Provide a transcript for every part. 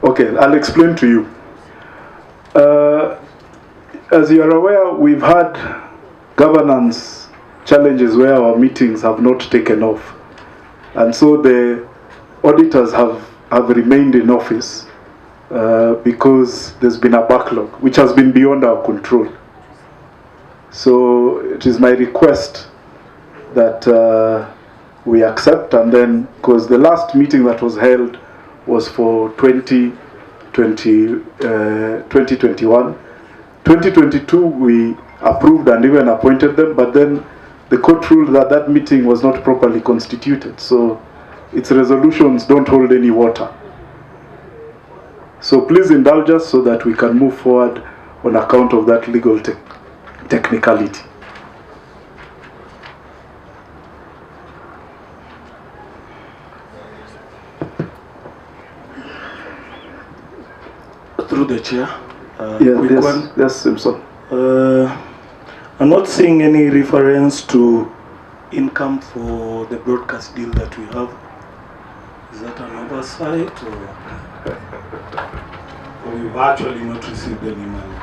Okay, I'll explain to you. As you are aware, we've had governance challenges where our meetings have not taken off. And so the auditors have remained in office because there's been a backlog, which has been beyond our control. So it is my request that we accept, and then, because the last meeting that was held was for 2021. 2022 we approved and even appointed them, but then the court ruled that that meeting was not properly constituted, so its resolutions don't hold any water. So please indulge us so that we can move forward on account of that legal technicality. Through the chair. Yes, Simpson. I'm not seeing any reference to income for the broadcast deal that we have. Is that an oversight, or we've actually not received any money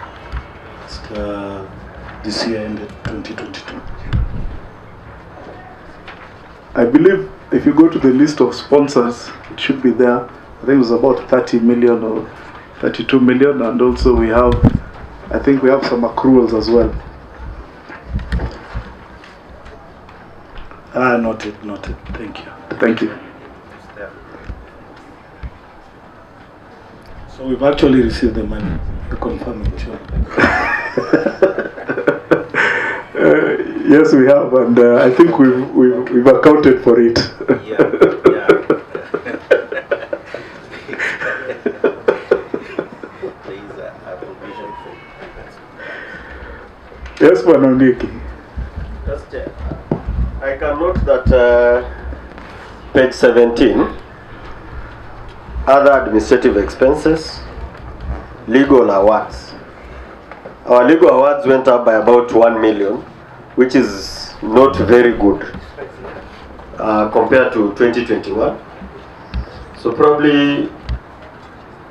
this year ended 2022? I believe if you go to the list of sponsors, it should be there. I think it was about 30 million or 32 million, and also we have, I think we have some accruals as well. Noted. Thank you. Thank you. So we've actually received the money. You're confirming, sure. Yes, we have, and I think we've accounted for it. Yeah. Yes, Wanondiki. I can note that page 17, other administrative expenses, legal awards. Our legal awards went up by about 1 million, which is not very good compared to 2021. So probably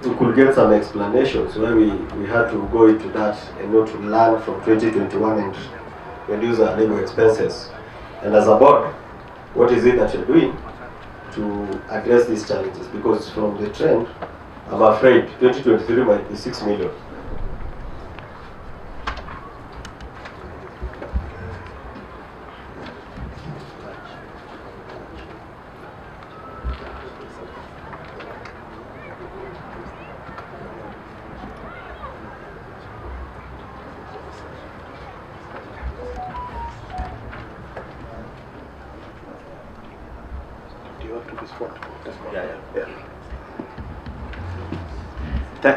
we could get some explanations where we had to go into that and not to learn from 2021 and reduce our legal expenses. And as a board, what is it that you're doing to address these challenges? Because from the trend, I'm afraid 2023 might be 6 million.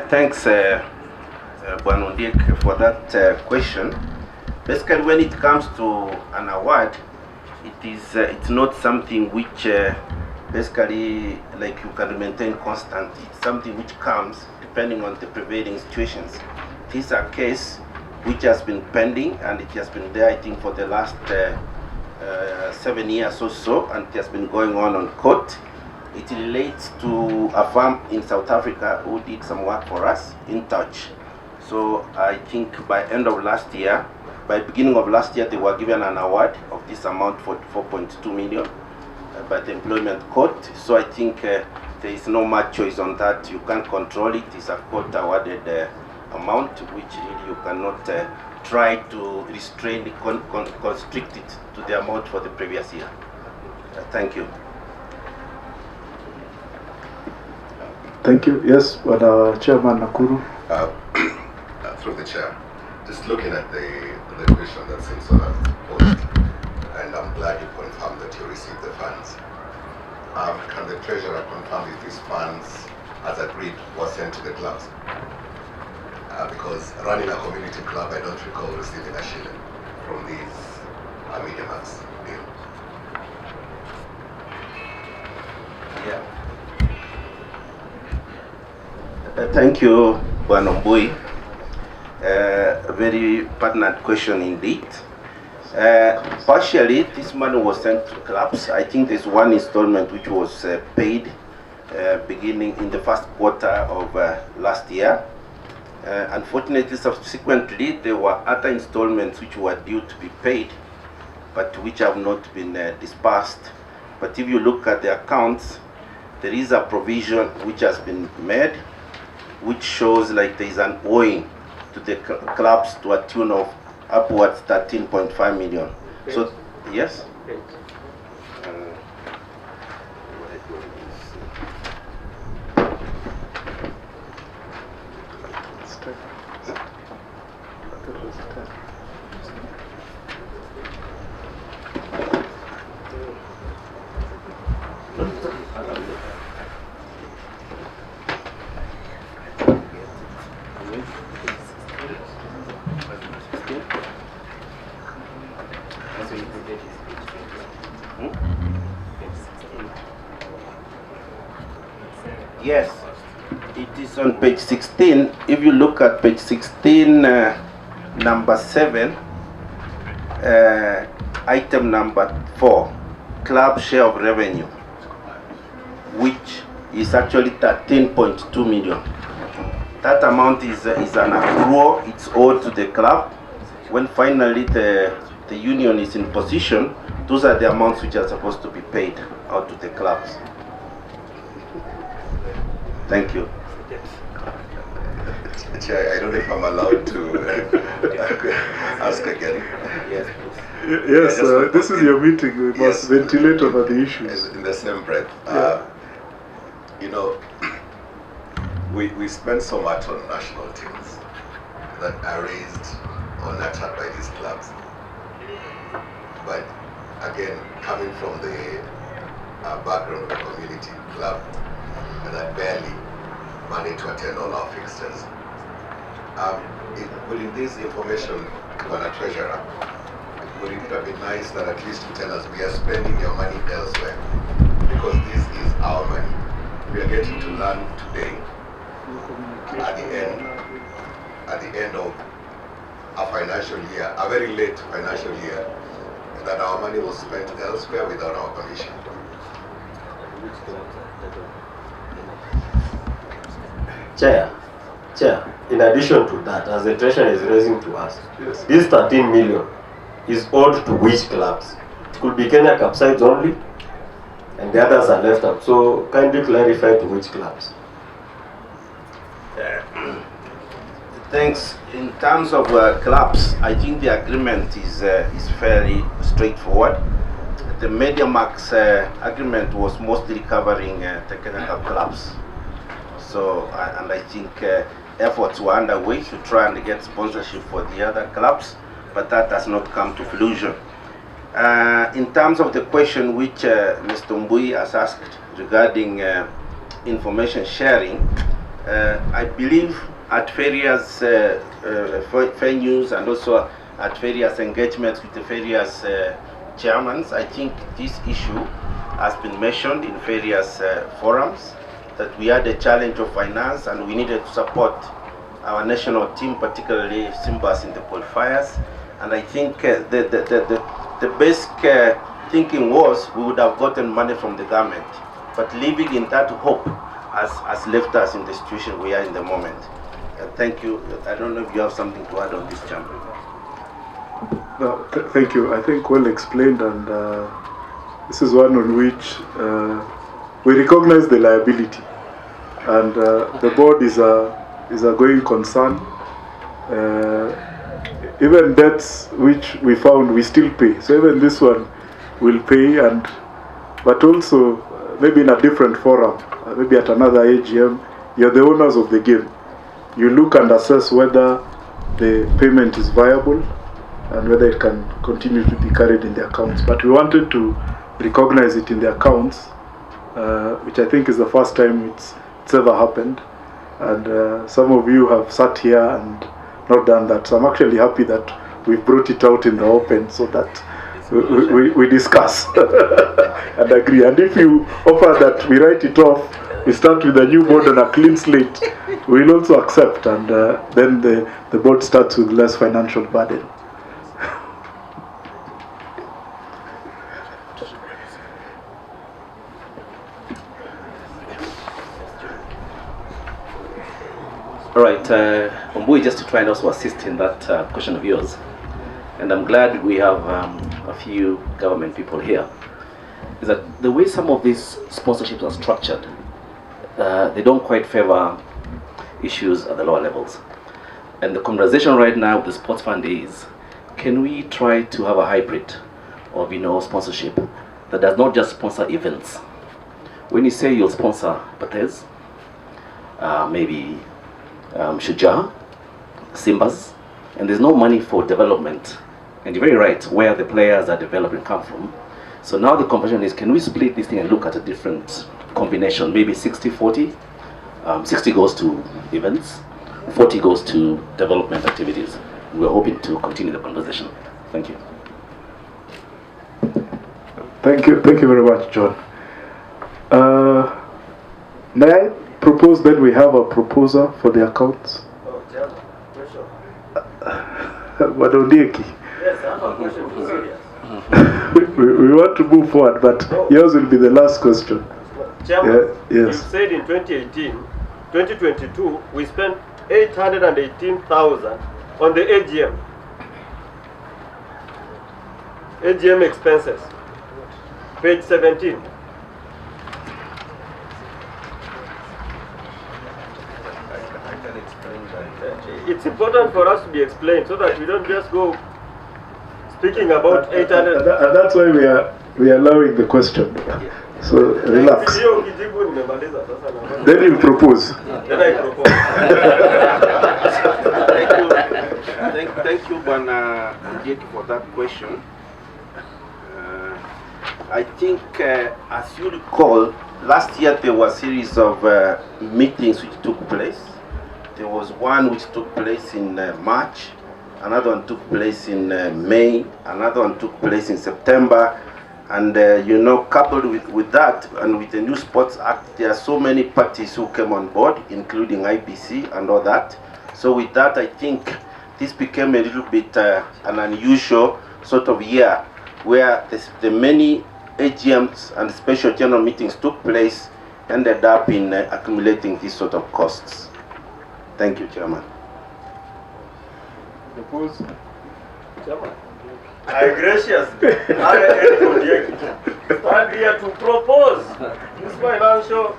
Thanks, Bwanondiek, for that question. Basically, when it comes to an award, it's not something which basically like you can maintain constant. It's something which comes depending on the prevailing situations. This is a case which has been pending, and it has been there, I think, for the last 7 years or so, and it has been going on court. It relates to a firm in South Africa who did some work for us, In Touch. So I think by end of last year, by beginning of last year, they were given an award of this amount for 4.2 million by the employment court. So I think there is no much choice on that. You can't control it. It's a court awarded amount, which really you cannot try to restrain, constrict it to the amount for the previous year. Thank you. Thank you. Yes, but Chairman Nakuru. Through the chair, just looking at the question that Simpson has posed, and I'm glad you confirmed that you received the funds. Can the treasurer confirm if these funds, as agreed, were sent to the clubs? Because running a community club, I don't recall receiving a shilling from these Media Max deal. Yeah. Thank you, Bwanombui. A very pertinent question indeed. Partially, this money was sent to clubs. I think there's one installment which was paid beginning in the first quarter of last year. Unfortunately, subsequently, there were other installments which were due to be paid, but which have not been disbursed. But if you look at the accounts, there is a provision which has been made, which shows like there is an owing to the clubs to a tune of upwards 13.5 million. So, yes? Yes, it is on page 16. If you look at page 16, number 7, item number 4, club share of revenue, which is actually 13.2 million. That amount is an accrual, it's owed to the club. When finally the union is in position, those are the amounts which are supposed to be paid out to the clubs. Thank you. Chair, I don't know if I'm allowed to ask again. Yes, please. Yes, this is your meeting. We must ventilate over the issues. In the same breath, you know, we spend so much on national teams that are raised or nurtured by these clubs. But again, coming from the background of a community club that barely manage to attend all our fixtures, within this information, when a treasurer, would it have been nice that at least you tell us we are spending your money elsewhere, because this is our money. We are getting to learn today at the end of a financial year, a very late financial year, that our money was spent elsewhere without our permission. Chair, in addition to that, as the treasurer is raising to us, this 13 million is owed to which clubs? It could be Kenya Capsides only, and the others are left out. So kindly clarify to which clubs. Thanks. In terms of clubs, I think the agreement is fairly straightforward. The MediaMax agreement was mostly covering technical clubs. So, and I think efforts were underway to try and get sponsorship for the other clubs, but that has not come to fruition. In terms of the question which Mr. Mbui has asked regarding information sharing, I believe at various venues and also at various engagements with the various chairmen, I think this issue has been mentioned in various forums, that we had a challenge of finance and we needed to support our national team, particularly Simbas in the qualifiers. And I think the basic thinking was we would have gotten money from the government, but living in that hope has left us in the situation we are in the moment. Thank you. I don't know if you have something to add on this, Chairman. No, thank you. I think well explained, and this is one on which we recognize the liability, and the board is a going concern. Even debts which we found, we still pay. So even this one will pay, but also maybe in a different forum, maybe at another AGM, you're the owners of the game. You look and assess whether the payment is viable and whether it can continue to be carried in the accounts. But we wanted to recognize it in the accounts, which I think is the first time it's ever happened. And some of you have sat here and not done that. So I'm actually happy that we brought it out in the open so that we discuss and agree. And if you offer that we write it off, we start with a new board on a clean slate, we'll also accept, and then the board starts with less financial burden. All right, Ombui, just to try and also assist in that question of yours, and I'm glad we have a few government people here, is that the way some of these sponsorships are structured, they don't quite favor issues at the lower levels. And the conversation right now with the sports fund is, can we try to have a hybrid of, sponsorship that does not just sponsor events? When you say you'll sponsor Patez, maybe Shujaa, Simbas, and there's no money for development. And you're very right, where the players are developing come from. So now the conversation is, can we split this thing and look at a different combination? Maybe 60-40, 60 goes to events, 40 goes to development activities. We're hoping to continue the conversation. Thank you. Thank you very much, John. May I propose that we have a proposer for the accounts? Oh, Chairman, question. Wadondieki. Yes, I have a question for serious. We want to move forward, but yours will be the last question. Chairman, yes. you said in 2022, we spent 818,000 on the AGM. AGM expenses. Page 17. It's important for us to be explained so that we don't just go speaking about 800. And that's why we are allowing the question. So relax. Then you propose. Then I propose. Thank you, Bwana Ndieki, for that question. I think, as you recall, last year there was a series of meetings which took place. There was one which took place in March, another one took place in May, another one took place in September. And coupled with that and with the new Sports Act, there are so many parties who came on board, including IBC and all that. So with that, I think this became a little bit an unusual sort of year where the many AGMs and special general meetings took place, ended up in accumulating these sort of costs. Thank you, Chairman. Propose. Chairman. I graciously stand here to propose this financial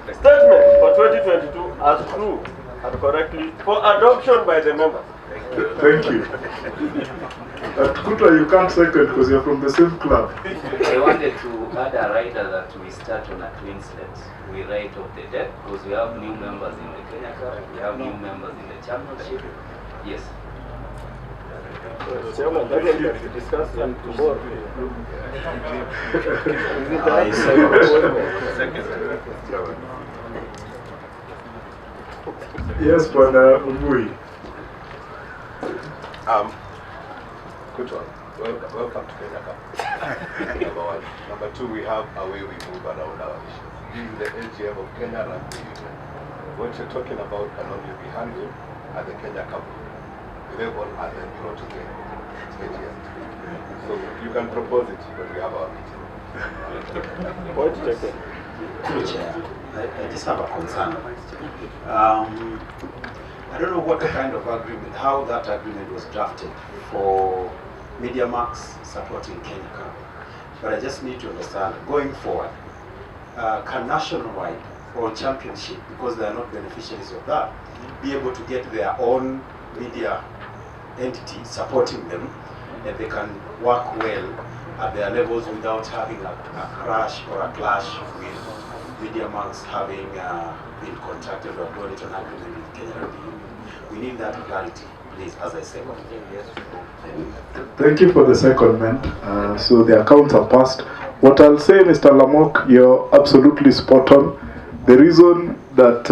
statement for 2022 as true and correctly for adoption by the members. Thank you. Kuta, you can't second because you're from the same club. I wanted to add a rider that we start on a clean slate. We write off the debt because we have new members in the Kenya Cup, we have new members in the championship. Yes. Chairman, that can be discussed tomorrow. Yes, Bwana Ombui. Good one. Welcome to Kenya Cup. Number one. Number two, we have a way we move around our issues. This is the AGM of Kenya Rugby Union. What you're talking about can only be handled at the Kenya Cup level and then brought to the AGM. So you can propose it when we have our meeting. Point taken. Chair, I just have a concern. I don't know what kind of agreement, how that agreement was drafted for MediaMax supporting Kenya Cup. But I just need to understand, going forward, can Nationwide or Championship, because they are not beneficiaries of that, be able to get their own media entity supporting them, and they can work well at their levels without having a crash or a clash with MediaMax having been contracted or gone into an agreement with Kenya Rugby Union. We need that clarity, please, as I say. Thank you for the secondment. So the accounts are passed. What I'll say, Mr. Lamok, you're absolutely spot on. The reason that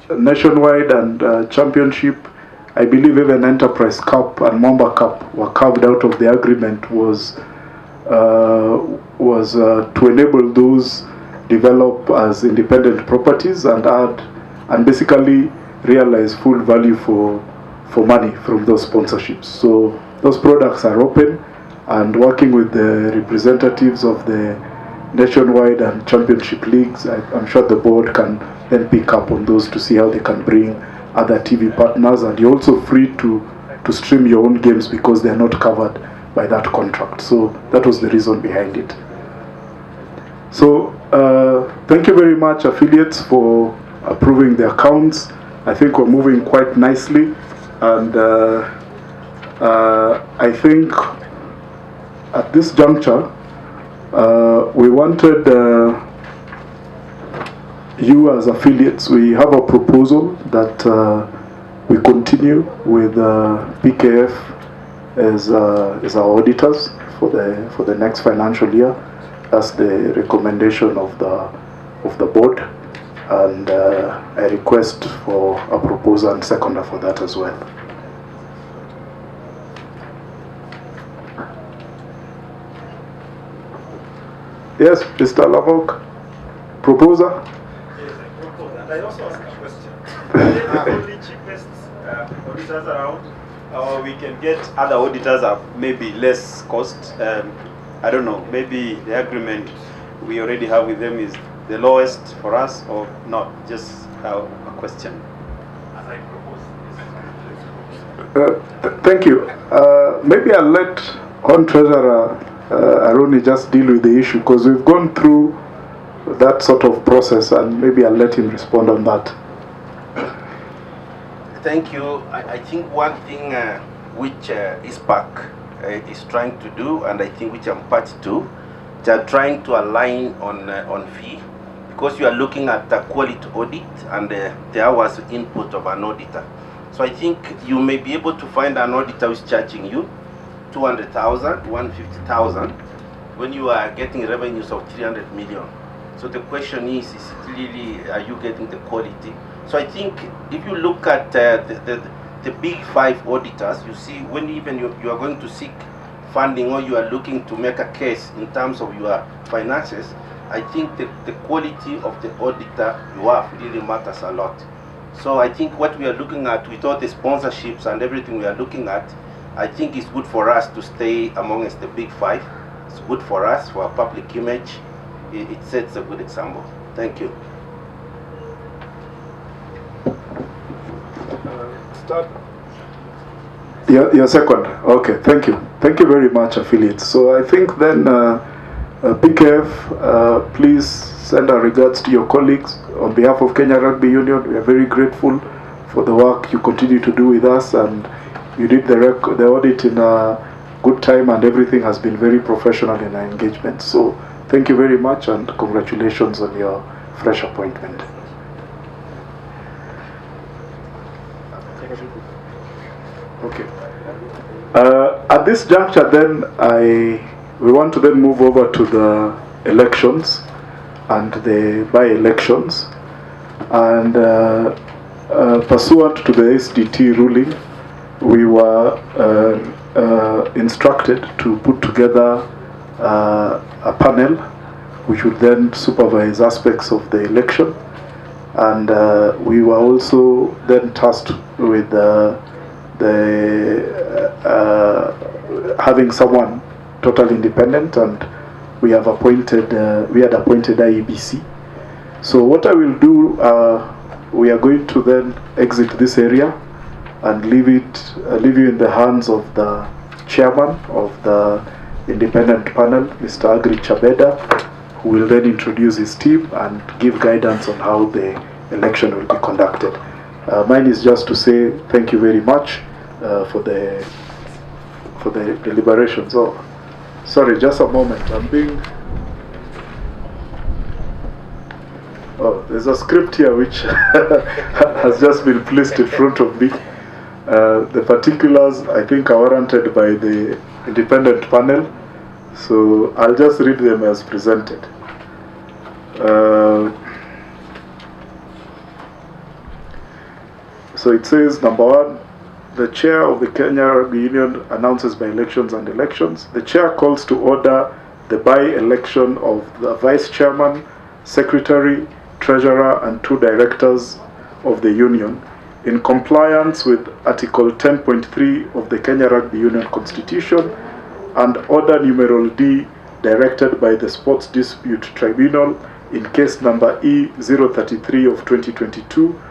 Nationwide and Championship, I believe even Enterprise Cup and Mamba Cup were carved out of the agreement was to enable those develop as independent properties and add and basically realize full value for money from those sponsorships. So those products are open, and working with the representatives of the nationwide and championship leagues. I'm sure the board can then pick up on those to see how they can bring other TV partners, and you're also free to stream your own games because they're not covered by that contract. So that was the reason behind it. So thank you very much, affiliates, for approving the accounts. I think we're moving quite nicely, and I think at this juncture we wanted you as affiliates, we have a proposal that we continue with PKF as our auditors for the next financial year. That's the recommendation of the board, and I request for a proposal and seconder for that as well. Yes, Mr. Lavok, proposer. Yes, I propose, and I also ask a question. Are they the only cheapest auditors around, or we can get other auditors at maybe less cost? I don't know, maybe the agreement we already have with them is the lowest for us, or not? Just a question. As I propose. Thank you. Maybe I'll let Hon Treasurer Aroni just deal with the issue, because we've gone through that sort of process, and maybe I'll let him respond on that. Thank you. I think one thing which ISPAC is trying to do, and I think which I'm part to, they are trying to align on fee, because you are looking at the quality audit and the hours input of an auditor. So I think you may be able to find an auditor who is charging you 200,000, 150,000 when you are getting revenues of 300 million. So the question is it really, are you getting the quality? So I think if you look at the big five auditors, you see when even you are going to seek funding, or you are looking to make a case in terms of your finances, I think the quality of the auditor you have really matters a lot. So I think what we are looking at with all the sponsorships and everything we are looking at, I think it's good for us to stay amongst the big five. It's good for us, for our public image. It sets a good example. Thank you. Start. Your second. Okay, thank you. Thank you very much, affiliates. So I think then PKF, please send our regards to your colleagues. On behalf of Kenya Rugby Union, we are very grateful for the work you continue to do with us, and you did the audit in a good time, and everything has been very professional in our engagement. So thank you very much, and congratulations on your fresh appointment. Okay. At this juncture then, we want to then move over to the elections and the by-elections, and pursuant to the SDT ruling, we were instructed to put together a panel which would then supervise aspects of the election, and we were also then tasked with having someone totally independent, and we had appointed IEBC. So what I will do, we are going to then exit this area and leave you in the hands of the chairman of the independent panel, Mr. Agri Chabeda, who will then introduce his team and give guidance on how the election will be conducted. Mine is just to say thank you very much for the deliberations. Oh, sorry, just a moment. Oh, there's a script here which has just been placed in front of me. The particulars, I think, are warranted by the independent panel, so I'll just read them as presented. So it says, number 1, the chair of the Kenya Rugby Union announces by-elections and elections. The chair calls to order the by-election of the vice chairman, secretary, treasurer, and 2 directors of the union in compliance with Article 10.3 of the Kenya Rugby Union Constitution and Order Numeral D directed by the Sports Dispute Tribunal in case number E033 of 2022.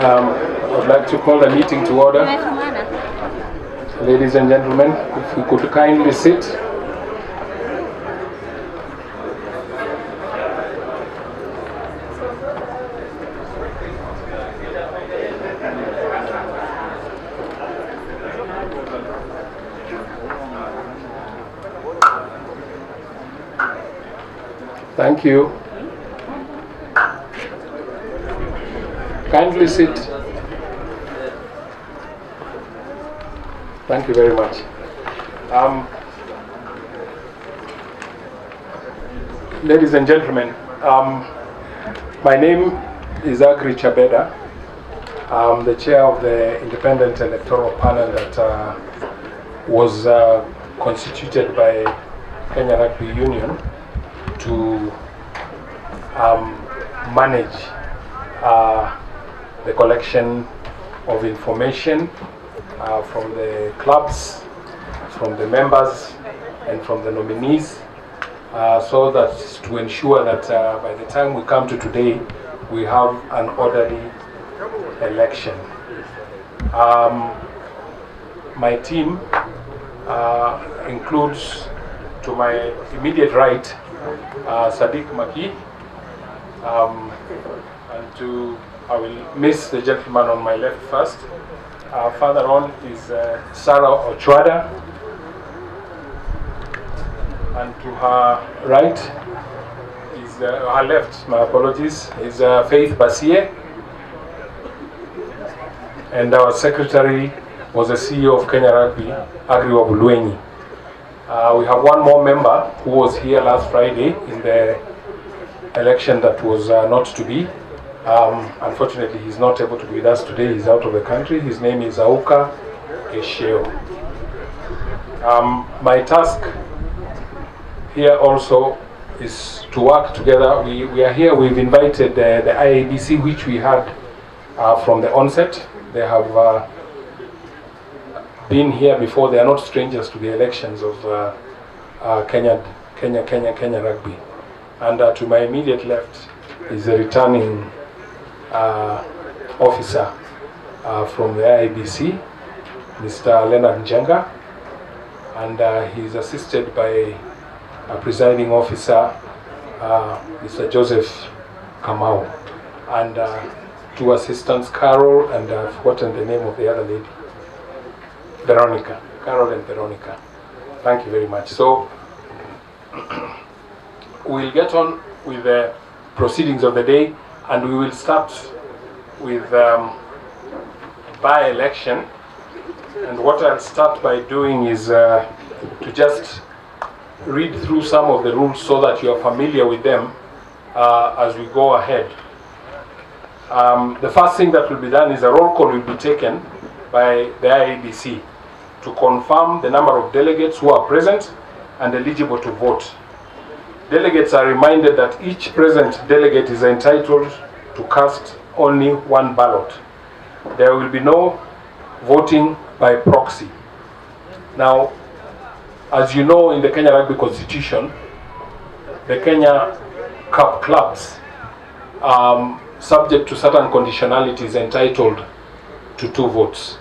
I'd like to call the meeting to order. Ladies and gentlemen, if you could kindly sit. Thank you. Kindly sit. Thank you very much. Ladies and gentlemen, my name is Agri Chabeda. I'm the chair of the independent electoral panel that was constituted by Kenya Rugby Union to manage the collection of information from the clubs, from the members, and from the nominees, so that to ensure that by the time we come to today, we have an orderly election. My team includes, to my immediate right, Sadiq Maki, and I will miss the gentleman on my left first. Further on is Sarah Ochwada, and to her right is her left, my apologies, is Faith Basie, and our secretary was the CEO of Kenya Rugby, Agri Wabulwenyi. We have one more member who was here last Friday in the election that was not to be. Unfortunately, he's not able to be with us today. He's out of the country. His name is Auka Esheo. My task here also is to work together. We are here. We've invited the IABC, which we had from the onset. They have been here before. They are not strangers to the elections of Kenya Rugby. And to my immediate left is a returning officer from the IABC, Mr. Leonard Njenga, and he's assisted by a presiding officer, Mr. Joseph Kamau, and two assistants, Carol and I've forgotten the name of the other lady, Veronica, Carol and Veronica. Thank you very much. So we'll get on with the proceedings of the day, and we will start with by-election. And what I'll start by doing is to just read through some of the rules so that you are familiar with them as we go ahead. The first thing that will be done is a roll call will be taken by the IABC to confirm the number of delegates who are present and eligible to vote. Delegates are reminded that each present delegate is entitled to cast only one ballot. There will be no voting by proxy. Now, as you know, in the Kenya Rugby Constitution, the Kenya Cup clubs, subject to certain conditionalities, entitled to 2 votes.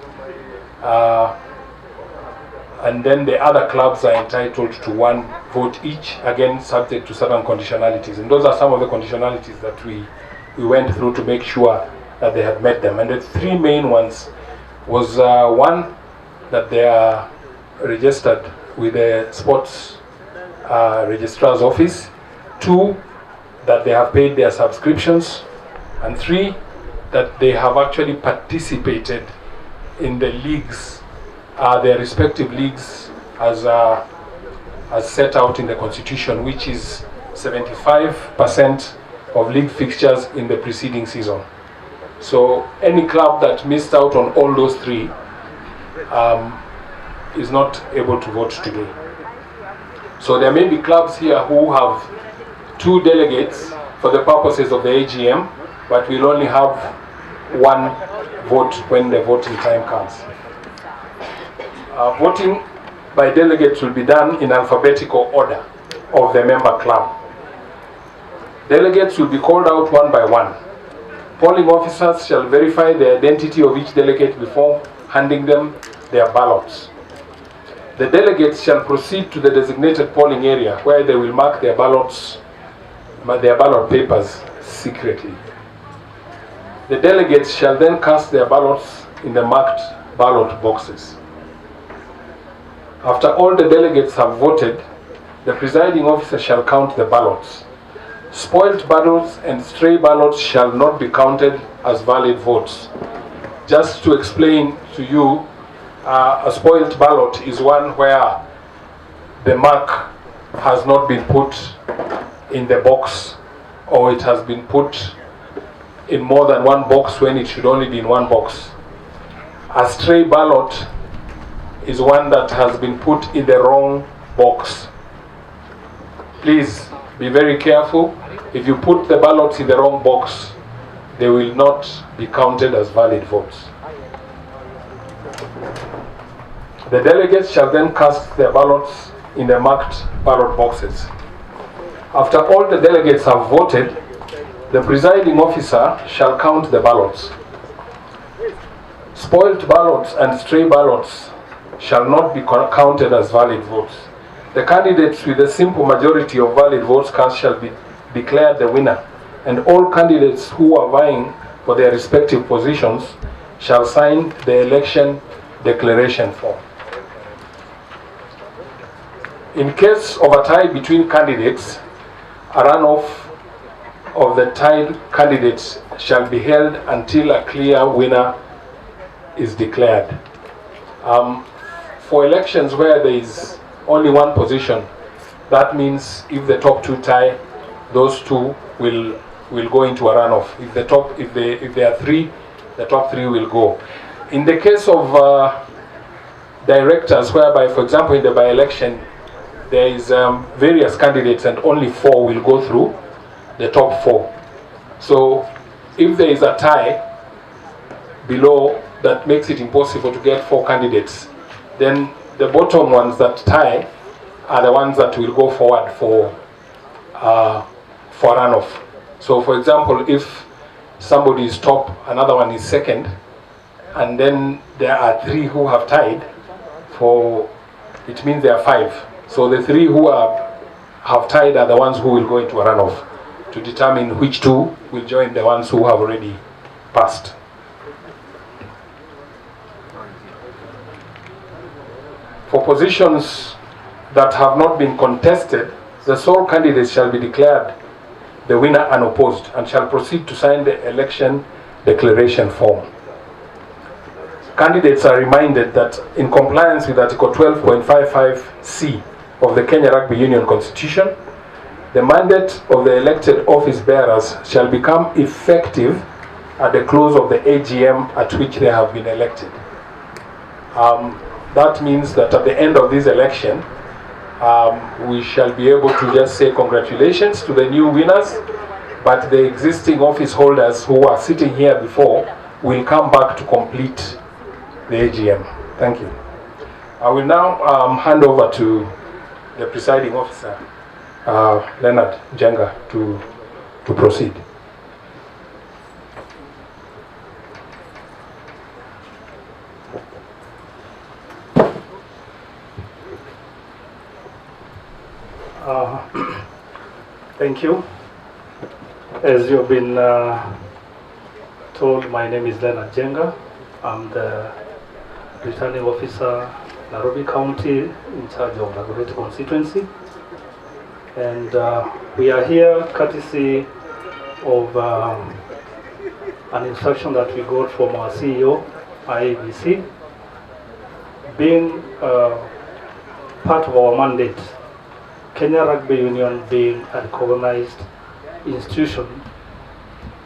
And then the other clubs are entitled to 1 vote each, again subject to certain conditionalities. And those are some of the conditionalities that we went through to make sure that they had met them. And the 3 main ones was 1, that they are registered with the sports registrar's office, 2, that they have paid their subscriptions, and 3, that they have actually participated in the leagues, their respective leagues as set out in the Constitution, which is 75% of league fixtures in the preceding season. So any club that missed out on all those 3 is not able to vote today. So there may be clubs here who have 2 delegates for the purposes of the AGM, but will only have 1 vote when the voting time comes. Voting by delegates will be done in alphabetical order of the member club. Delegates will be called out one by one. Polling officers shall verify the identity of each delegate before handing them their ballots. The delegates shall proceed to the designated polling area where they will mark their ballot papers secretly. The delegates shall then cast their ballots in the marked ballot boxes. After all the delegates have voted, the presiding officer shall count the ballots. Spoiled ballots and stray ballots shall not be counted as valid votes. Just to explain to you, a spoiled ballot is one where the mark has not been put in the box, or it has been put in more than one box when it should only be in one box. A stray ballot is one that has been put in the wrong box. Please be very careful. If you put the ballots in the wrong box, they will not be counted as valid votes. The delegates shall then cast their ballots in the marked ballot boxes. After all the delegates have voted, the presiding officer shall count the ballots. Spoiled ballots and stray ballots shall not be counted as valid votes. The candidates with a simple majority of valid votes cast shall be declared the winner, and all candidates who are vying for their respective positions shall sign the election declaration form. In case of a tie between candidates, a runoff of the tied candidates shall be held until a clear winner is declared. For elections where there is only one position, that means if the top two tie, those two will go into a runoff. If there are three, the top three will go. In the case of directors, whereby, for example, in the by-election, there is various candidates and only 4 will go through the top 4. So if there is a tie below that makes it impossible to get 4 candidates, then the bottom ones that tie are the ones that will go forward for runoff. So for example, if somebody is top, another one is second, and then there are 3 who have tied, it means there are 5. So the 3 who have tied are the ones who will go into a runoff to determine which 2 will join the ones who have already passed. For positions that have not been contested, the sole candidate shall be declared the winner unopposed and shall proceed to sign the election declaration form. Candidates are reminded that in compliance with Article 12.55C of the Kenya Rugby Union Constitution, the mandate of the elected office bearers shall become effective at the close of the AGM at which they have been elected. That means that at the end of this election, we shall be able to just say congratulations to the new winners, but the existing office holders who are sitting here before will come back to complete the AGM. Thank you. I will now hand over to the presiding officer, Leonard Jenga, to proceed. Thank you. As you've been told, my name is Leonard Jenga. I'm the returning officer, Nairobi County, in charge of Dagoretti constituency. And we are here courtesy of an instruction that we got from our CEO, IEBC, being part of our mandate. Kenya Rugby Union being a recognized institution.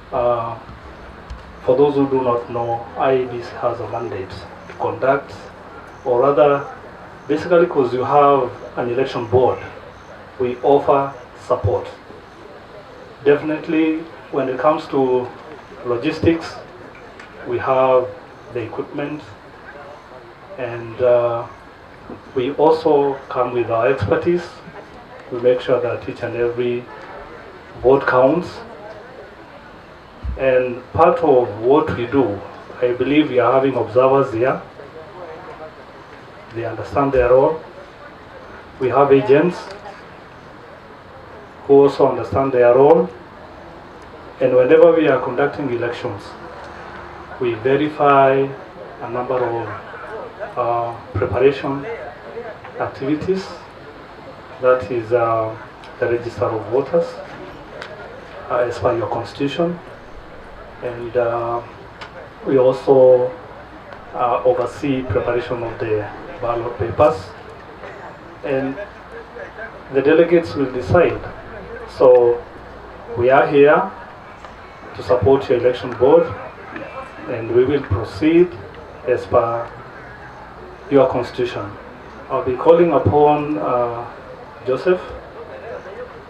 For those who do not know, IEBC has a mandate to conduct, or rather, basically because you have an election board, we offer support. Definitely, when it comes to logistics, we have the equipment, and we also come with our expertise. We make sure that each and every vote counts. And part of what we do, I believe we are having observers here. They understand their role. We have agents who also understand their role. And whenever we are conducting elections, we verify a number of preparation activities. That is the register of voters as per your constitution. And we also oversee preparation of the ballot papers. And the delegates will decide. So we are here to support your election board, and we will proceed as per your constitution. I'll be calling upon Joseph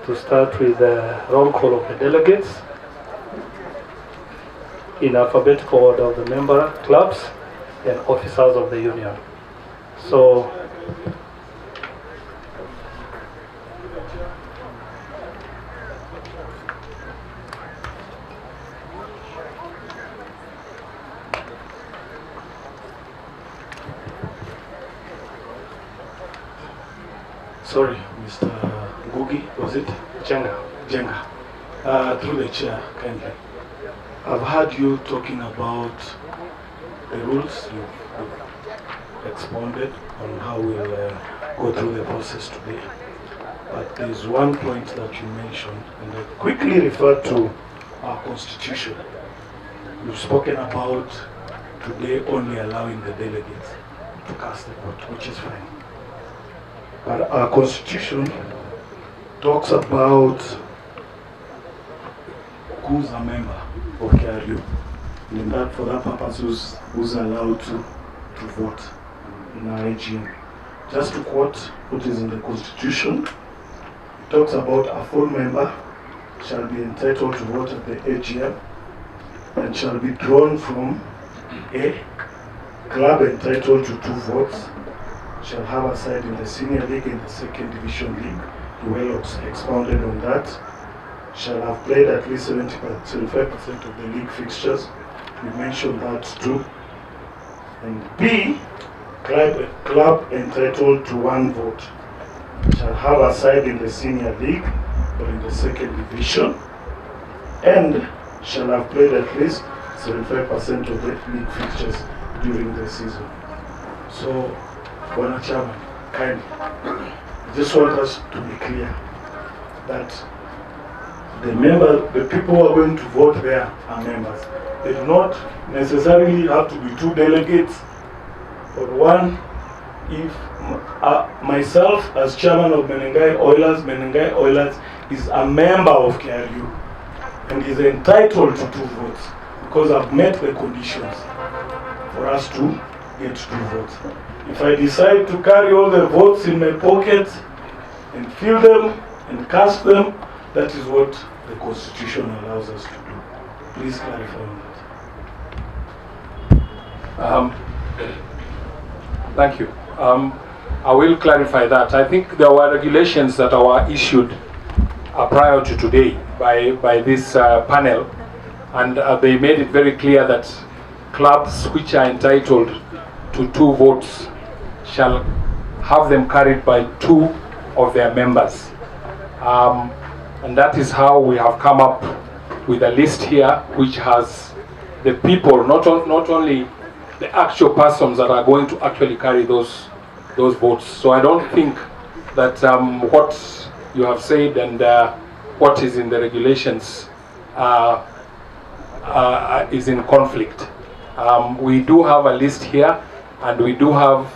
to start with the roll call of the delegates in alphabetical order of the member clubs and officers of the union. So, sorry, Mr. Ngugi, was it? Jenga. Through the chair, kindly. I've heard you talking about the rules. You've expounded on how we'll go through the process today. But there's one point that you mentioned, and I quickly referred to our constitution. You've spoken about today only allowing the delegates to cast the vote, which is fine. But our constitution talks about who's a member of KRU. And that, for that purpose, who's allowed to vote in our AGM. Just to quote what is in the constitution, it talks about a full member shall be entitled to vote at the AGM and shall be drawn from a club entitled to 2 votes, shall have a side in the senior league and the second division league. Well expounded on that. Shall have played at least 75% of the league fixtures. We mentioned that too. And B, club entitled to 1 vote shall have a side in the senior league or in the second division and shall have played at least 75% of the league fixtures during the season. So, Bwana Chairman, kindly, I just want us to be clear that the people who are going to vote there are members. They do not necessarily have to be 2 delegates or 1. If myself as chairman of Menengai Oilers is a member of KRU and is entitled to 2 votes because I've met the conditions for us to get 2 votes. If I decide to carry all the votes in my pocket and fill them and cast them, that is what the Constitution allows us to do. Please clarify on that. Thank you. I will clarify that. I think there were regulations that were issued prior to today by this panel, and they made it very clear that clubs which are entitled to 2 votes shall have them carried by 2 of their members. And that is how we have come up with a list here which has the people, not only the actual persons that are going to actually carry those votes. So I don't think that what you have said and what is in the regulations is in conflict. We do have a list here, and we do have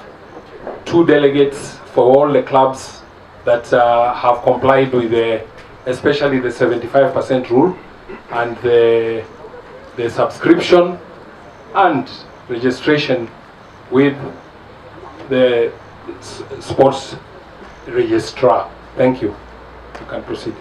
2 delegates for all the clubs that have complied with especially the 75% rule and the subscription and registration with the sports registrar. Thank you. You can proceed.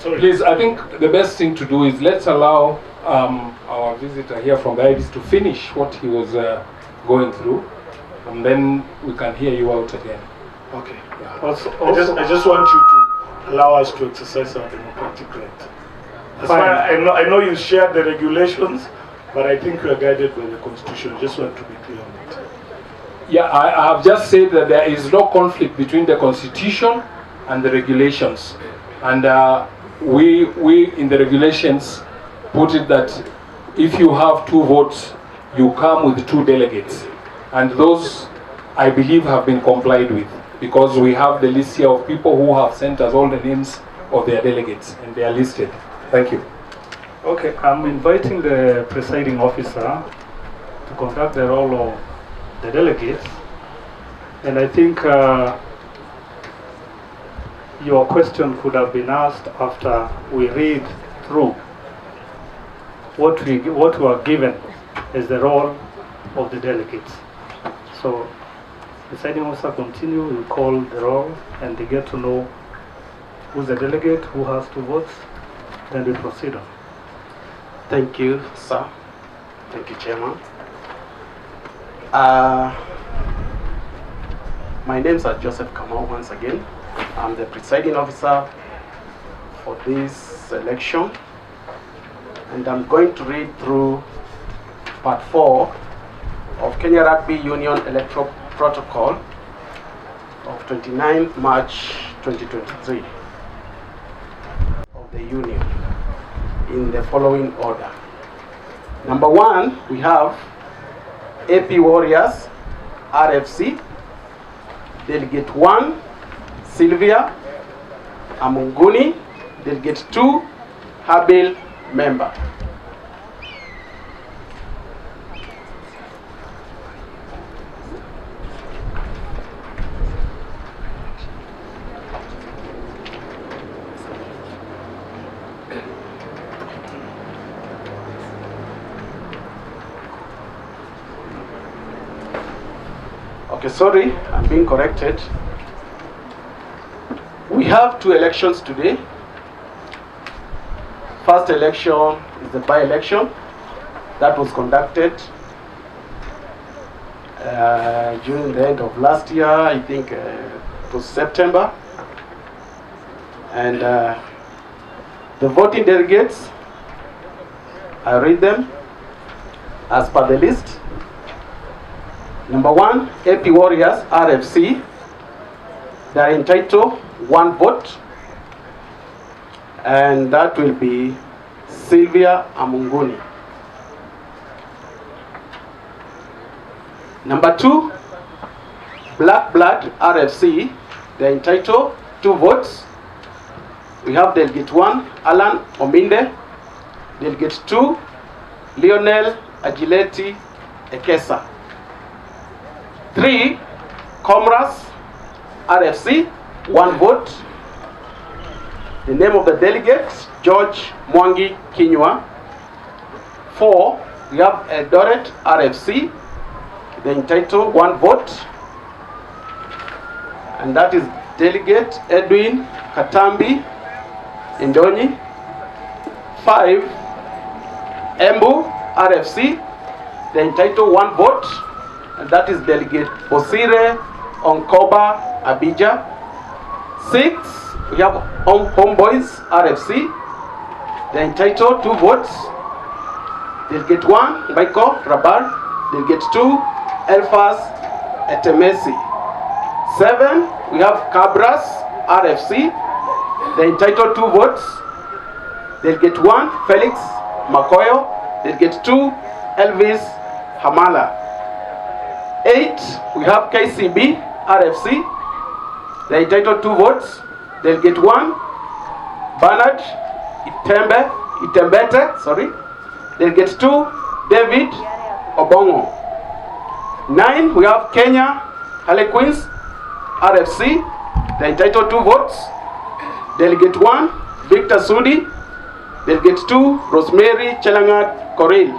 Please, I think the best thing to do is let's allow our visitor here from the IBC to finish what he was going through, and then we can hear you out again. Okay. Yeah. I just want you to allow us to exercise our democratic right. That's why I know you shared the regulations, but I think we are guided by the Constitution. I just want to be clear on that. Yeah, I have just said that there is no conflict between the Constitution and the regulations. And we in the regulations put it that if you have 2 votes, you come with 2 delegates. And those, I believe, have been complied with, because we have the list here of people who have sent us all the names of their delegates, and they are listed. Thank you. Okay, I'm inviting the presiding officer to conduct the role of the delegates. And I think your question could have been asked after we read through what we are given as the role of the delegates. So, presiding officer continue, we call the roll, and they get to know who's the delegate, who has 2 votes, then we proceed on. Thank you, sir. Thank you, Chairman. My name is Joseph Kamau once again. I'm the presiding officer for this election, and I'm going to read through part 4 of Kenya Rugby Union Electoral Protocol of 29 March 2023 of the Union in the following order. Number 1, we have AP Warriors, RFC, Delegate 1, Sylvia, Amunguni. Delegate 2, Habil member. Okay, sorry, I'm being corrected. We have 2 elections today. First election is the by-election that was conducted during the end of last year. I think it was September. And the voting delegates, I read them as per the list. Number 1, AP Warriors, RFC. They are entitled 1 vote. And that will be Sylvia Amunguni. Number 2, Black Blood, RFC. They are entitled 2 votes. We have Delegate 1, Alan Ominde. Delegate 2, Lionel Agileti Ekesa. 3, Comras, RFC, 1 vote. The name of the delegate, George Mwangi Kinyua. 4, we have Eldoret, RFC. They entitled 1 vote. And that is Delegate Edwin Katambi Indonyi. 5, Embu, RFC. They entitled 1 vote. And that is Delegate Osire Onkoba Abija. 6, we have Homeboys, RFC. They entitled 2 votes. Delegate 1, Michael Rabar. Delegate 2, Elfas Etemesi. 7, we have Cabras, RFC. They entitled 2 votes. Delegate 1, Felix Makoyo. Delegate 2, Elvis Hamala. 8, we have KCB, RFC. They entitled 2 votes. Delegate 1, Bernard Itembete, sorry. Delegate 2, David Obongo. 9, we have Kenya Harlequins, RFC. They entitled 2 votes. Delegate 1, Victor Sudi. Delegate 2, Rosemary Chelangat Koril.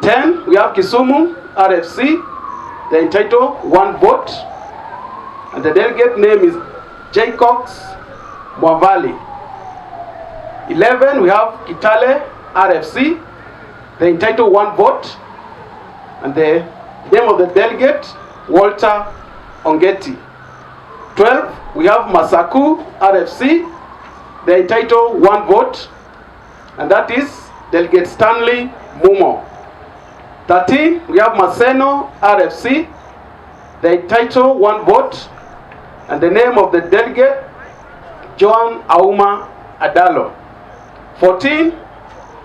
10, we have Kisumu, RFC. They entitled 1 vote. And the delegate name is Jaycox Mwavali. 11, we have Kitale, RFC. They entitled 1 vote. And the name of the delegate, Walter Ongeti. 12, we have Masaku, RFC. They entitled 1 vote. And that is Delegate Stanley Mumo. 13, we have Maseno, RFC. They entitled 1 vote. And the name of the delegate, Joan Auma Adalo. 14,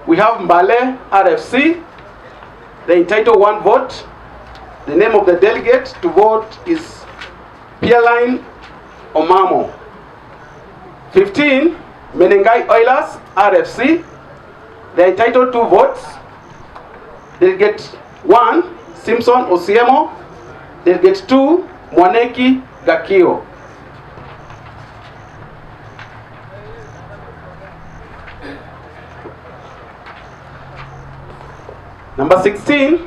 we have Mbale, RFC. They entitled 1 vote. The name of the delegate to vote is Pierline Omamo. 15, Menengai Oilers, RFC. They entitled 2 votes. Delegate 1, Simpson Osiemo. Delegate 2, Mwaneki Gakio. Number 16,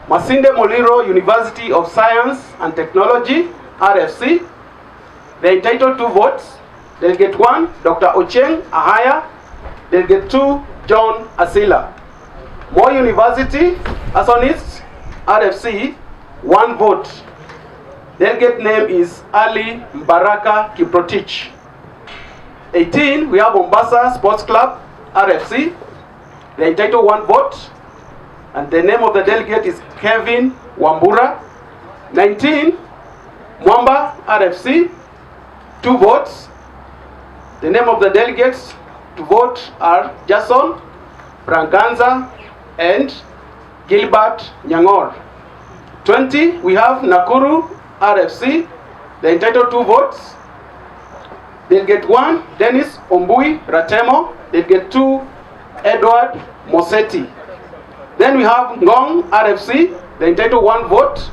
Masinde Muliro University of Science and Technology, RFC. They entitled 2 votes. Delegate 1, Dr. Ocheng Ahaya. Delegate 2, John Asila. Moi University, Asonist, RFC, 1 vote. Delegate name is Ali Mbaraka Kiprotich. 18, we have Mombasa Sports Club, RFC. They entitled 1 vote. And the name of the delegate is Kevin Wambura. 19, Mwamba, RFC, 2 votes. The name of the delegates to vote are Jason Branganza and Gilbert Nyangor. 20, we have Nakuru, RFC. They entitled 2 votes. Delegate 1, Dennis Ombui Ratemo. Delegate 2, Edward Mosetti. Then we have Ngong RFC, they entitled 1 vote.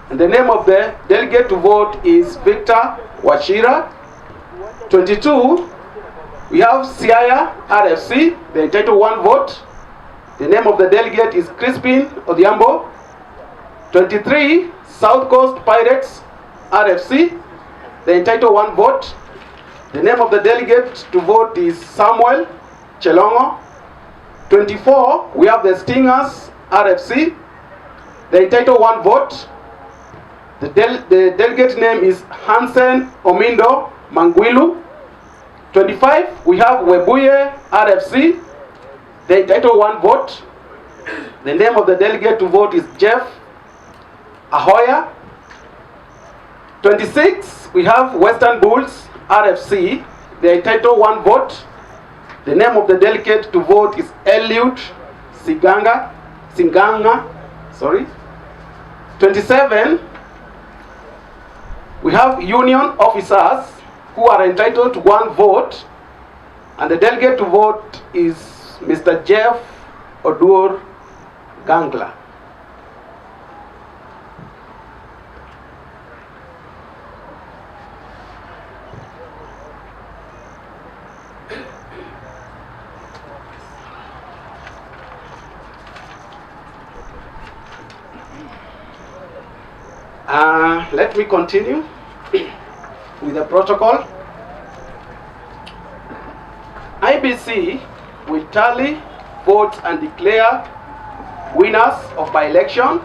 And the name of the delegate to vote is Victor Wachira. 22, we have Siaya RFC, they entitled 1 vote. The name of the delegate is Crispin Odhiambo. 23, South Coast Pirates RFC, they entitled 1 vote. The name of the delegate to vote is Samuel Chelongo. 24, we have the Stingers RFC, they entitled 1 vote. The delegate name is Hansen Omindo Manguilu. 25, we have Webuye RFC, they entitled 1 vote. The name of the delegate to vote is Jeff Ahoya. 26, we have Western Bulls RFC, they entitled 1 vote. The name of the delegate to vote is Eliud Singanga. 27, we have union officers who are entitled to 1 vote, and the delegate to vote is Mr. Jeff Odur Gangla. Let me continue with the protocol. IBC will tally votes and declare winners of by-election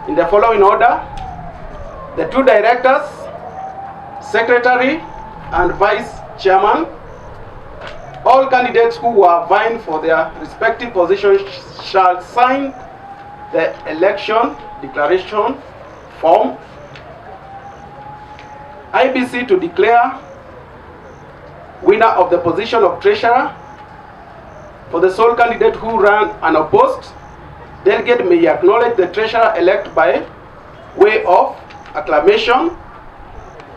in the following order: the 2 directors, secretary, and vice chairman. All candidates who are vying for their respective positions shall sign the election declaration form. IBC to declare winner of the position of treasurer. For the sole candidate who ran unopposed, delegate may acknowledge the treasurer-elect by way of acclamation.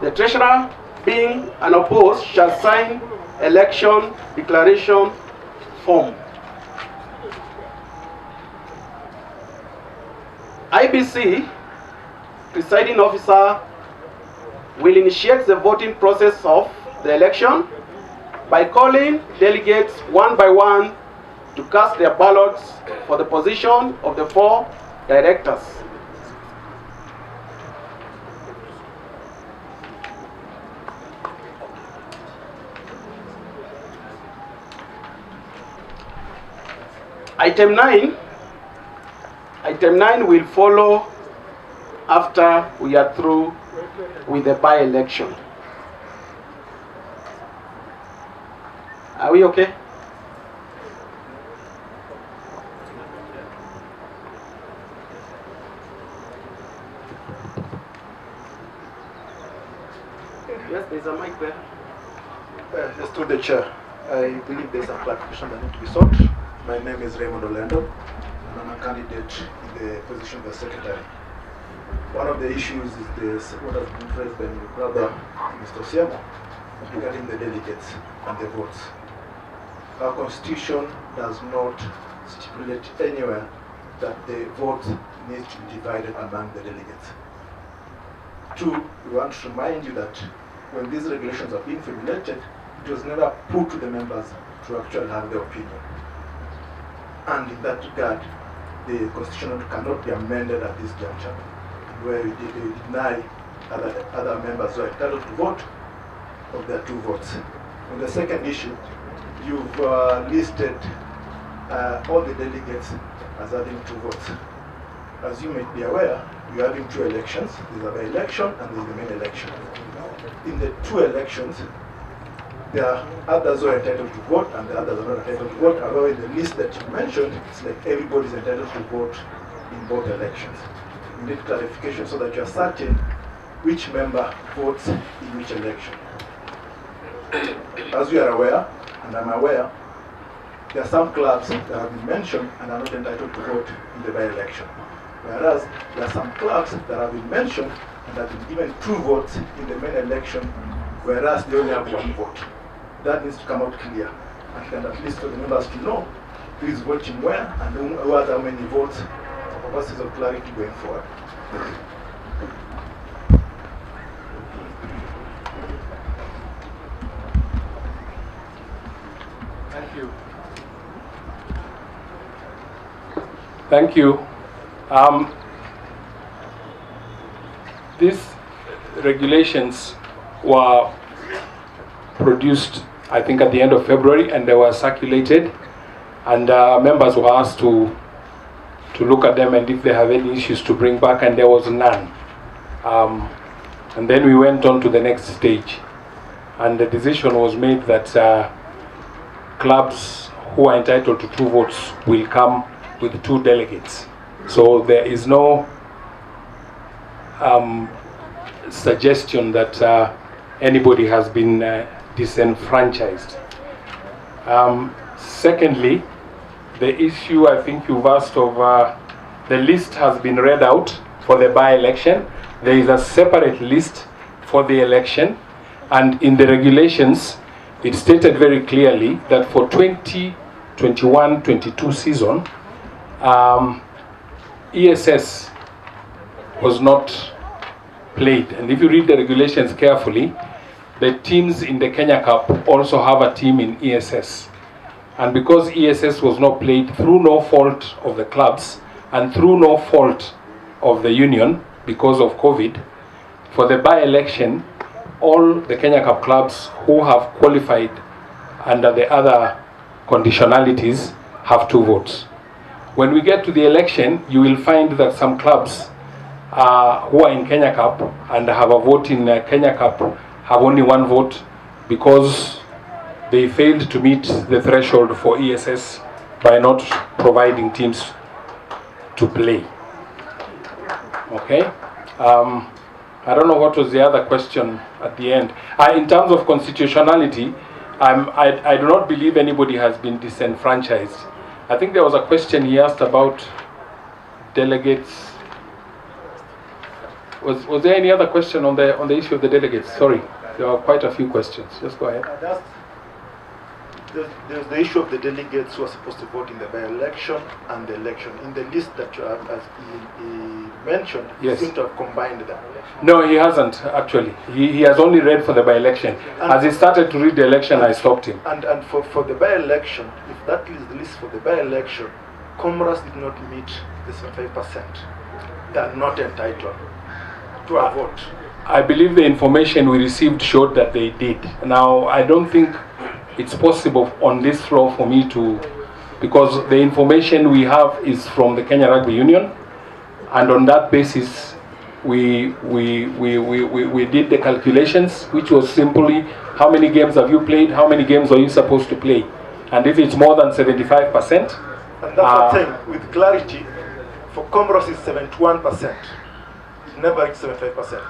The treasurer, being unopposed, shall sign election declaration form. IBC presiding officer will initiate the voting process of the election by calling delegates one by one to cast their ballots for the position of the 4 directors. Item 9 will follow after we are through with the by-election. Are we okay? Yes, there's a mic there. Just to the chair, I believe there's a clarification that needs to be sought. My name is Raymond Orlando, and I'm a candidate in the position of the secretary. One of the issues is what has been raised by my brother, Mr. Siamo, regarding the delegates and the votes. Our constitution does not stipulate anywhere that the vote needs to be divided among the delegates. 2, we want to remind you that when these regulations are being formulated, it was never put to the members to actually have their opinion. And in that regard, the constitution cannot be amended at this juncture, where we deny other members who are entitled to vote of their 2 votes. On the second issue, you've listed all the delegates as having 2 votes. As you may be aware, you're having 2 elections. There's a by-election and there's the main election. In the 2 elections, there are others who are entitled to vote and the others are not entitled to vote. However, in the list that you mentioned, it's like everybody is entitled to vote in both elections. You need clarification so that you're certain which member votes in which election. As you are aware, and I'm aware, there are some clubs that have been mentioned and are not entitled to vote in the by-election. Whereas there are some clubs that have been mentioned and have been given 2 votes in the main election whereas they only have one vote. That needs to come out clear, and at least for the members to know who is voting where and who has how many votes for purposes of clarity going forward. Thank you. Thank you. These regulations were produced, I think, at the end of February, and they were circulated, and members were asked to look at them and if they have any issues to bring back, and there was none. And then we went on to the next stage, and the decision was made that clubs who are entitled to 2 votes will come with 2 delegates. So there is no suggestion that anybody has been disenfranchised. Secondly, the issue I think you've asked of the list has been read out for the by-election. There is a separate list for the election, and in the regulations it stated very clearly that for 2021-22 season, ESS was not played. And if you read the regulations carefully, the teams in the Kenya Cup also have a team in ESS. And because ESS was not played through no fault of the clubs and through no fault of the union because of COVID, for the by-election, all the Kenya Cup clubs who have qualified under the other conditionalities have 2 votes. When we get to the election, you will find that some clubs who are in Kenya Cup and have a vote in Kenya Cup have only 1 vote because they failed to meet the threshold for ESS by not providing teams to play. Okay? I don't know what was the other question at the end. In terms of constitutionality, I do not believe anybody has been disenfranchised. I think there was a question he asked about delegates. Was there any other question on the issue of the delegates? Sorry, there are quite a few questions. Just go ahead. There's the issue of the delegates who are supposed to vote in the by-election and the election. In the list that you have, as he mentioned, Yes. he seemed to have combined them. No, he hasn't actually. He has only read for the by-election. As he started to read the election, I stopped him. And for the by-election, if that is the list for the by-election, Comoros did not meet the 75%. They are not entitled to a vote. I believe the information we received showed that they did. Now, I don't think it's possible on this floor for me to, because the information we have is from the Kenya Rugby Union, and on that basis, we did the calculations, which was simply how many games have you played, how many games are you supposed to play, and if it's more than 75%. And that's the thing, with clarity, for Comoros it's 71%. It never reached 75%.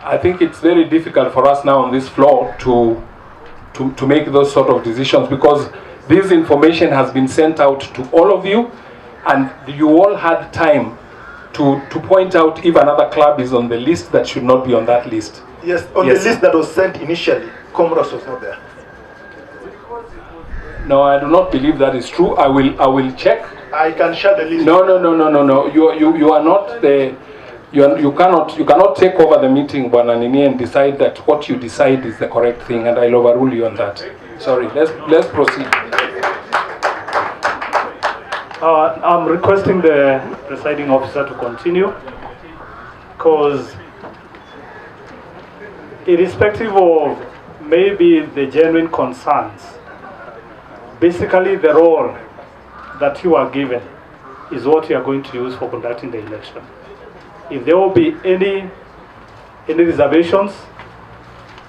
I think it's very difficult for us now on this floor to make those sort of decisions, because this information has been sent out to all of you, and you all had time to point out if another club is on the list that should not be on that list. Yes, on the list that was sent initially, Comoros was not there. No, I do not believe that is true. I will check. I can share the list. No. You are not the. You cannot take over the meeting, Bwana Nini, and decide that what you decide is the correct thing, and I'll overrule you on that. Sorry. Let's proceed. I'm requesting the presiding officer to continue, because irrespective of maybe the genuine concerns, basically the role that you are given is what you are going to use for conducting the election. If there will be any reservations,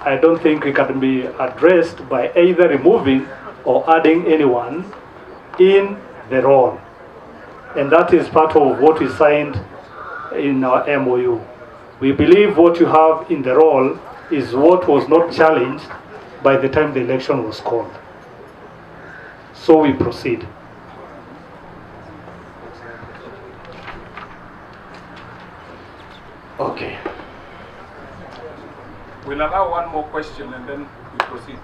I don't think it can be addressed by either removing or adding anyone in the role. And that is part of what we signed in our MOU. We believe what you have in the role is what was not challenged by the time the election was called. So we proceed. Okay. We'll allow one more question and then we proceed.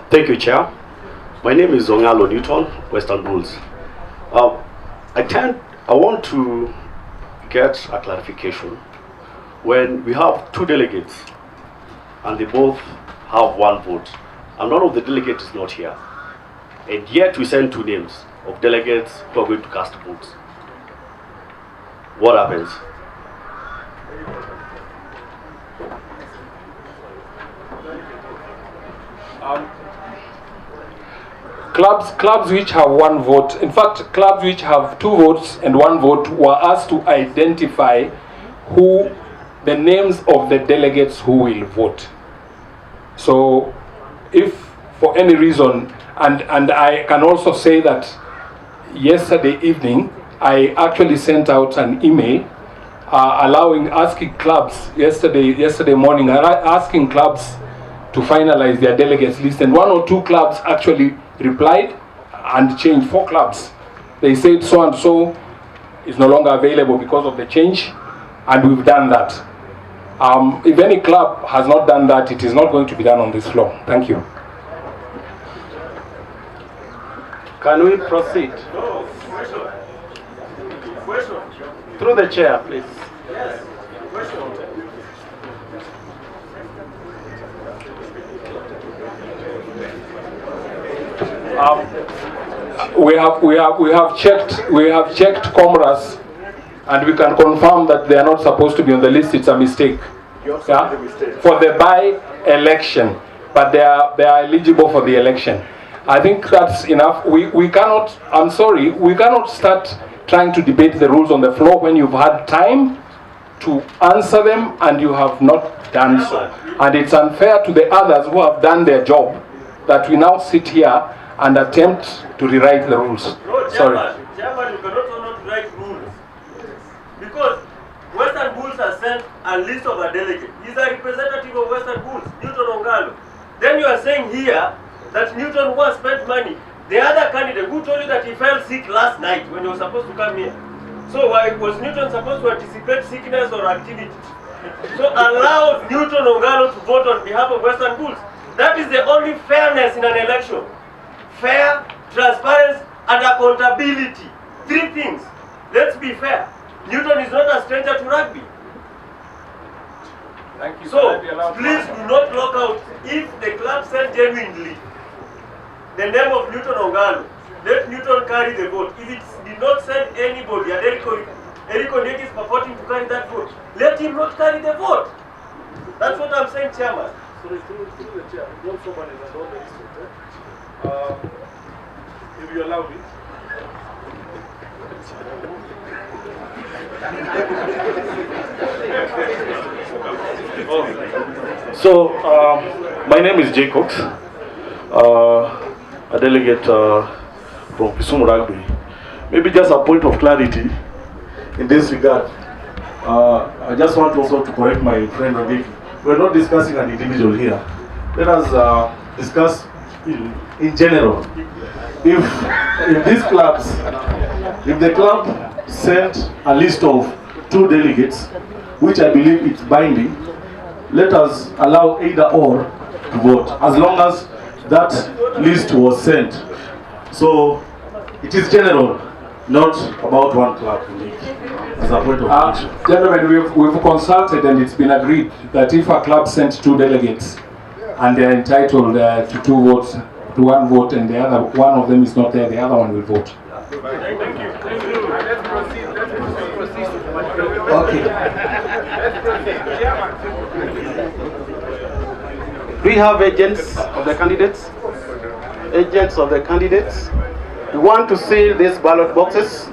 Thank you, Chair. My name is Ongalo Newton, Western Bulls. I want to get a clarification. When we have two delegates and they both have one vote, and none of the delegates is not here, and yet we send two names of delegates who are going to cast votes, what happens? Clubs which have one vote, in fact, clubs which have two votes and one vote were asked to identify the names of the delegates who will vote. So, if for any reason, and I can also say that yesterday evening, I actually sent out an email asking clubs, yesterday morning, asking clubs to finalize their delegates list, and one or two clubs actually replied and changed. 4 clubs. They said so and so is no longer available because of the change, and we've done that. If any club has not done that, it is not going to be done on this floor. Thank you. Can we proceed? Through the chair, please. We have checked Comras, and we can confirm that they are not supposed to be on the list. It's a mistake. Yeah? For the by-election, but they are eligible for the election. I think that's enough. We cannot. I'm sorry. We cannot start trying to debate the rules on the floor when you've had time to answer them and you have not done so. And it's unfair to the others who have done their job that we now sit here and attempt to rewrite the rules. No, Sorry. Chairman, you cannot not write rules. Because Western Bulls has sent a list of a delegate. He's a representative of Western Bulls, Newton Ongalo. Then you are saying here that Newton was spent money. The other candidate who told you that he fell sick last night when he was supposed to come here. So why was Newton supposed to anticipate sickness or activity? So allow Newton Ongalo to vote on behalf of Western Bulls. That is the only fairness in an election. Fair, transparency, and accountability. 3 things. Let's be fair. Newton is not a stranger to rugby. Thank you. So, please do not lock out. If the club sent genuinely the name of Newton Ongalo, let Newton carry the vote. If it did not send anybody, and Eric Onyeki is purporting to carry that vote, let him not carry the vote. That's what I'm saying, Chairman. Sorry, through the chair, not somebody that's on the list. If you allow me. So, my name is Jay Cox, a delegate from Kisumu Rugby. Maybe just a point of clarity in this regard. I just want also to correct my friend Odiki. We're not discussing an individual here. Let us discuss in general. If these clubs, if the club sent a list of 2 delegates, which I believe it's binding, let us allow either or to vote, as long as that list was sent. So it is general, not about one club. As a point of Gentlemen, we've consulted and it's been agreed that if a club sent 2 delegates and they are entitled to 2 votes, to 1 vote, and the other one of them is not there, the other one will vote. Thank you. Let's proceed. Okay. Do we have agents of the candidates? Agents of the candidates? You want to seal these ballot boxes?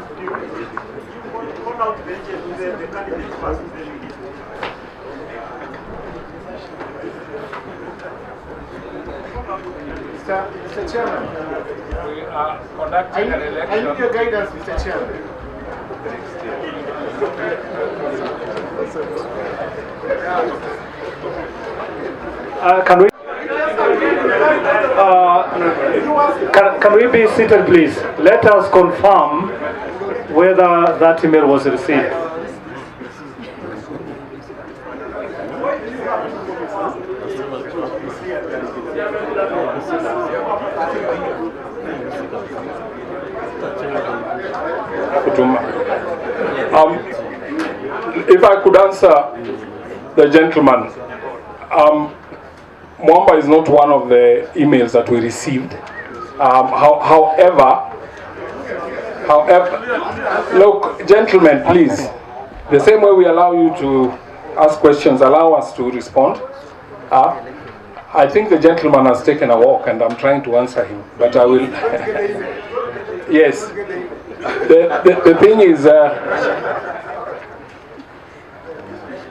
Mr. Chairman, we are conducting an election. I need your guidance, Mr. Chairman. Can we be seated, please? Let us confirm whether that email was received. If I could answer the gentleman, Mwamba is not one of the emails that we received. However, look, gentlemen, please, the same way we allow you to ask questions, allow us to respond. I think the gentleman has taken a walk and I'm trying to answer him, but I will. Yes. The thing is,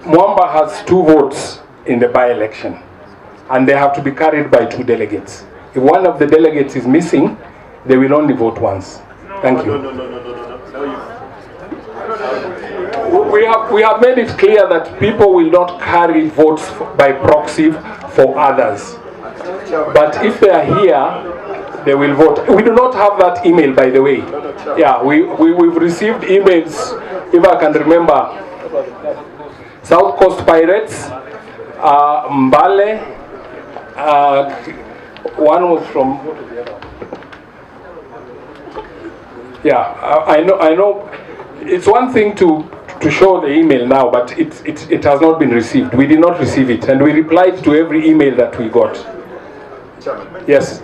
Mwamba has 2 votes in the by-election, and they have to be carried by 2 delegates. If one of the delegates is missing, they will only vote once. Thank you. We have made it clear that people will not carry votes by proxy for others. But if they are here, they will vote. We do not have that email, by the way. Yeah, we've received emails, if I can remember, South Coast Pirates, Mbale, one was from, yeah, I know, it's one thing to show the email now, but it has not been received. We did not receive it, and we replied to every email that we got. Yes.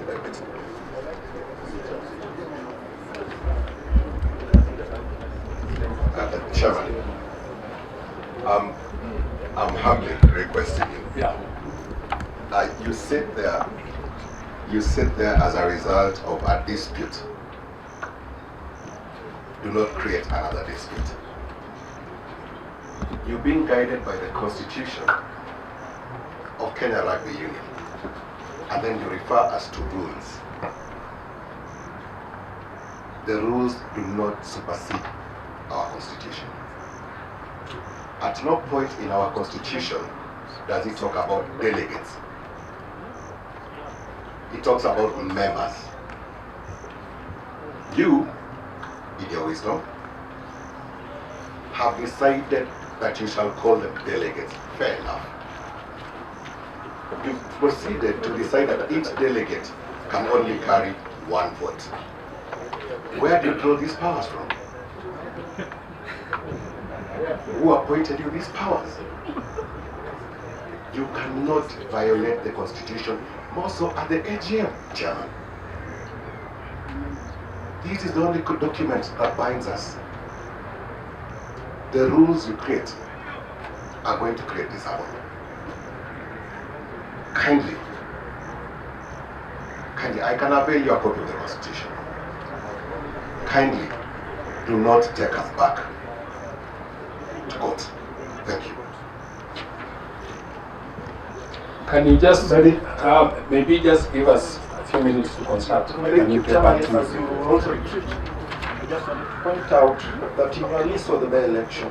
Chairman, I'm humbly requesting you. Yeah. You sit there as a result of a dispute. Do not create another dispute. You're being guided by the Constitution of Kenya Rugby Union, and then you refer us to rules. The rules do not supersede our Constitution. At no point in our Constitution does it talk about delegates. It talks about members. You, in your wisdom, have decided that you shall call them delegates. Fair enough. You've proceeded to decide that each delegate can only carry 1 vote. Where do you draw these powers from? Who appointed you these powers? You cannot violate the Constitution, more so at the AGM, Chairman. This is the only document that binds us. The rules you create are going to create disharmony. Kindly, I can avail you a copy of the Constitution. Kindly, do not take us back to court. Thank you. Can you just maybe just give us a few minutes to consult? Thank you, Chairman. As you also retreat, I just want to point out that in your list of the by-election,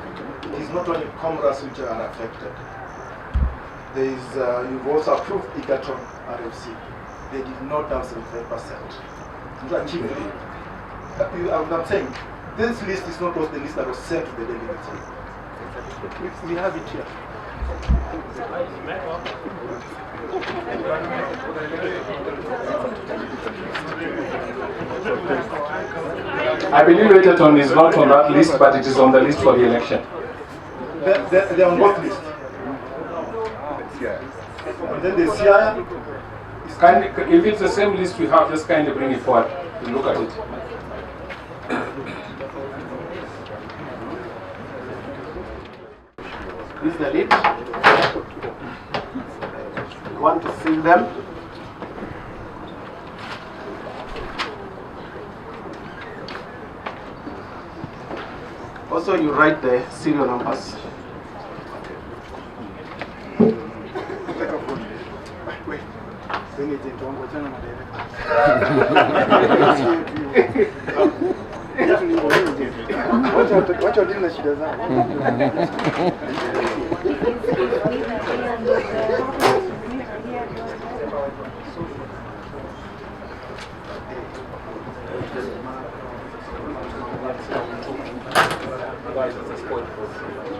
it is not only Comras which are affected. There is, you've also approved Egerton RFC. They did not have 75%. I'm saying, this list is not the list that was sent to the delegates. We have it here. I believe Egerton is not on that list, but it is on the list for the election. They're on what list? And then the CIA is if it's the same list we have, just kindly bring it forward. We'll look at it. This is the list. You want to fill them? Also, you write the serial numbers. Wait. Wacha wadili na shida zao.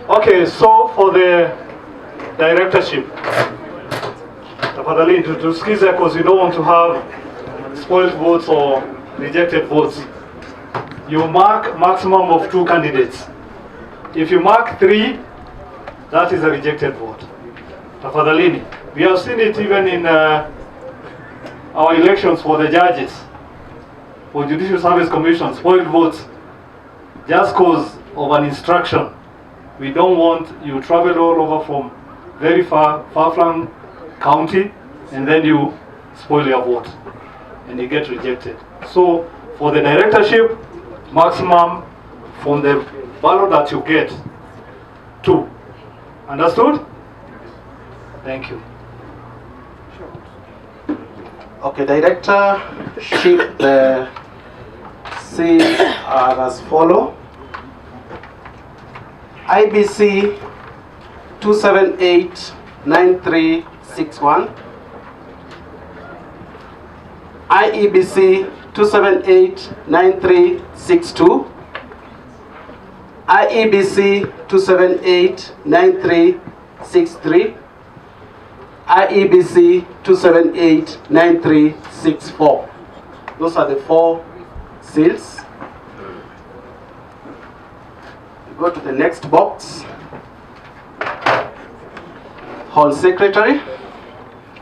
Okay, so for the directorship, tafadhali tusikize because we don't want to have spoiled votes or rejected votes. you mark maximum of 2 candidates. If you mark 3, that is a rejected vote. Tafadhalini. We have seen it even in our elections for the judges, for Judicial Service Commission, spoiled votes, just cause of an instruction. We don't want you travel all over from very far-flung county, and then you spoil your vote, and you get rejected. So, for the directorship, maximum from the ballot that you get, 2. Understood? Thank you. Okay, directorship, the seats are as follow. IBC 2789361. IEBC 2789362. IEBC 2789363. IEBC 2789364. Those are the 4 seals. Go to the next box. Hall secretary.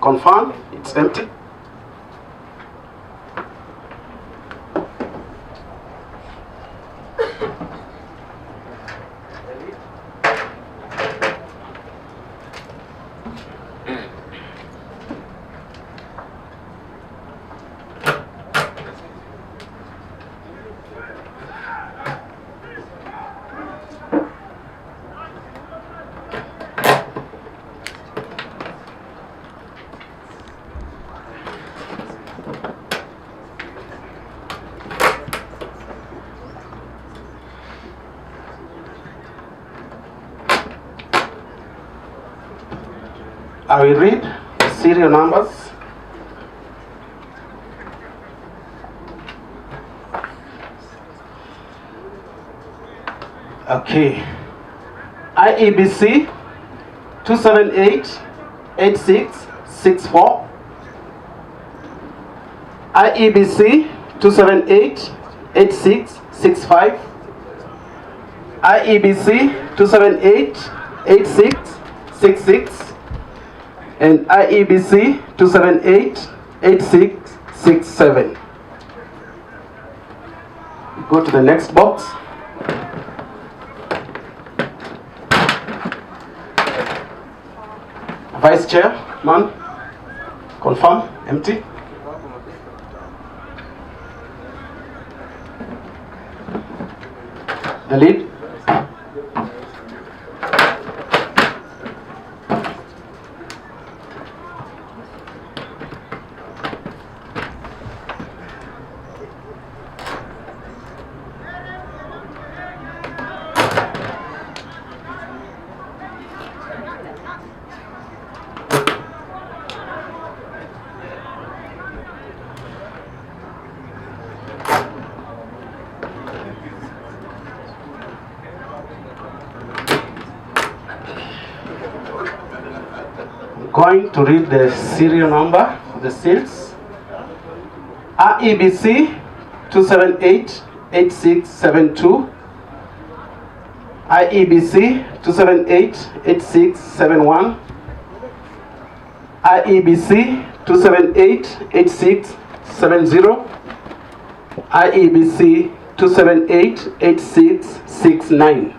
Confirm. It's empty. I will read the serial numbers. Okay. IEBC 2788664. IEBC 2788665. IEBC 2788666. And IEBC 2788667. Go to the next box. Vice Chairman, confirm, empty. The lead. Going to read the serial number of the seals. IEBC 2788672. IEBC 2788671. IEBC 2788670. IEBC 2788669.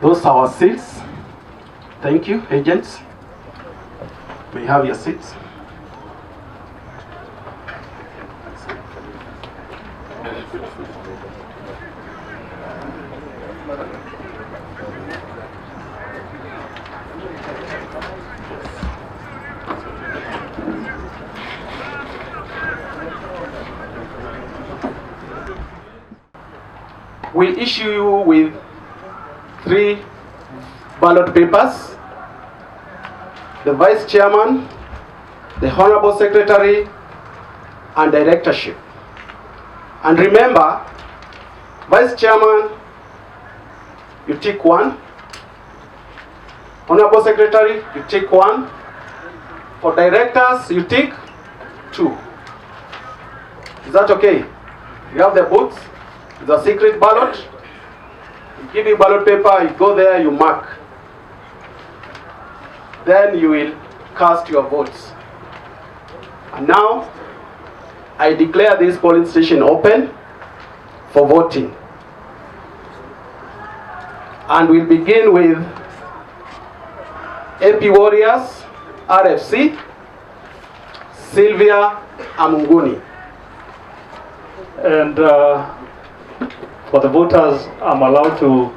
Those are our seats. Thank you, agents. May you have your seats. We'll issue you with 3 ballot papers: the Vice Chairman, the Honorable Secretary, and Directorship. And remember, Vice Chairman, you tick 1. Honorable Secretary, you tick 1. For Directors, you tick 2. Is that okay? You have the booths, the secret ballot. You give you ballot paper, you go there, you mark. Then you will cast your votes. And now, I declare this polling station open for voting. And we'll begin with AP Warriors, RFC, Sylvia Amunguni. And for the voters, I'm allowed to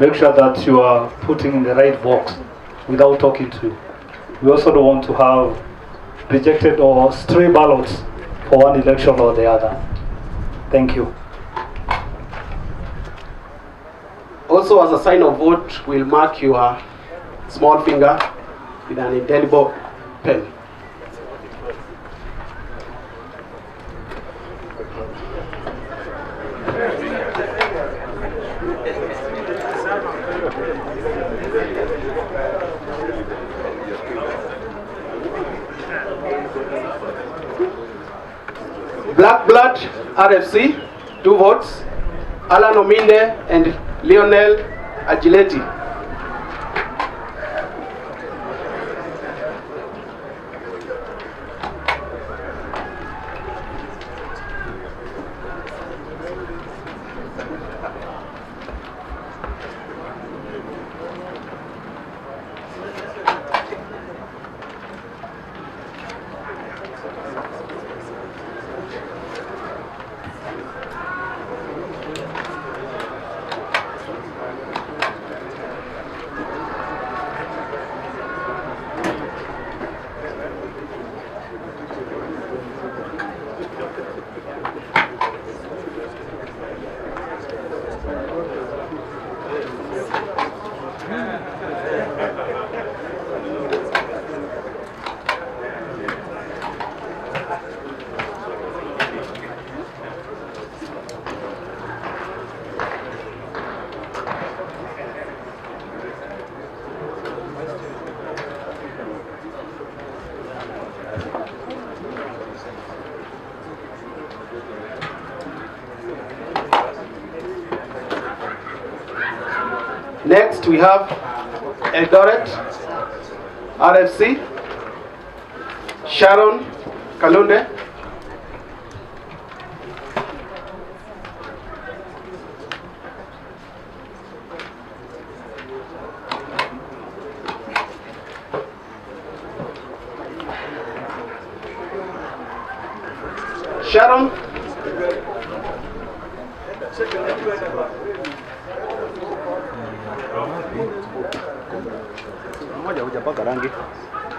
make sure that you are putting in the right box without talking to you. We also don't want to have rejected or stray ballots for one election or the other. Thank you. Also, as a sign of vote, we'll mark your small finger with an indelible pen. Black Blood, RFC, 2 votes. Alan Ominde and Lionel Agileti. Next, we have Eldoret, RFC, Sharon Kalunde. Sharon.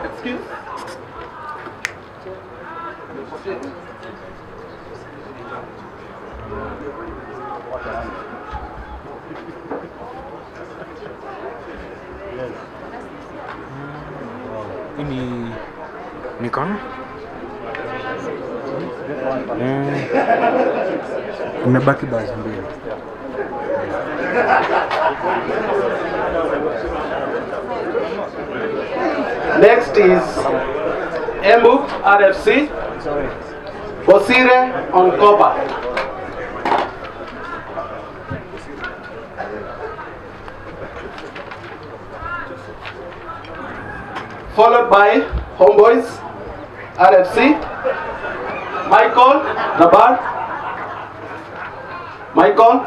Excuse. Ini Nikon? Umebaki basi mbili. Next is Embu, RFC, Bosire Onkoba. Followed by Homeboys, RFC, Michael Rabar, Michael,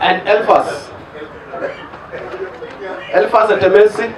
and Elfas. Elfas at Temesi.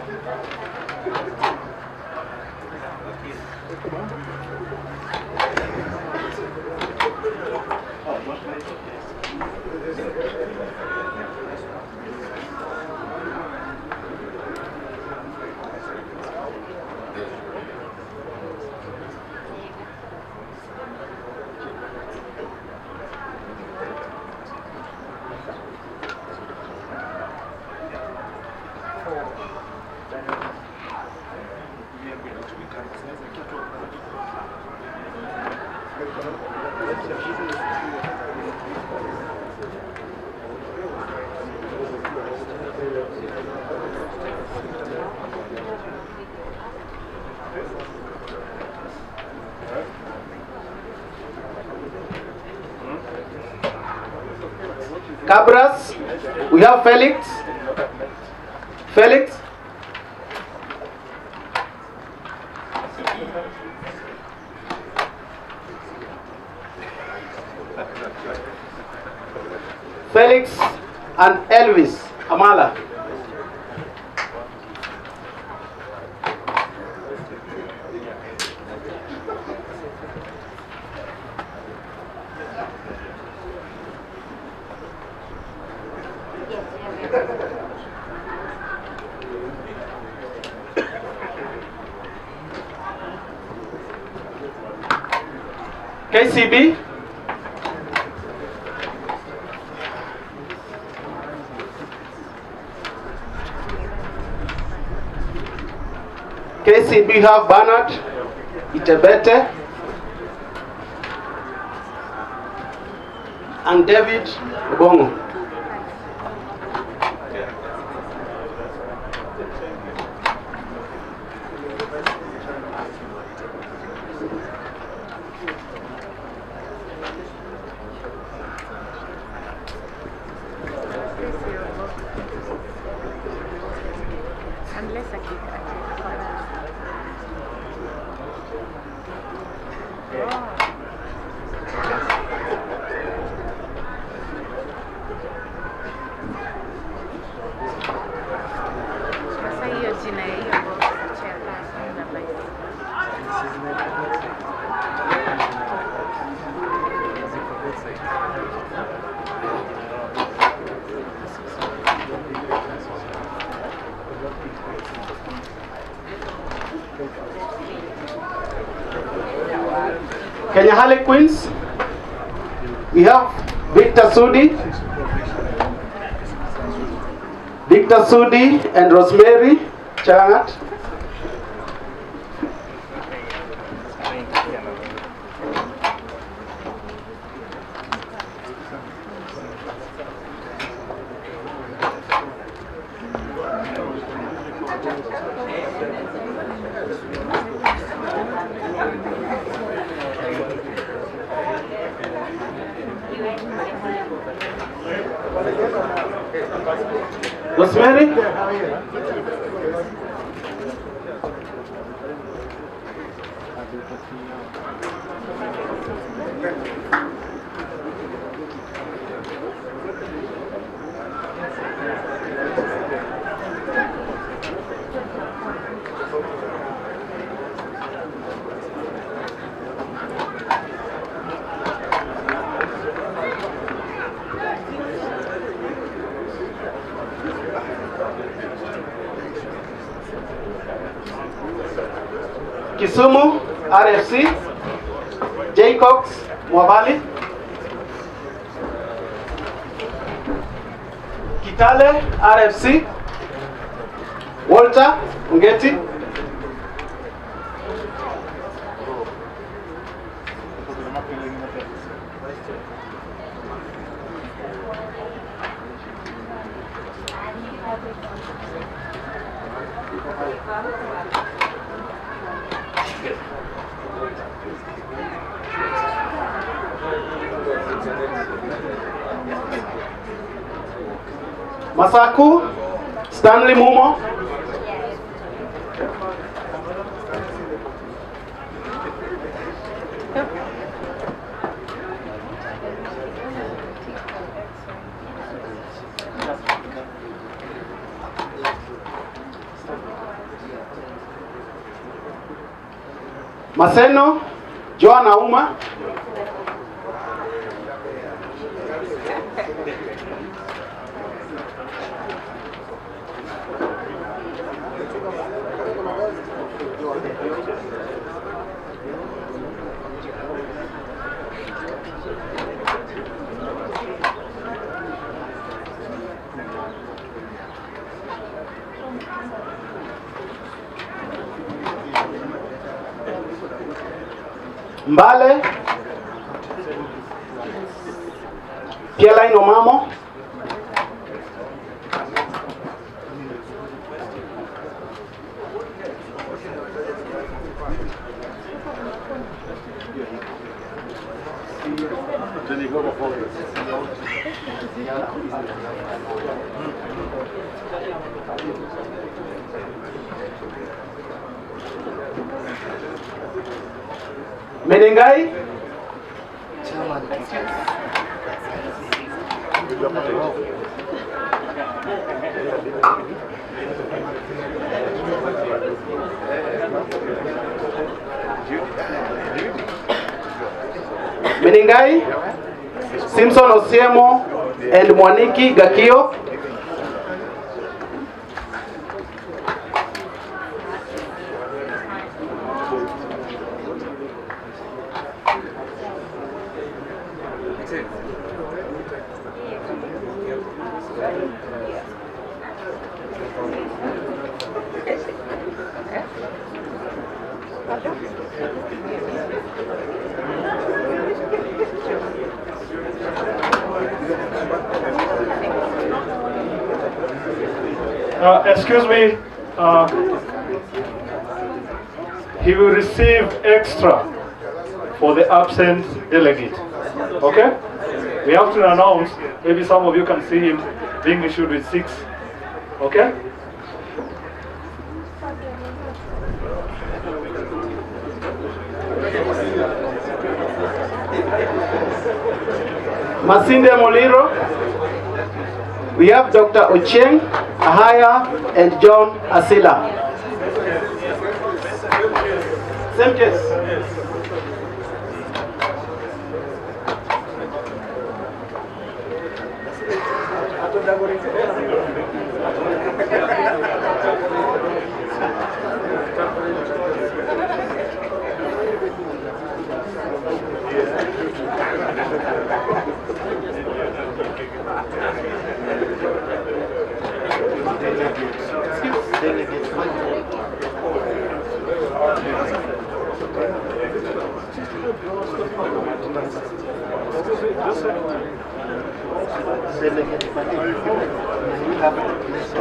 Cabras, we have Felix. Felix. Felix and Elvis Amala. KCB. KCB have Bernard Itebete and David Bongo. Kenya Harlequins, we have Victor Sudi and Rosemary Changat. Rosemary? Kisumu RFC, Jacobs Mwavali, Kitale RFC, Walter Ngeti, Masaku Stanley Mumo, Maseno Joanna Uma, Mbale Pielain Omamo, Menengai? Menengai, Simpson Osiemo, and Mwaniki Gakio. Excuse me, he will receive extra for the absent delegate. Okay? We have to announce, maybe some of you can see him being issued with 6. Okay? Masinde Moliro. We have Dr. Ocheng Ahaya and John Asila. Same case.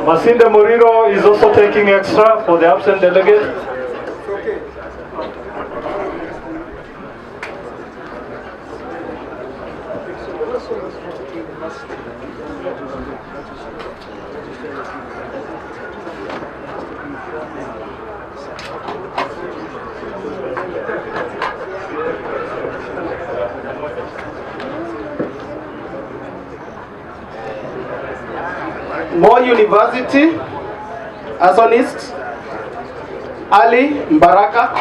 Masinde Moriro is also taking extra for the absent delegate. Moi University, Azonist, Ali Mbaraka.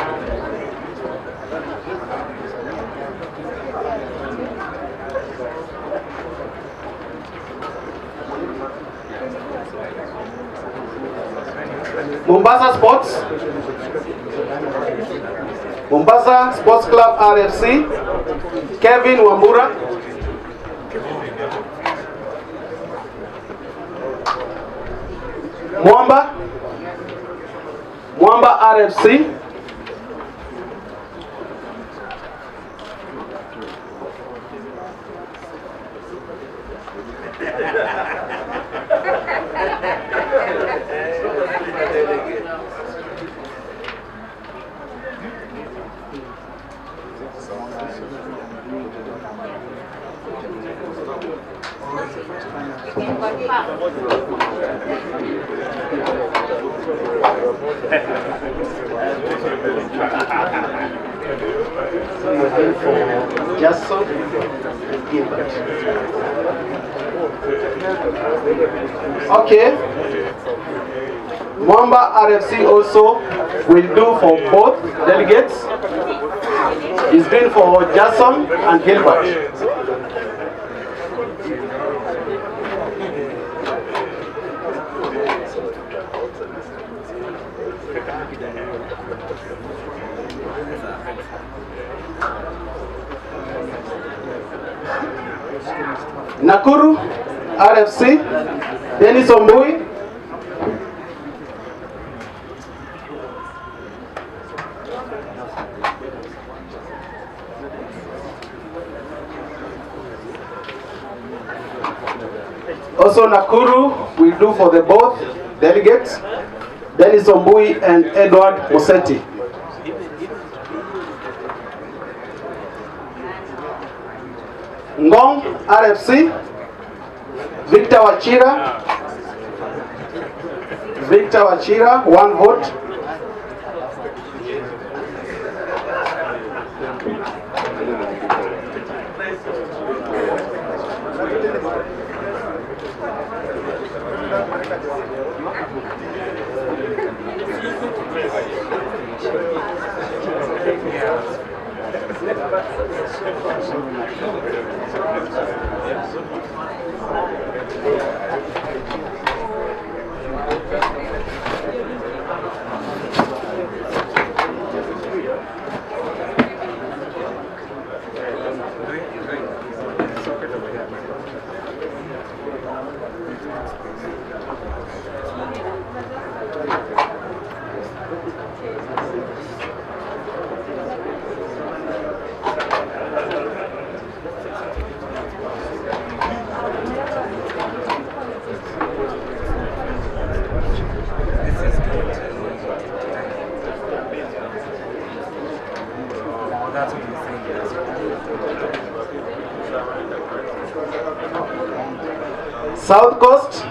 Mombasa Sports, Mombasa Sports Club RFC, Kevin Wambura. Mwamba RFC. Jason Gilbert. Okay. Mwamba RFC also will do for both delegates. He's doing for Jason and Gilbert. Nakuru RFC, Dennis Ombui. Also Nakuru will do for the both delegates, Dennis Ombui and Edward Mosetti. Ngong RFC, Victor Wachira. Victor Wachira, 1 vote. South Coast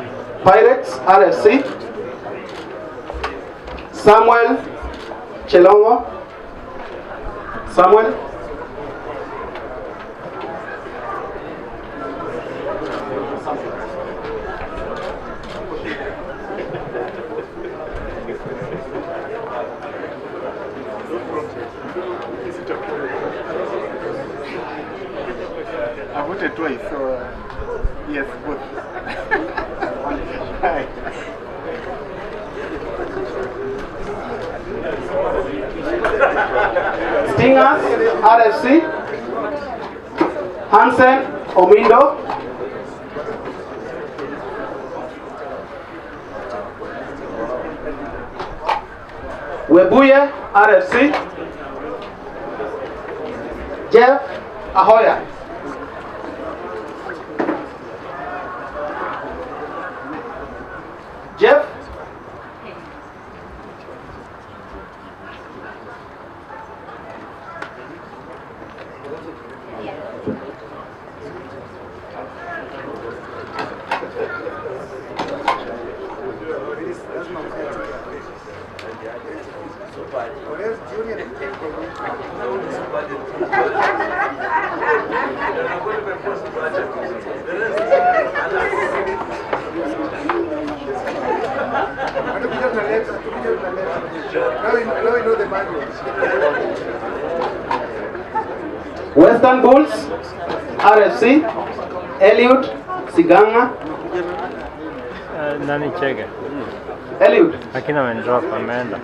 Pirates RFC, Samuel Chelongo. Samuel. I voted twice, so yes, both. Hi. Stingers RFC, Hansen Omindo. Webuye RFC, Jeff Ahoya. Jeff. Western Bulls RFC, Eliud Siganga. Nani Chege? Eliud. Lakini amendrop, ameenda.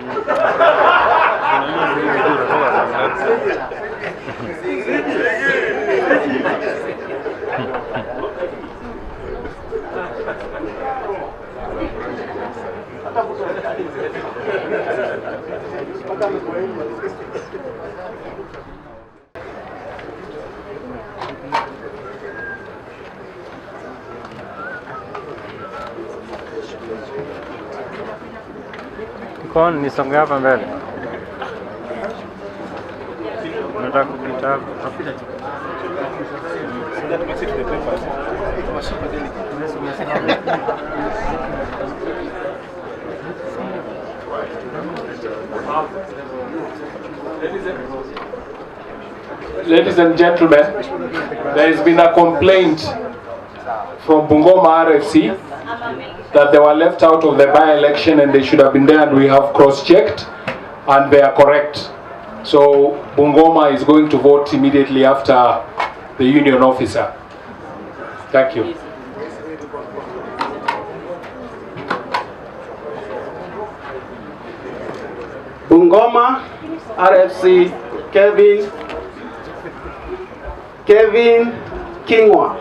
Kon nisonge hapa mbele. Nataka kupita hapa. Ladies and gentlemen, there has been a complaint from Bungoma RFC that they were left out of the by-election and they should have been there, and we have cross-checked and they are correct. So Bungoma is going to vote immediately after the union officer. Thank you. Bungoma RFC, Kevin Kingwa.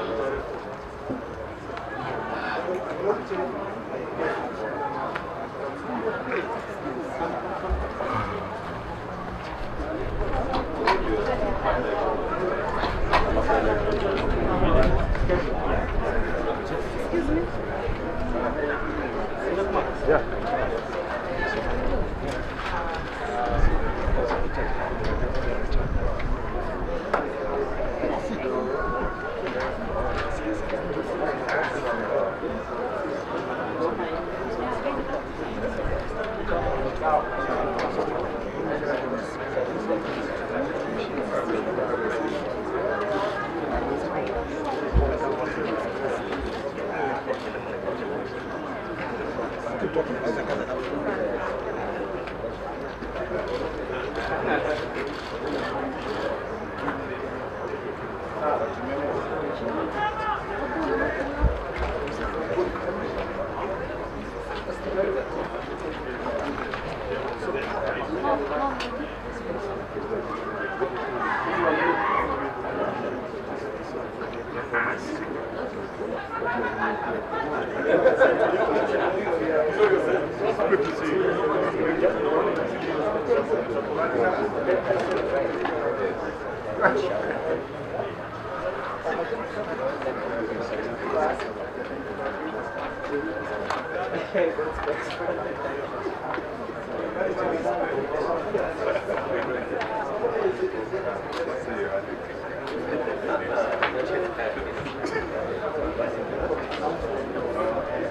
Good to see you.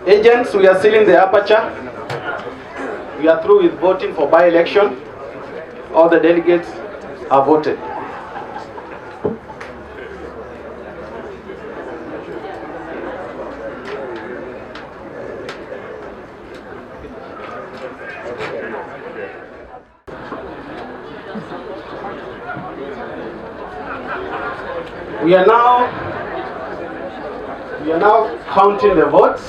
Agents, we are sealing the aperture. We are through with voting for by-election. All the delegates are voted. We are now counting the votes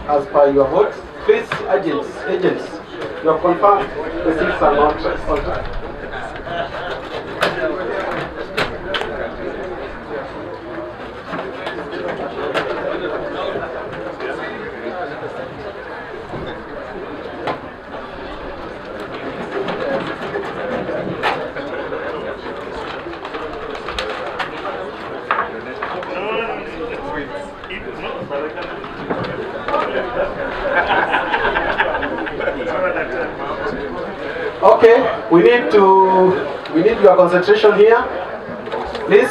as per your votes. Please, agents, you have confirmed the seats are not altered. Okay, we need your concentration here, please.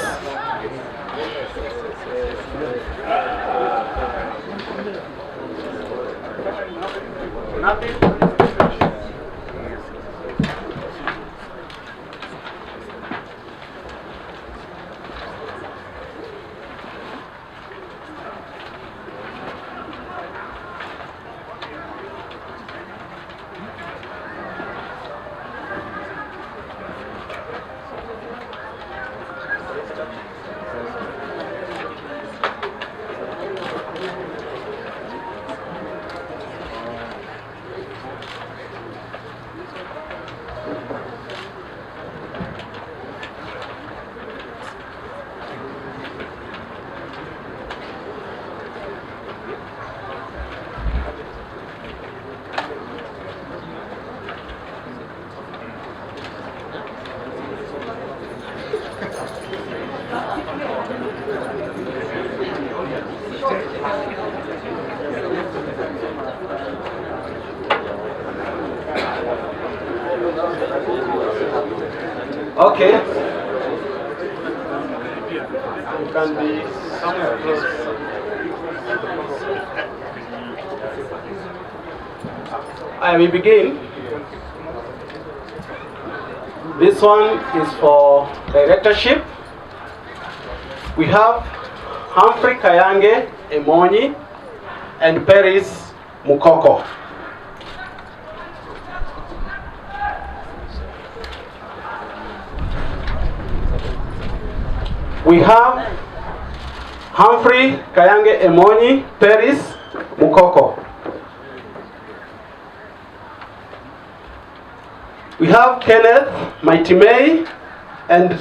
Okay. You can be somewhere close. I will begin. This one is for directorship. We have Humphrey Kayange Emonyi and Paris Mukoko. We have Humphrey Kayange Emonyi, Paris Mukoko. We have Kenneth Maitimei and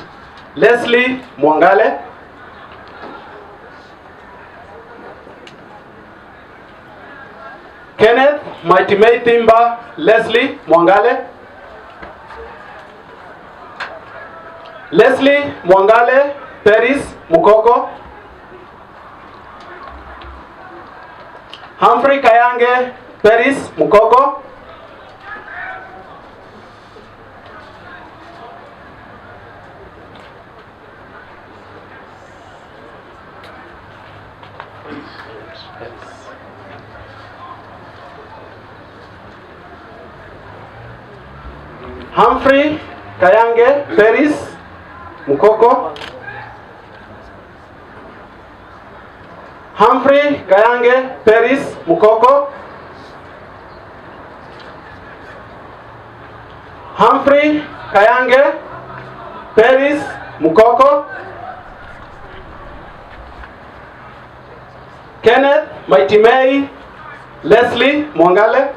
Leslie Mwangale. Kenneth Maitimei Timba, Leslie Mwangale. Leslie Mwangale, Paris Mukoko. Humphrey Kayange, Paris Mukoko. Humphrey Kayange, Paris Mukoko. Humphrey Kayange, Paris Mukoko. Humphrey Kayange, Paris Mukoko. Kenneth Maitimei, Leslie Mwangale.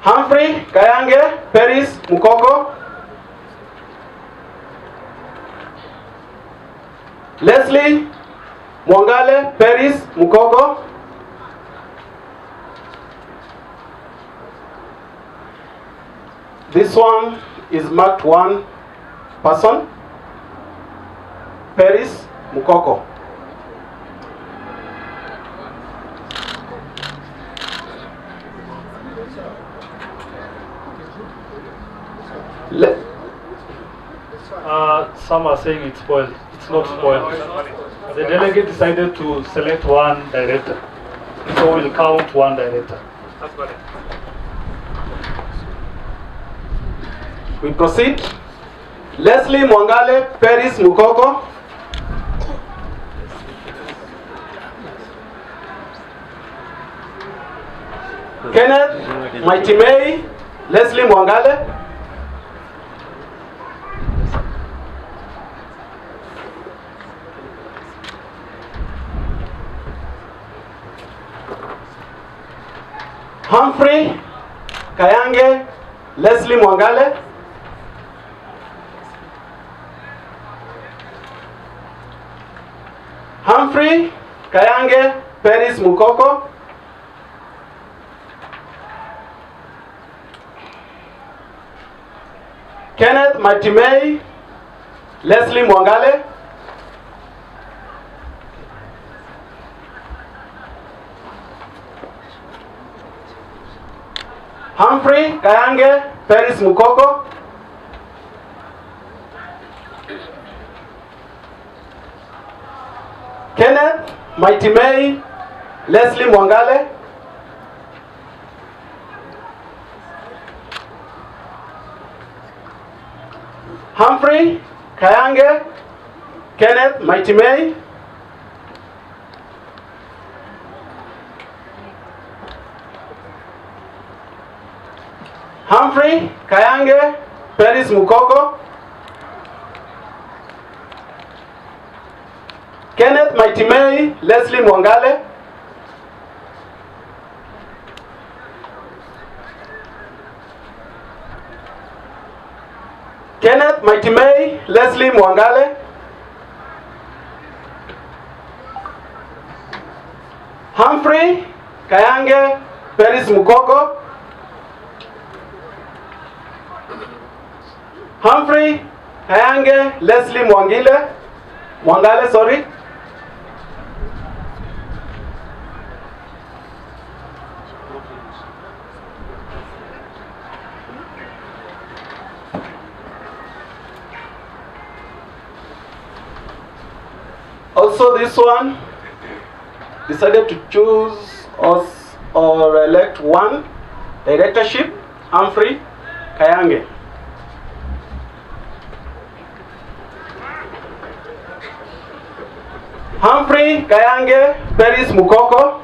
Humphrey Kayange, Paris Mukoko. Leslie Mwangale Peris Mukoko. This one is marked one person, Peris Mukoko. Some are saying it's spoiled. It's not spoiled. The delegate decided to select one director, so we'll count one director. We proceed. Leslie Mwangale Peris Mukoko. Kenneth Maitimei Leslie Mwangale. Humphrey Kayange Leslie Mwangale. Humphrey Kayange Peris Mukoko. Kenneth Matimei Leslie Mwangale. Humphrey Kayange Peris Mukoko. Kenneth Maitimei Leslie Mwangale. Humphrey Kayange Kenneth Maitimei. Humphrey Kayange Peris Mukoko. Kenneth Maitimei Leslie Mwangale. Kenneth Maitimei Leslie Mwangale. Humphrey Kayange Peris Mukoko. Humphrey Kayange Leslie Mwangale, sorry. Also this one decided to choose or elect one directorship, Humphrey Kayange. Humphrey Kayange Peris Mukoko.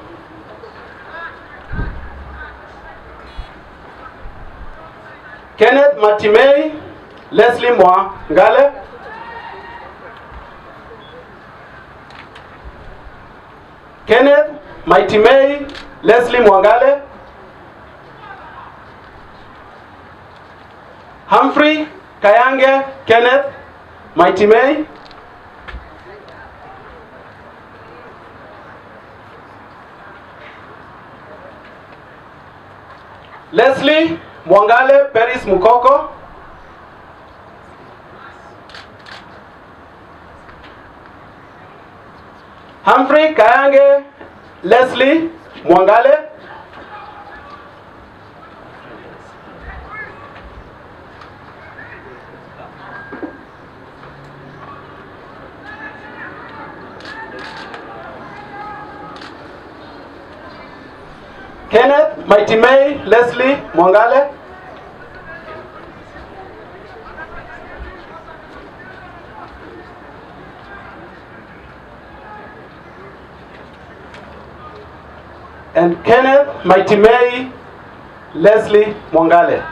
Kenneth Matimei Leslie Mwangale. Kenneth Maitimei Leslie Mwangale. Humphrey Kayange Kenneth Maitimei. Leslie Mwangale Peris Mukoko. Humphrey Kayange Leslie Mwangale. Kenneth Maitimei Leslie Mwangale. And Kenneth Maitimei Leslie Mwangale.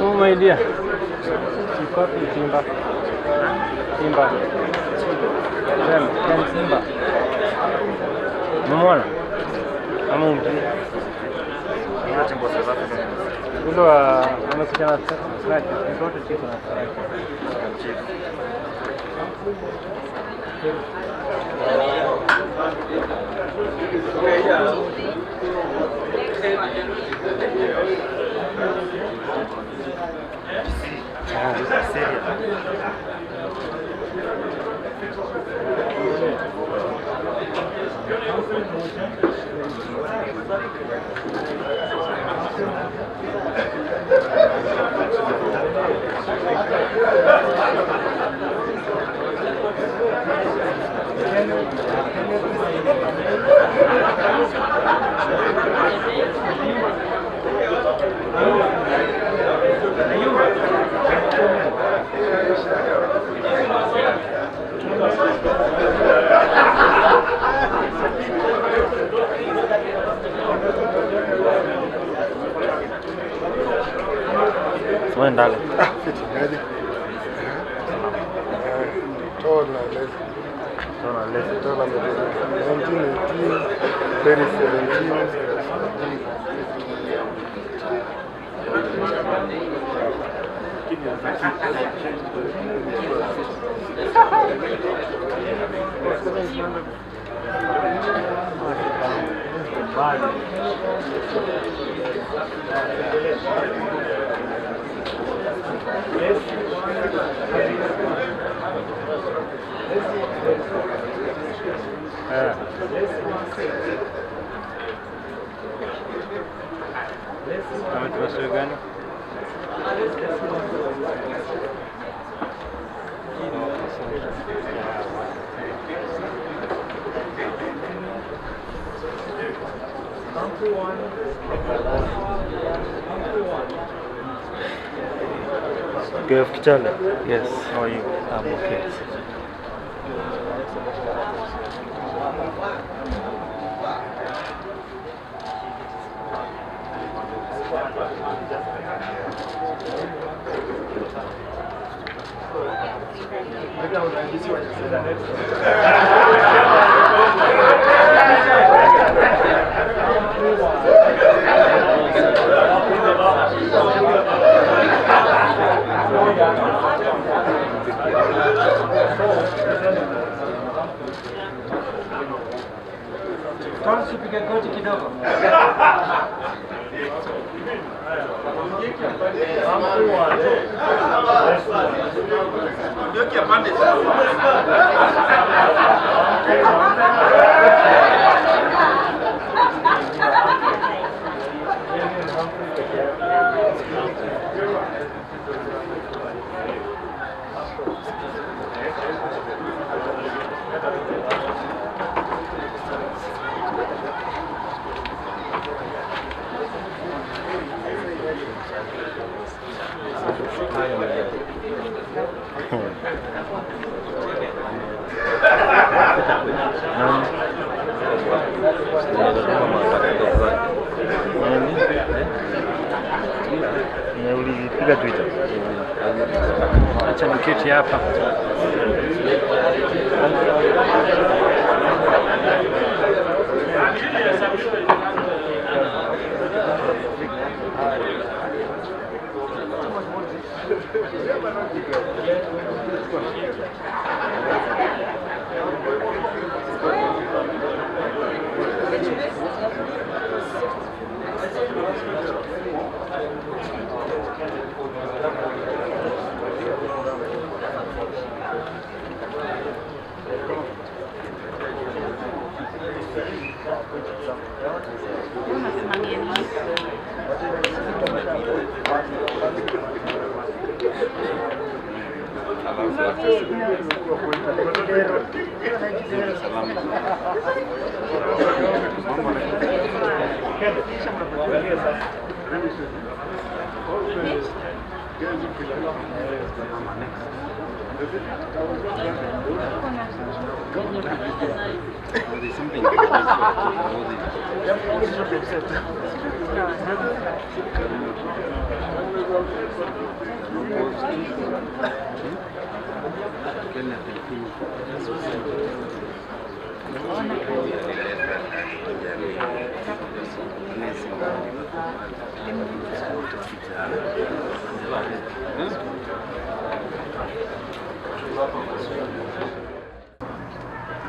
Oh my dear. Iko wapi Simba? Simba. Ken Simba. Umeona? Ama umjui? Ule amekuja na snatch, mtoto chifu na Ndani. Tona less. 1918, Ametuwasili gani? Gave Kichana? Yes. How are you? I'm okay. Tuanze tupige goti kidogo. Ulipiga Twitter. Acha niketi hapa.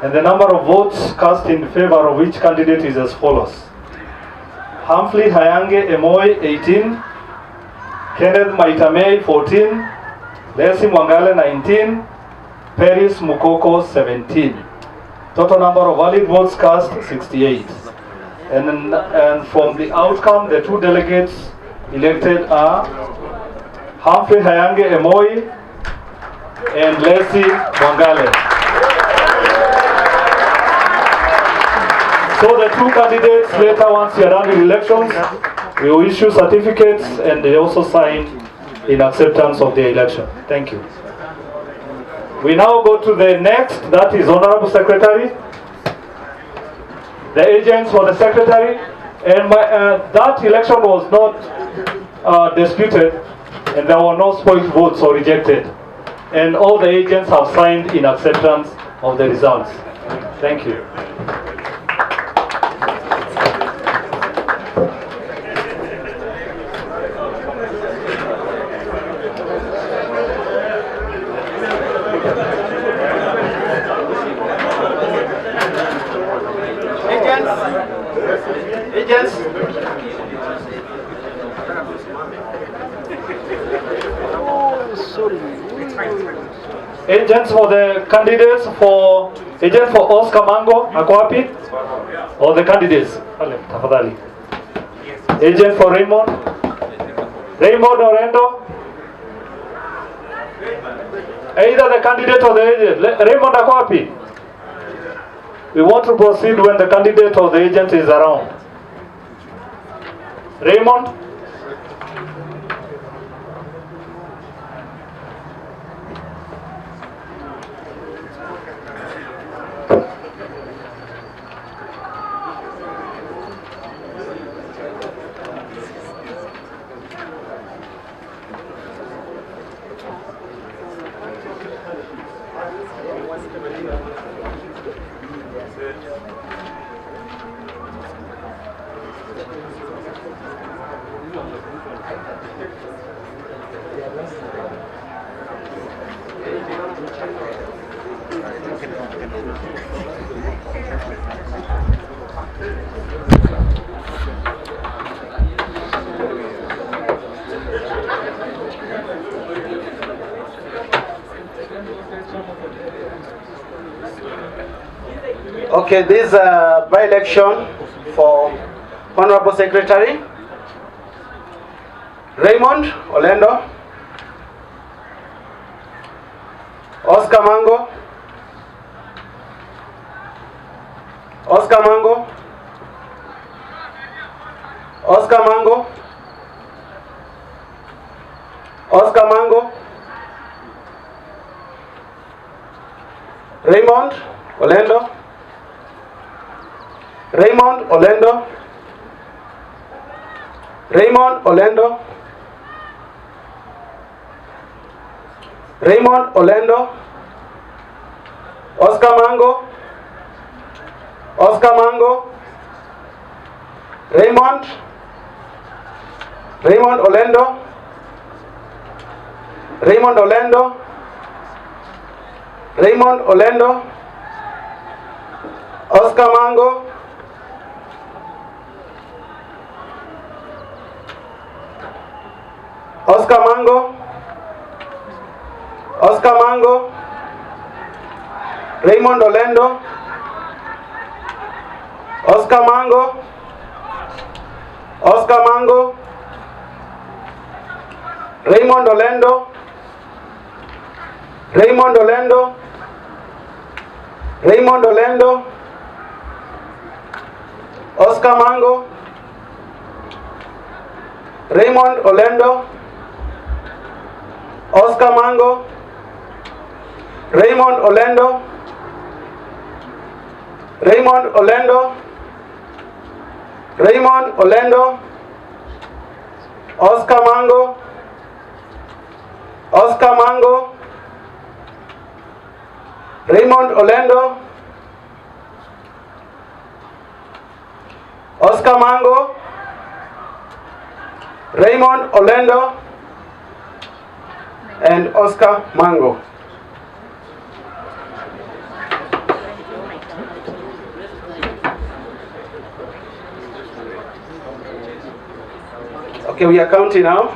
And the number of votes cast in favor of each candidate is as follows. Humphrey Hayange Emoi 18, Kenneth Maitamei 14, Leslie Mwangale 19, Paris Mukoko 17. Total number of valid votes cast 68. And from the outcome, the two delegates elected are Humphrey Hayange Emoi and Leslie Mwangale. So the two candidates later, once you are done with elections, we will issue certificates and they also sign in acceptance of the election. Thank you. We now go to the next, that is Honorable Secretary, the agents for the Secretary, and that election was not disputed and there were no spoiled votes or rejected. And all the agents have signed in acceptance of the results. Thank you. Agents. Agents for the candidates for agent for Oscar Mango, ako wapi? Or the candidates? Tafadhali. Agent for Raymond. Raymond Orendo. Either the candidate or the agent. Raymond ako wapi? We want to proceed when the candidate or the agent is around. Raymond? Okay, this by-election for Honorable Secretary Raymond Olendo, Oscar Mango, Oscar Mango, Oscar Mango, Oscar Mango, Raymond Olendo, Raymond Olendo, Raymond Olendo, Raymond Olendo, Oscar Mango, Oscar Mango, Raymond Olendo, Raymond Olendo, Raymond Olendo, Oscar Mango, Oscar Mango, Oscar Mango, Raymond Olendo, Oscar Mango, Oscar Mango, Raymond Olendo, Raymond Olendo, Raymond Olendo, Oscar Mango, Raymond Olendo, Oscar Mango, Raymond Olendo, Raymond Olendo, Raymond Olendo, Oscar Mango, Oscar Mango, Raymond Olendo, Oscar Mango, Raymond Olendo, and Oscar Mango. Okay, we are counting now.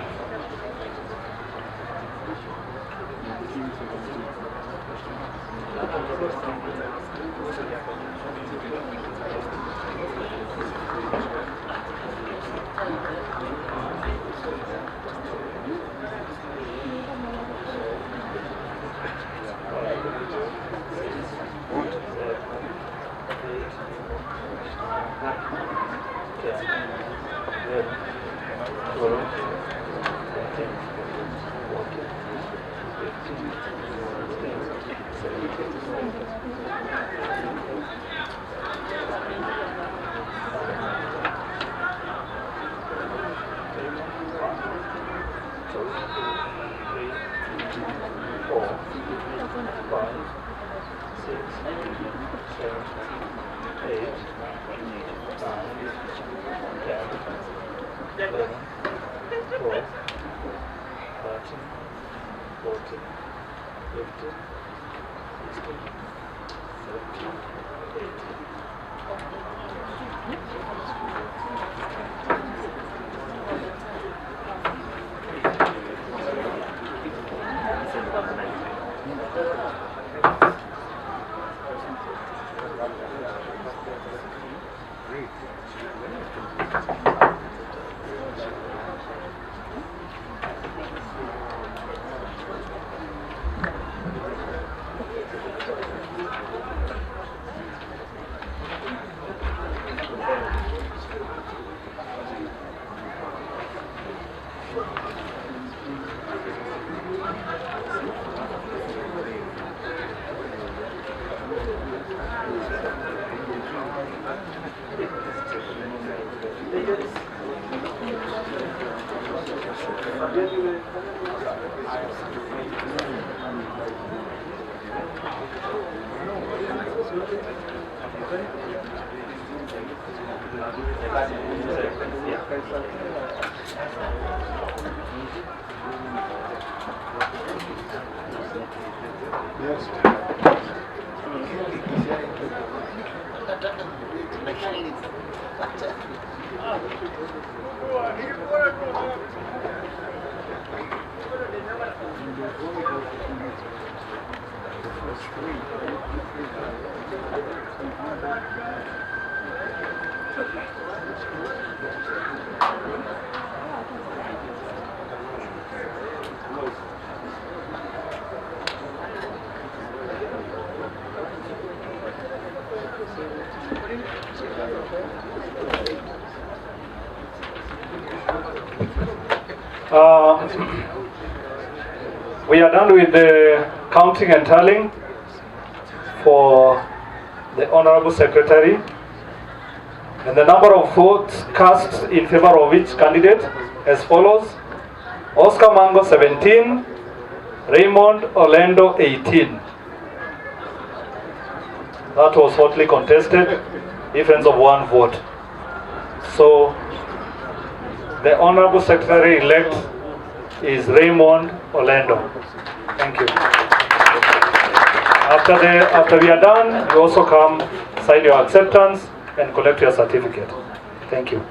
We are done with the counting and tallying for the Honorable Secretary. And the number of votes cast in favor of each candidate as follows: Oscar Mango 17, Raymond Orlando 18. That was hotly contested, difference of 1 vote. So the Honorable Secretary-elect is Raymond Orlando. Thank you. After we are done, you also come sign your acceptance and collect your certificate. Thank you.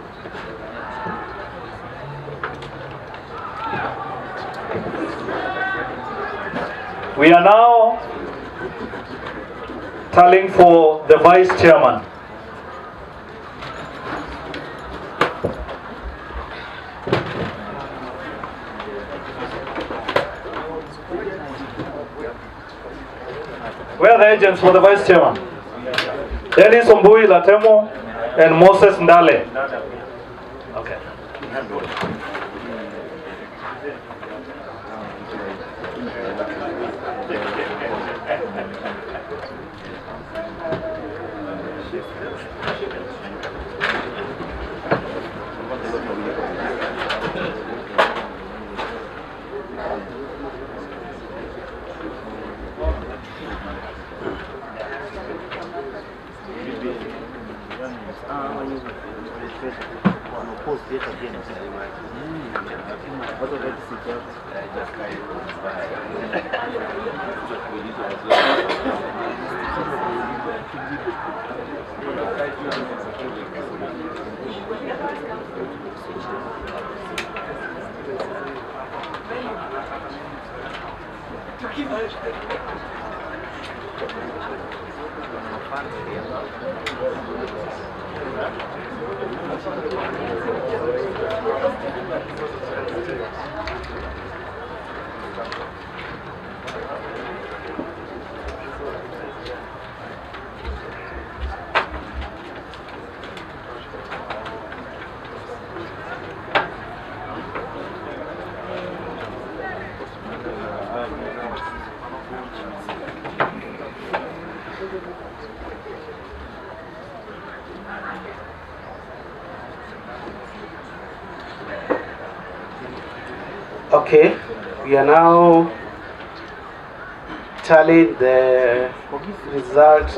We are now tallying for the Vice Chairman. Where are the agents for the Vice Chairman? Dennis Ombui Latemo and Moses Ndale. Okay. Okay, we are now tallying the result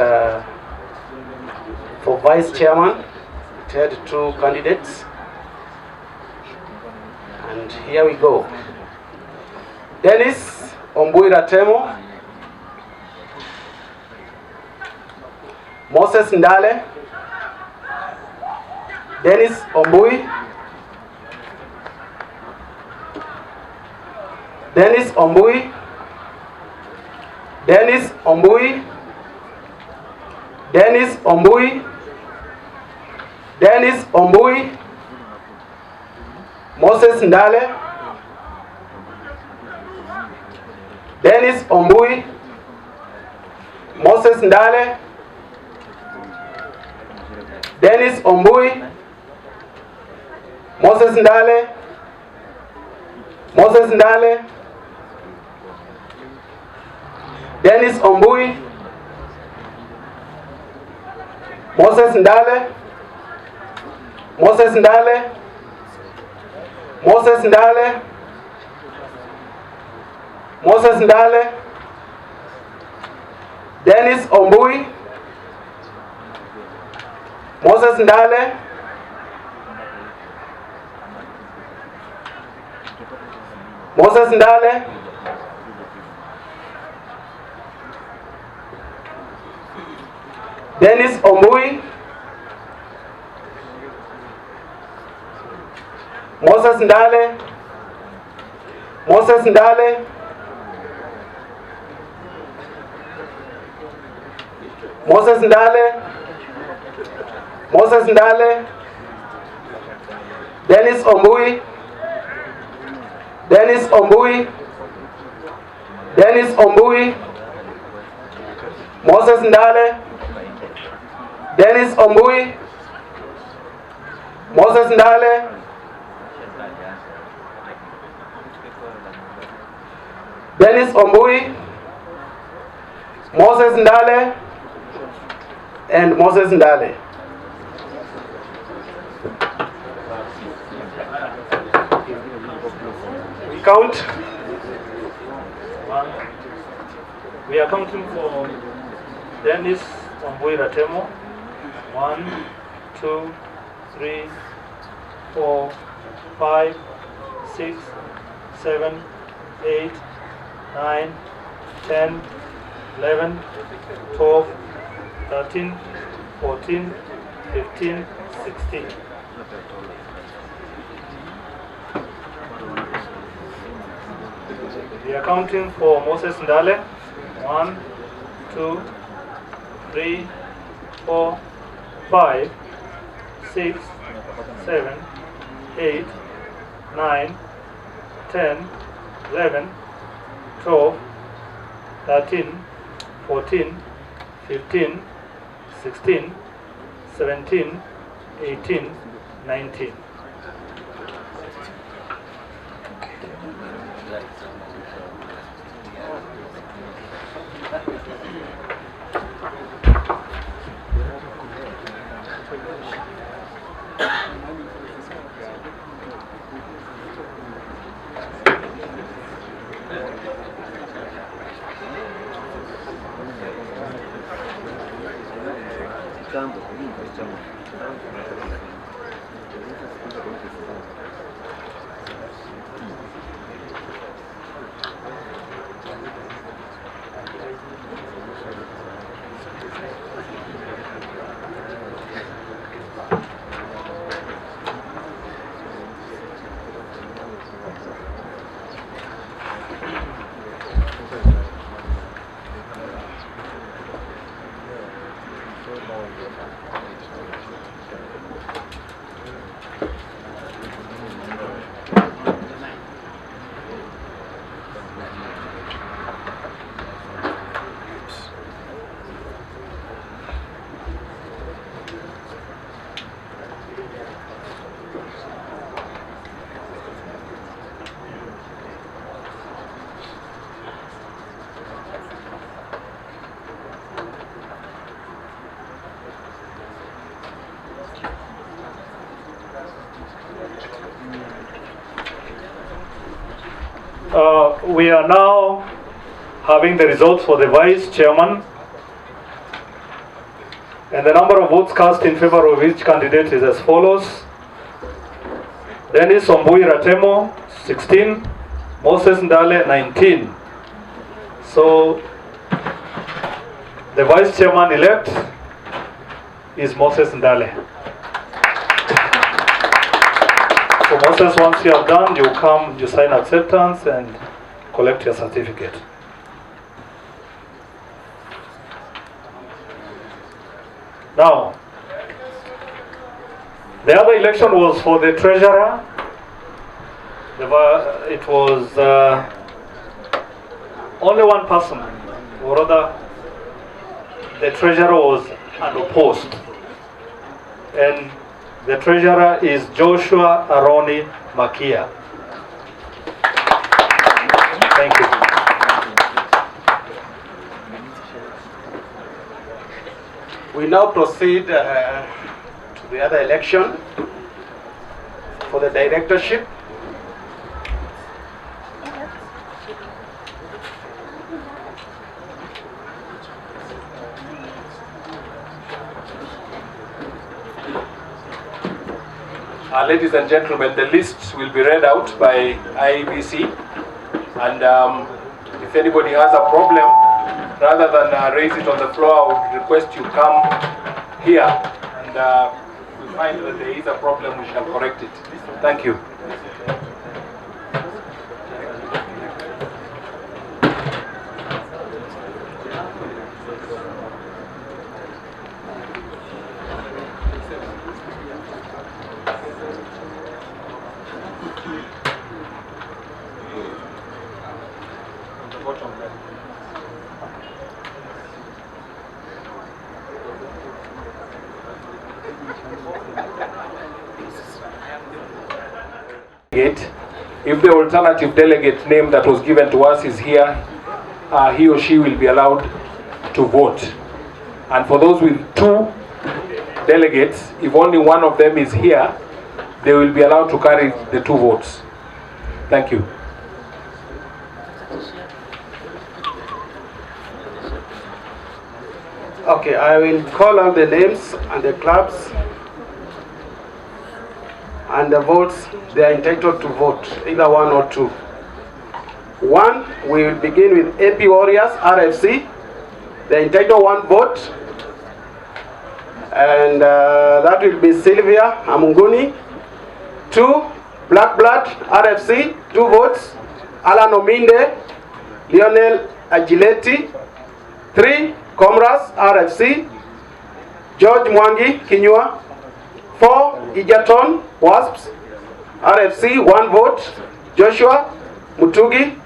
for Vice Chairman. It had 2 candidates. And here we go. Dennis Ombui Latemo, Moses Ndale, Dennis Ombui, Dennis Ombui, Dennis Ombui, Dennis Ombui, Dennis Ombui, Moses Ndale, Dennis Ombui, Moses Ndale, Dennis Ombui, Moses Ndale, Moses Ndale, Dennis Ombui, Moses Ndale, Moses Ndale, Moses Ndale, Moses Ndale, Dennis Ombui, Moses Ndale, Moses Ndale, Dennis Ombui, Moses Ndale, Moses Ndale, Moses Ndale, Moses Ndale, Dennis Ombui, Dennis Ombui, Dennis Ombui, Moses Ndale, Dennis Ombui, Moses Ndale, Dennis Ombui, Moses Ndale, and Moses Ndale. We count. We are counting for Dennis Ombui Ratemo. 1, 2, 3, 4, 5, 6, 7, 8, 9, 10, 11, 12, 13, 14, 15, 16. We are counting for Moses Ndale. 1, 2, 3, 4, 5, 6, 7, 8, 9, 10, 11, 12, 13, 14, 15, 16, 17, 18, 19. We are now having the results for the vice chairman, and the number of votes cast in favor of each candidate is as follows: Dennis Ombui Ratemo 16, Moses Ndale 19. So the vice chairman elect is Moses Ndale. So Moses, once you have done, you come, you sign acceptance and collect your certificate. Now, the other election was for the treasurer. It was only one person, or rather, the treasurer was unopposed. And the treasurer is Joshua Aroni Makia. Thank you. We now proceed to the other election for the directorship. Ladies and gentlemen, the list will be read out by IEBC, and if anybody has a problem, rather than raise it on the floor, I would request you come here, and if we find that there is a problem, we shall correct it. Thank you. If the alternative delegate name that was given to us is here, he or she will be allowed to vote. And for those with 2 delegates, if only one of them is here, they will be allowed to carry the 2 votes. Thank you. Okay, I will call out the names and the clubs and the votes they are entitled to vote, either 1 or 2. 1, we will begin with AP Warriors, RFC. They are entitled 1 vote. And that will be Sylvia Amunguni. 2, Black Blood, RFC, 2 votes. Alan Ominde, Lionel Agileti. 3, Comras, RFC, George Mwangi, Kinyua. 4, Egerton, Wasps, RFC, 1 vote. Joshua Mutugi,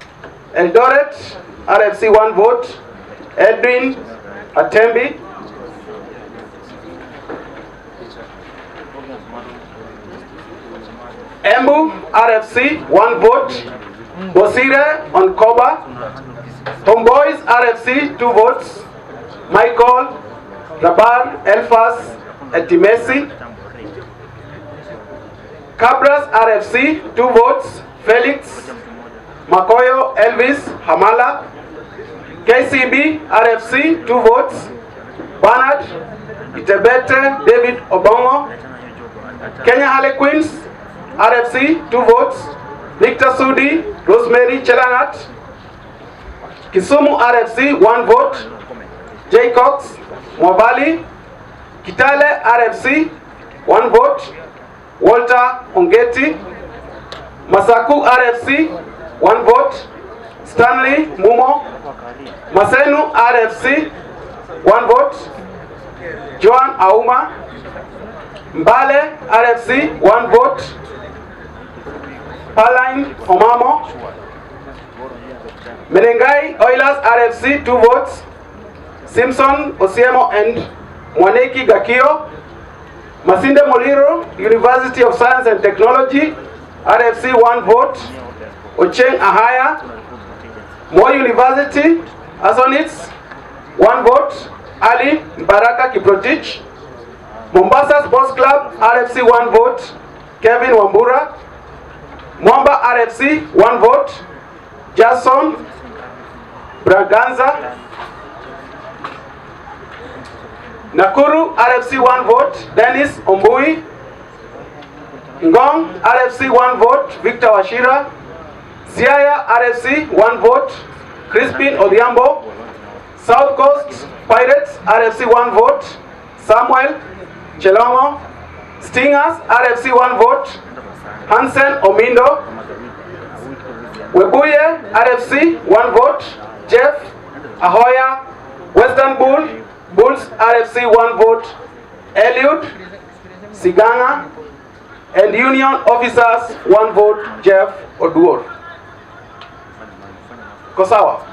Eldoret, RFC, 1 vote. Edwin Atembi. Embu, RFC, 1 vote. Bosire on Koba. Homeboys, RFC, 2 votes. Michael Rabar Elfas Etimesi. Cabras, RFC, 2 votes. Felix Makoyo Elvis Hamala. KCB, RFC, 2 votes. Bernard Itebete David Obongo. Kenya Harlequins, RFC, 2 votes. Victor Sudi Rosemary Chelangat. Kisumu, RFC, 1 vote. J. Cox Mwabali. Kitale, RFC, 1 vote. Walter Ongeti. Masaku, RFC, 1 vote. Stanley Mumo. Masenu, RFC, 1 vote. Joan Auma. Mbale, RFC, 1 vote. Paline Omamo. Menengai Oilers, RFC, 2 votes. Simpson Osiemo and Mwaneki Gakio. Masinde Moliro, University of Science and Technology, RFC, 1 vote. Ocheng Ahaya, Moi University, Azonitz, 1 vote. Ali Baraka Kiprotich. Mombasa Sports Club, RFC, 1 vote. Kevin Wambura. Mwamba, RFC, 1 vote. Jason Braganza. Nakuru, RFC, 1 vote. Dennis Ombui. Ngong, RFC, 1 vote. Victor Washira. Siaya, RFC, 1 vote. Crispin Odhiambo. South Coast Pirates, RFC, 1 vote. Samuel Chelongo. Stingers, RFC, 1 vote. Hansen Omindo. Webuye, RFC, 1 vote. Jeff Ahoya. Western Bulls, RFC, 1 vote. Eliud Siganga. And Union Officers, 1 vote. Jeff Oduor. Kosawa.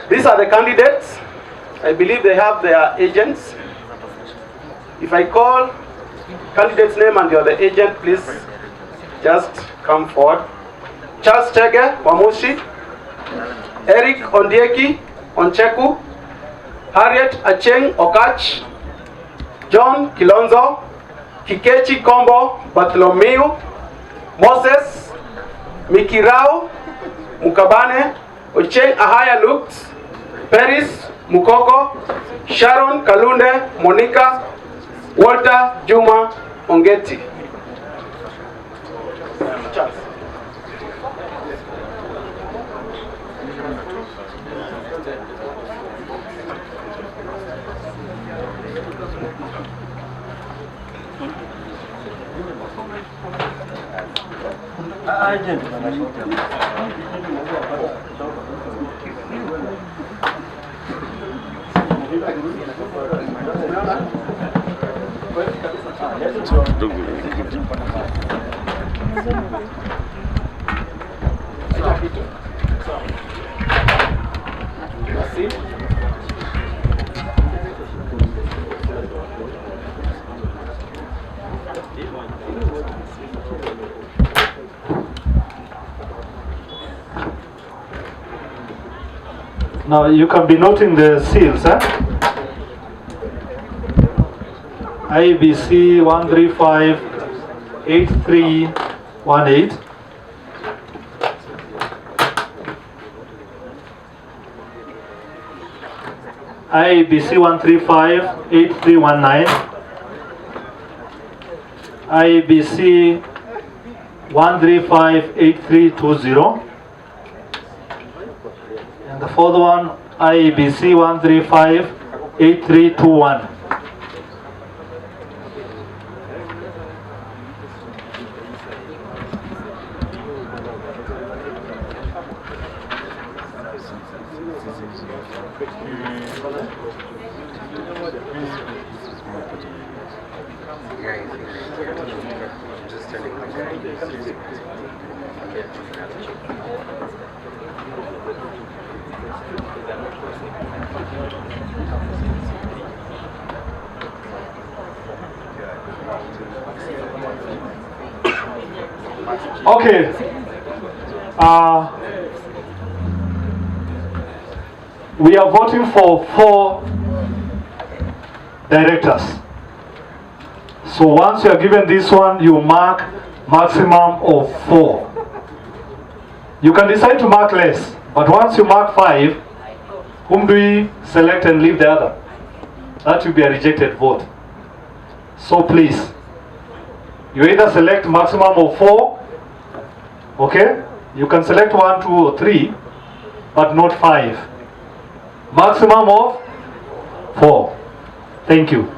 These are the candidates. I believe they have their agents. If I call candidate's name and you're the agent, please just come forward. Charles Chege, Wamushi. Eric Ondieki, Oncheku. Harriet Acheng Okach. John Kilonzo. Kikechi Kombo Bartholomew. Moses Mikirao Mukabane. Ocheng Ahaya Lux. Paris Mukoko. Sharon Kalunde Monica. Walter Juma Ongeti. Charles. Now you can be noting the seals, IBC 1358318. IBC 1358319. IBC 1358320. And the fourth one, IBC 1358321. Okay. We are voting for 4 directors. So once you are given this one, you mark maximum of 4. You can decide to mark less, but once you mark 5, whom do we select and leave the other? That will be a rejected vote. So please, you either select maximum of 4, okay? You can select 1, 2, or 3, but not 5. Maximum of 4. Thank you.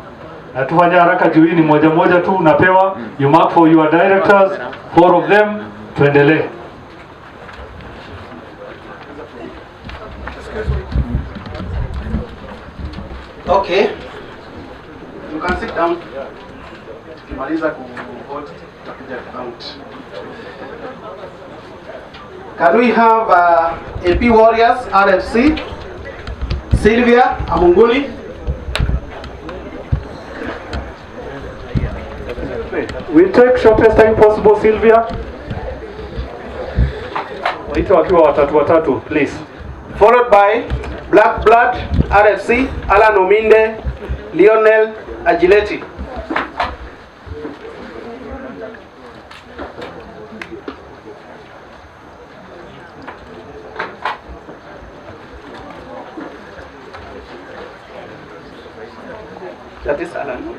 Natufanya haraka juu hii ni moja tu unapewa. You mark for your directors, 4 of them, tuendelee. Okay. You can sit down. Tukimaliza kuvote tutakuja count. Can we have AP Warriors RFC Sylvia Amunguli? We take shortest time possible, Sylvia. Waita wakiwa watatu, please. Followed by Black Blood RFC Alan Ominde, Lionel Agiletti. That is Alan.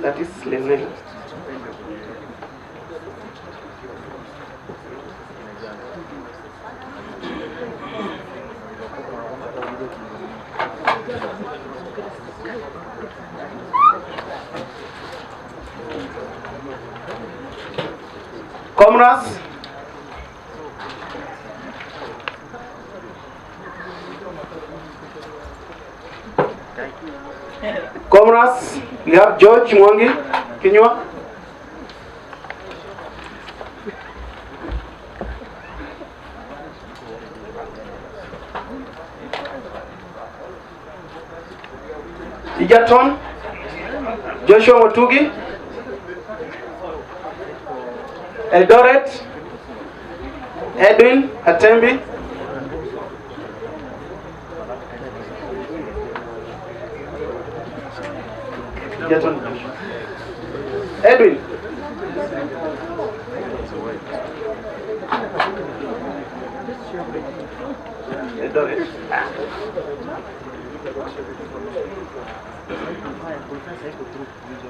That is Lionel. Comrades, we have George Mwangi Kinywa. Ijaton Joshua Motugi. Eldoret Edwin Atembi. Edwin. Eldoret.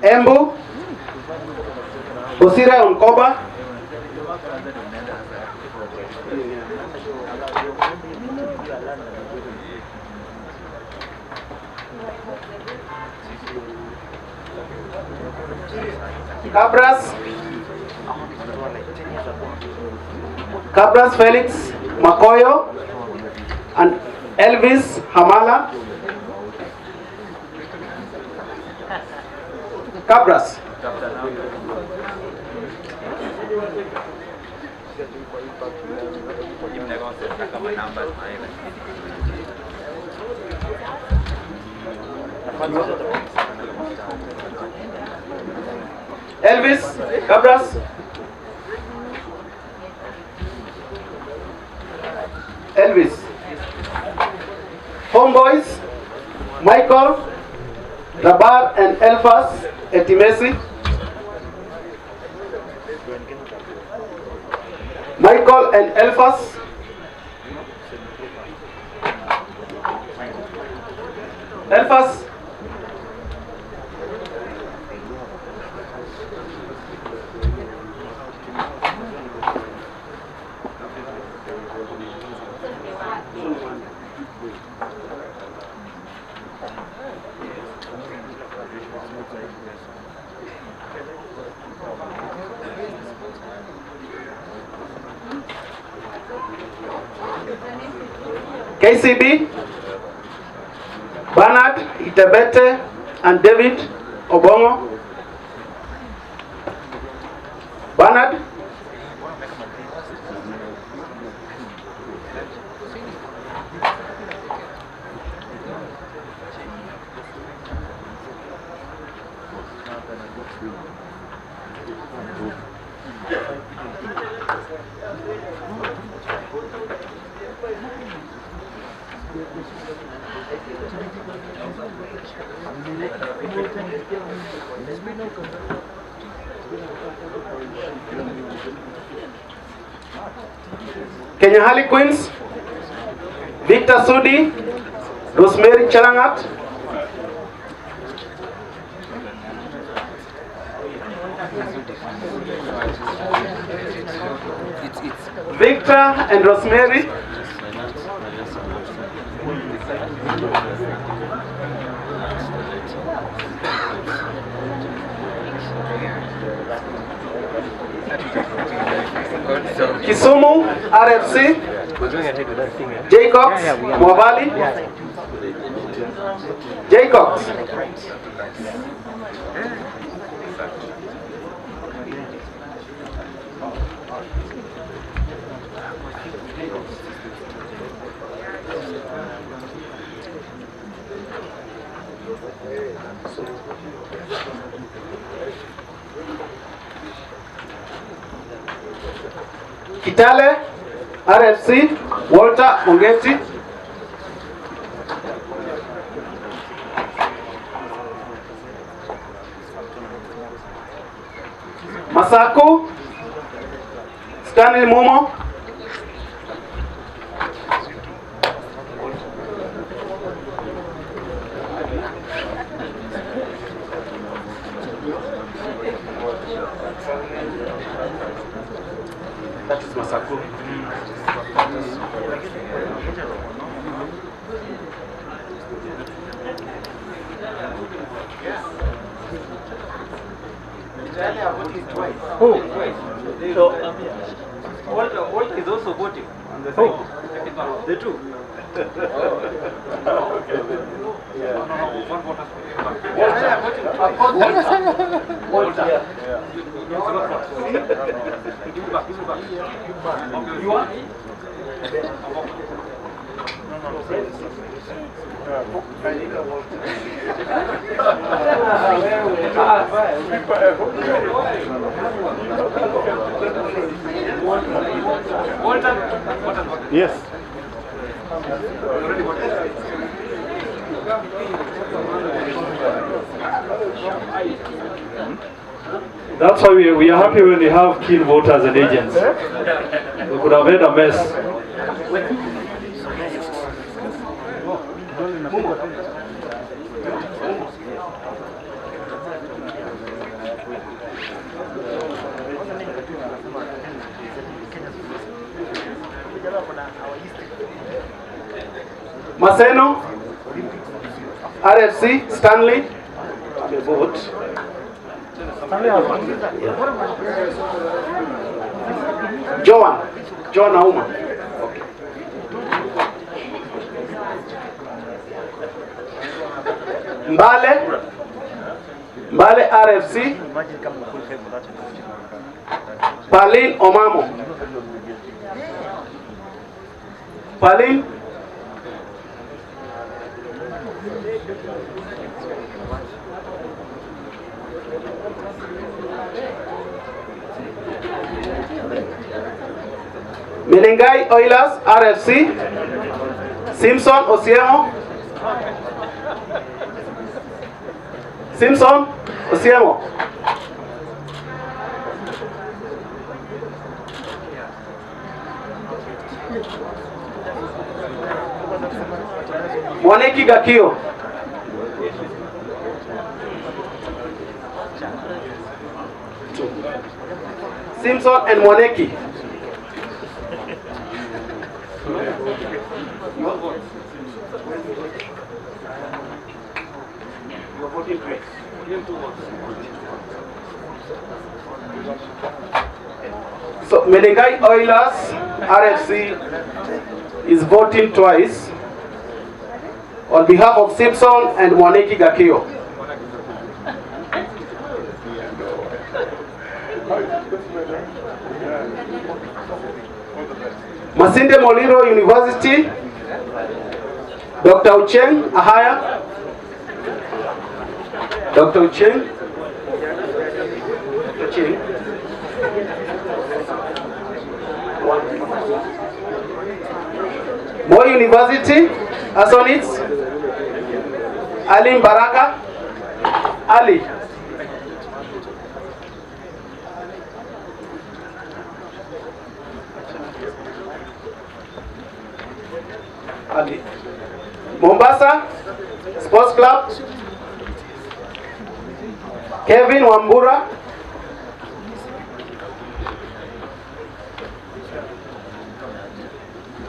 Embu Osira Onkoba. Cabras Felix Makoyo and Elvis Hamala. Cabras. Elvis Cabras. Elvis. Homeboys Michael, Rabar and Elfas Etimesi. Michael and Elfas. Elfas. KCB, Bernard Itebete and David Obongo. Bernard. Kenya Harlequins, Victor Sudi, Rosemary Chalangat. Victor and Rosemary. Kisumu RFC, Jacobs Mwavali, Jacobs. Kitale RFC, Walter Mongeti. Masaku, Stanley Momo. That is Masaku. Who? So, Walter is also voting on the side. The two. Walter. You want? Yes. That's why we are happy when we have keen voters and agents. We could have had a mess. Maseno, RFC, Stanley. Vote. Joan Auma. Okay. Mbale RFC. Pauline Omamo. Pauline. Menengai Oilers RFC. Simpson Osiemo. Simpson Osiemo. Mwaneki Gakio. Simpson and Mwaneki. So Menengai Oilers RFC is voting twice on behalf of Simpson and Mwaneki Gakio. Masinde Muliro University, Dr. Ucheng Ahaya. Dr. Ucheng. Dr. Ucheng. Moi University, Asonitz. Ali Baraka. Ali. Ali. Mombasa Sports Club. Kevin Wambura.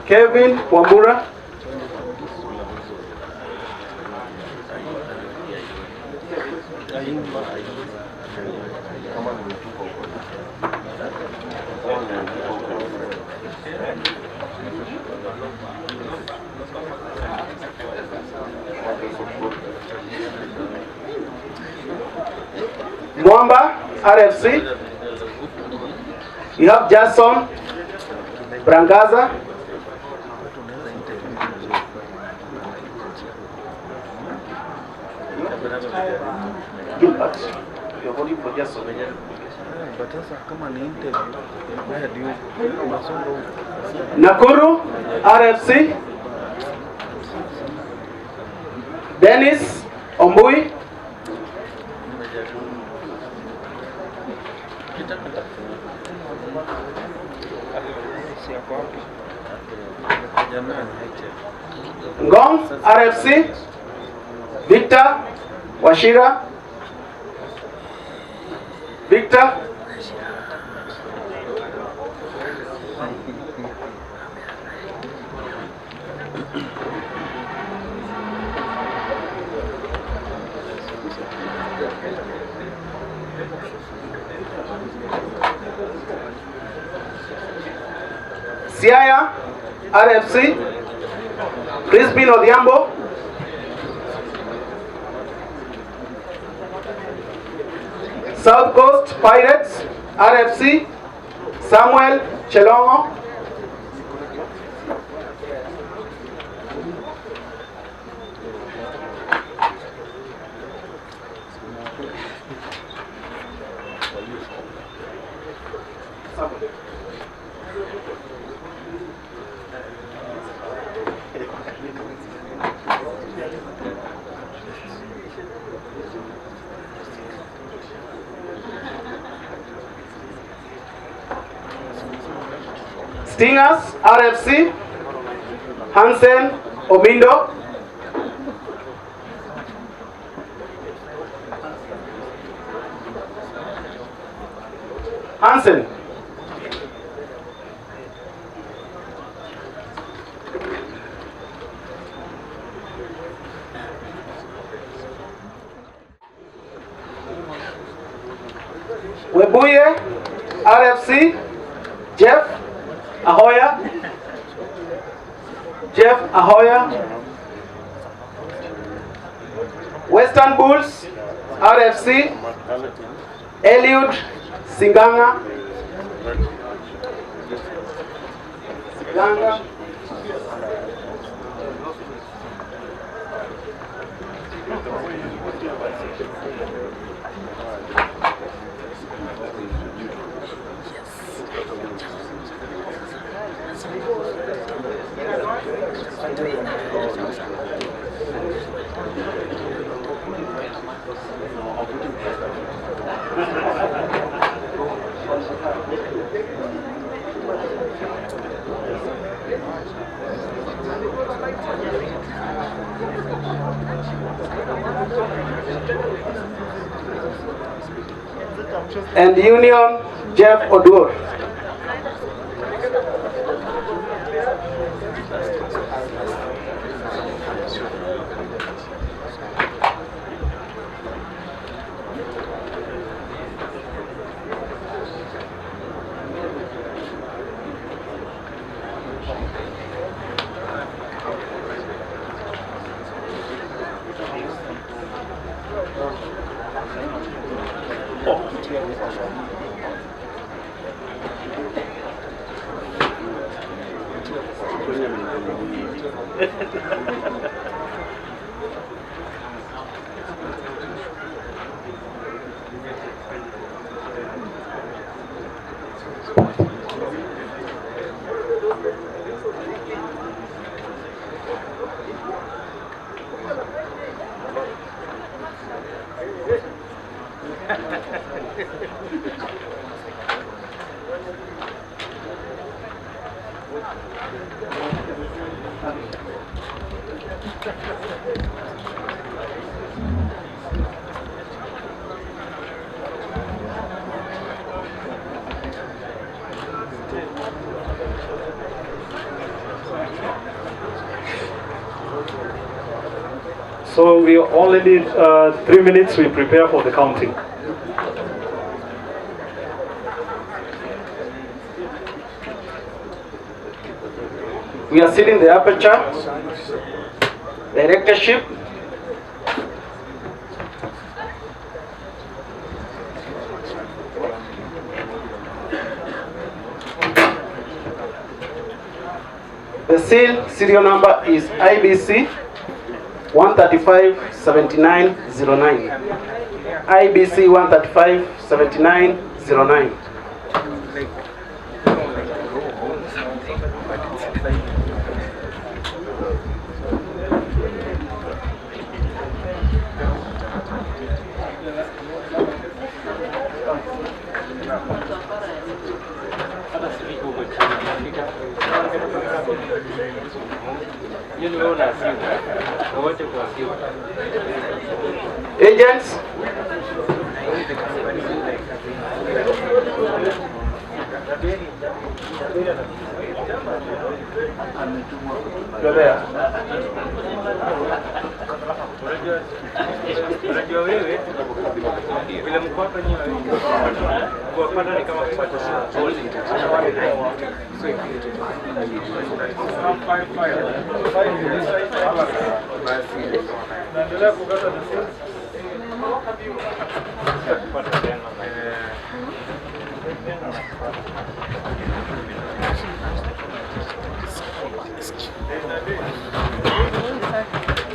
Kevin Wambura. Mwamba RFC. You have Jason Brangaza. Gilbert. You're voting for Jason. Nakuru RFC. Dennis Ombui. Ngong RFC. Victor Washira. Victor. Siaya RFC. Crispin Odhiambo. South Coast Pirates RFC. Samuel Chelongo. Stingers RFC. Hansen Omindo. Hansen. Webuye, RFC, Jeff Ahoya. Jeff Ahoya. Western Bulls, RFC, Eliud Singanga. Singanga. And Union, Jeff Odur. So we only need 3 minutes. We prepare for the counting. We are sealing the aperture, directorship, the serial number is IBC 135-7909. IBC 135-7909. Agents, you're there. Unajua wewe vile mko hapa nyinyi kuwapata ni kama kupata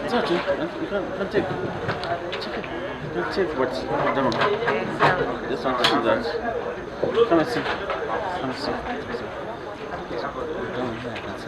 It's okay. You can take. Check it. You can take what's done. Just want to see that. Come and see. Come and see. Down here. That's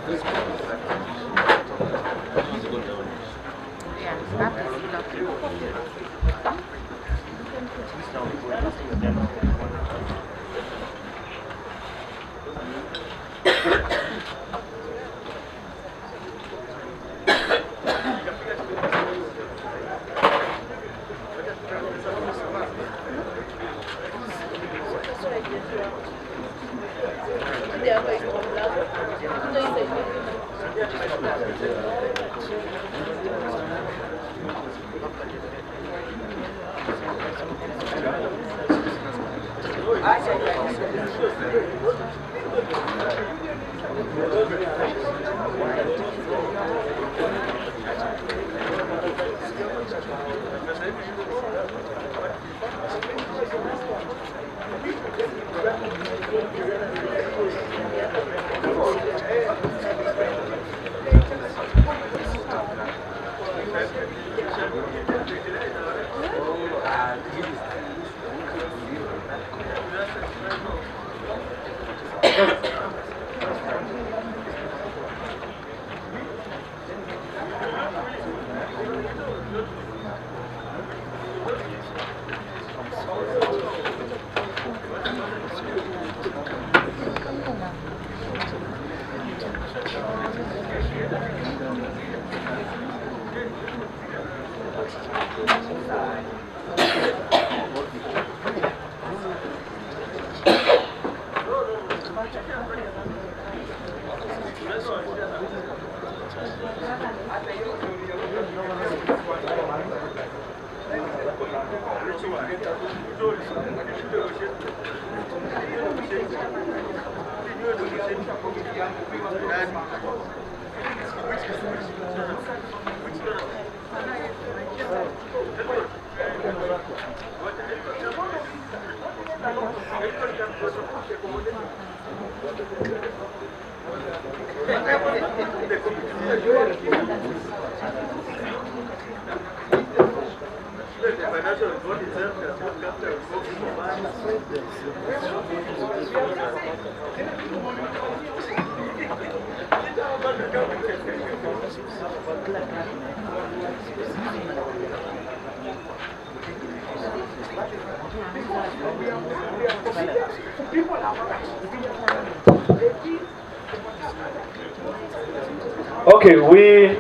Okay, we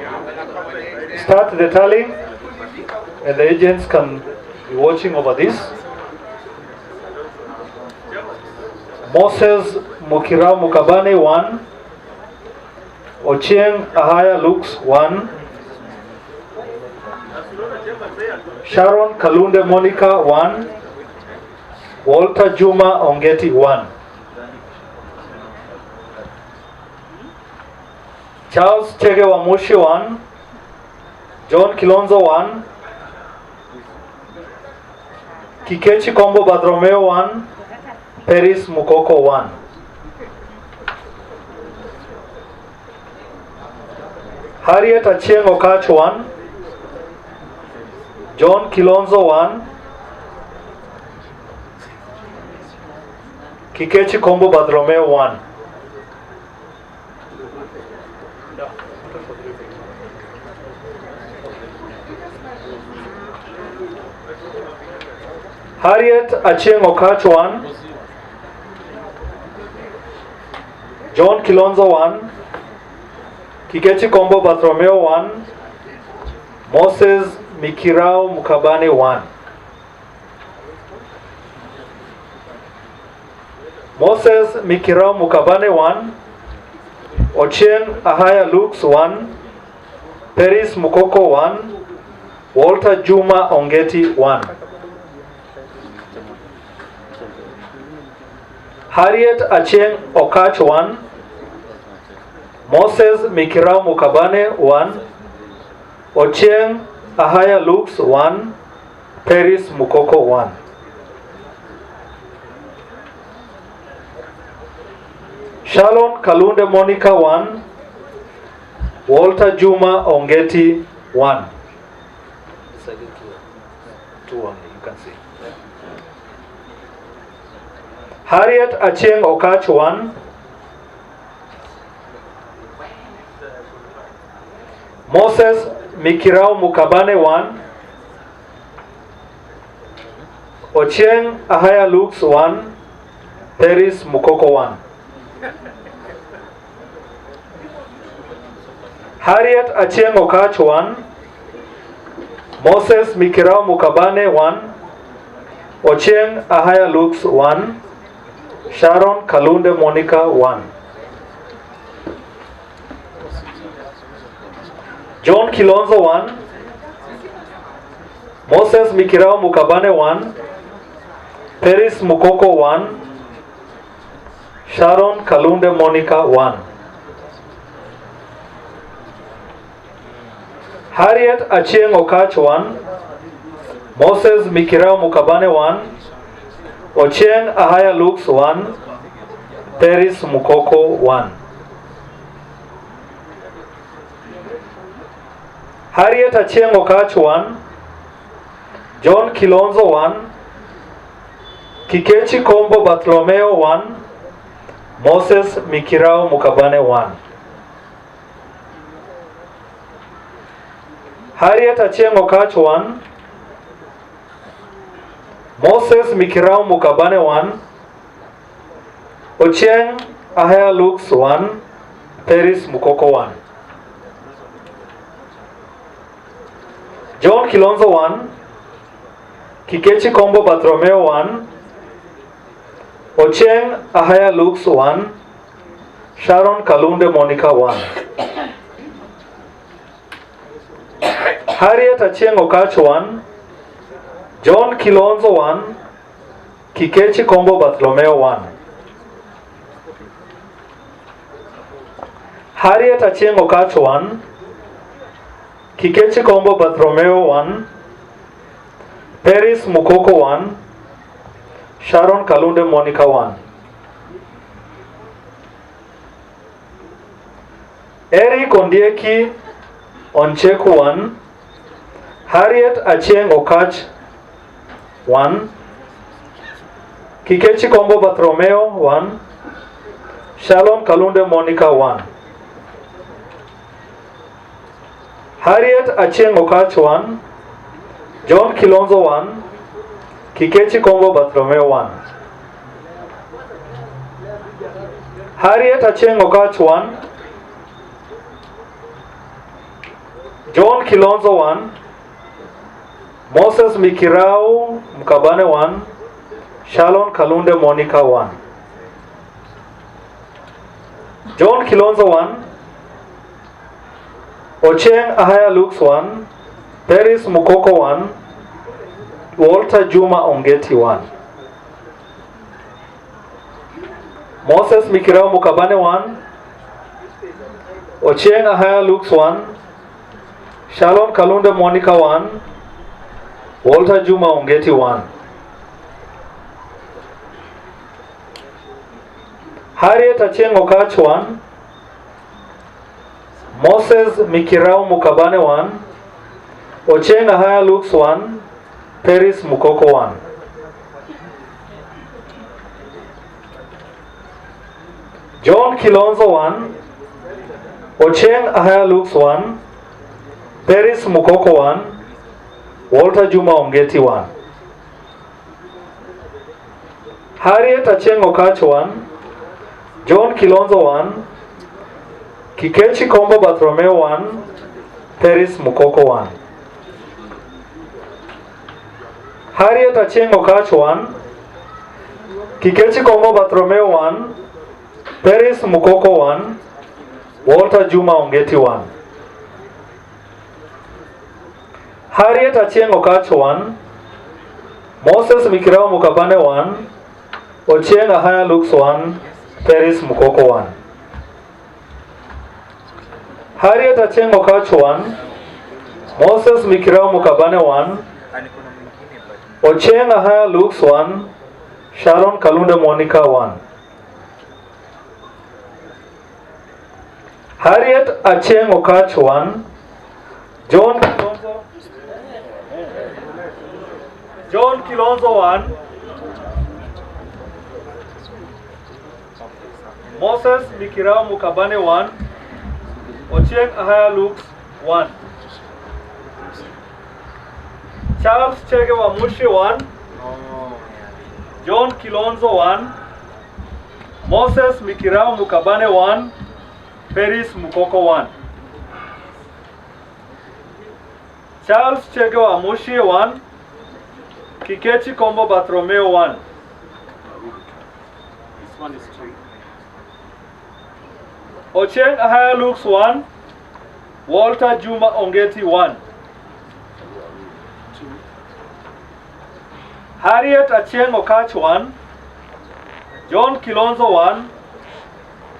start the tallying, and the agents can be watching over this. Moses Mukira Mukabane 1, Ochieng Ahaya Lux 1, Sharon Kalunde Monica 1, Walter Juma Ongeti 1. Charles Chege Wamushi 1, John Kilonzo 1, Kikechi Kombo Badromeo 1, Peris Mukoko 1. Harriet Achieng Okach 1, John Kilonzo 1, Kikechi Kombo Badromeo 1. Harriet Achieng Okach 1, John Kilonzo 1, Kikechi Kombo Bartholomeo 1, Moses Mikirao Mukabane 1. Moses Mikirao Mukabane 1, Ochieng Ahaya Lux 1, Peris Mukoko 1, Walter Juma Ongeti 1. Harriet Achieng Okach 1, Moses Mikirao Mukabane 1, Ochieng Ahaya Lux 1, Peris Mukoko 1. Shalom Kalunde Monica 1, Walter Juma Ongeti 1. 2 only, you can see. Harriet Achieng Okach 1, Moses Mikirao Mukabane 1, Ochieng Ahaya Lux 1, Peris Mukoko 1. Harriet Achieng Okach 1, Moses Mikirao Mukabane 1, Ochieng Ahaya Lux 1, Sharon Kalunde Monica 1. John Kilonzo 1, Moses Mikirao Mukabane 1, Peris Mukoko 1, Sharon Kalunde Monica 1. Harriet Achieng Okach 1, Moses Mikirao Mukabane 1, Ochieng Ahaya Lux 1, Peris Mukoko 1. Harriet Achieng Okach 1, John Kilonzo 1, Kikechi Kombo Bartolomeo 1, Moses Mikirao Mukabane 1. Harriet Achieng Okach 1, Moses Mikirao Mukabane 1, Ochieng Ahaya Lux 1, Peris Mukoko 1. John Kilonzo 1, Kikechi Kombo Bartolomeo 1, Ochieng Ahaya Lux 1, Sharon Kalunde Monica 1. Harriet Achieng Okach 1, John Kilonzo 1, Kikechi Kombo Bartolomeo 1. Harriet Achieng Okach 1, Kikechi Kombo Bartolomeo 1, Peris Mukoko 1, Sharon Kalunde Monica 1. Eric Ondieki Oncheku 1, Harriet Achieng Okach 1, Kikechi Kombo Bartolomeo 1, Shalom Kalunde Monica 1. Harriet Achieng Okach 1, John Kilonzo 1, Kikechi Kombo Bartolomeo 1. Harriet Achieng Okach 1, John Kilonzo 1, Moses Mikirao Mukabane 1, Shalom Kalunde Monica 1. John Kilonzo 1, Ochieng Ahaya Lux 1, Peris Mukoko 1, Walter Juma Ongeti 1. Moses Mikirao Mukabane 1, Ochieng Ahaya Lux 1, Shalom Kalunde Monica 1, Walter Juma Ongeti 1. Harriet Achieng Okach 1, Moses Mikirao Mukabane 1, Ochieng Ahaya Lux 1, Peris Mukoko 1. John Kilonzo 1, Ochieng Ahaya Lux 1, Peris Mukoko 1, Walter Juma Ongeti 1. Harriet Achieng Okach 1, John Kilonzo 1, Kikechi Kombo Bartolomeo 1, Peris Mukoko 1. Harriet Achieng Okach 1, Kikechi Kombo Bartolomeo 1, Peris Mukoko 1, Walter Juma Ongeti 1. Harriet Achieng Okach 1, Moses Mikirao Mukabane 1, Ochieng Ahaya Lux 1, Peris Mukoko 1. Harriet Achieng Okach 1, Moses Mikirao Mukabane 1, Ochieng Ahaya Lux 1, Sharon Kalunde Monica 1. Harriet Achieng Okach 1, John Kilonzo 1, Moses Mikirao Mukabane 1, Ochieng Ahaya Lux 1. Charles Chege Wamushi 1, John Kilonzo 1, Moses Mikirao Mukabane 1, Peris Mukoko 1. Charles Chege Wamushi 1, Kikechi Kombo Bartolomeo 1. This one is 2. Ochieng Ahaya Lux 1, Walter Juma Ongeti 1. Harriet Achieng Okach 1, John Kilonzo 1,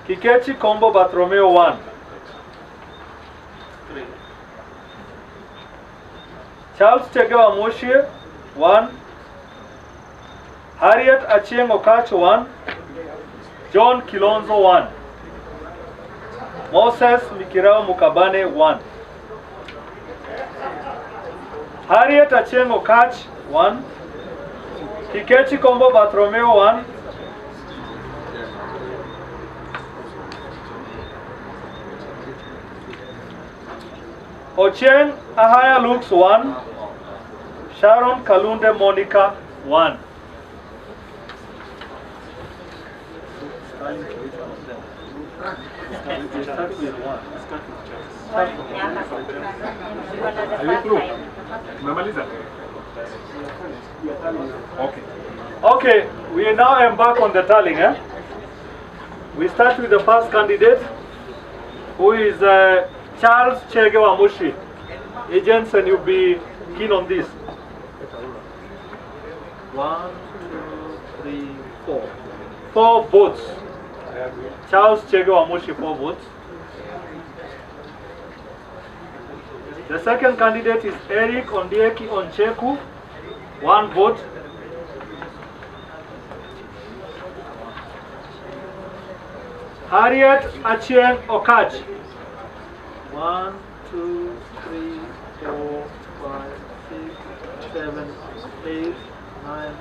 Kikechi Kombo Bartolomeo 1. Charles Chege Wamushi 1. Harriet Achieng Okach 1. John Kilonzo 1. Moses Mikirao Mukabane 1. Harriet Achieng Okach 1. Kikechi Kombo Bartholomeo 1. Ochieng Ahaya Lux 1. Sharon Kalunde Monica 1. Okay, we now embark on the tallying. We start with the first candidate, who is Charles Chege Wamushi. Agents, and you'll be keen on this. 1, 2, 3, 4. 4 votes. Charles Chege Wamushi, 4 votes. The second candidate is Eric Ondieki Oncheku, 1 vote. Harriet Achieng Okach, 1, 2, 3, 4, 5, 6, 7, 8, 9,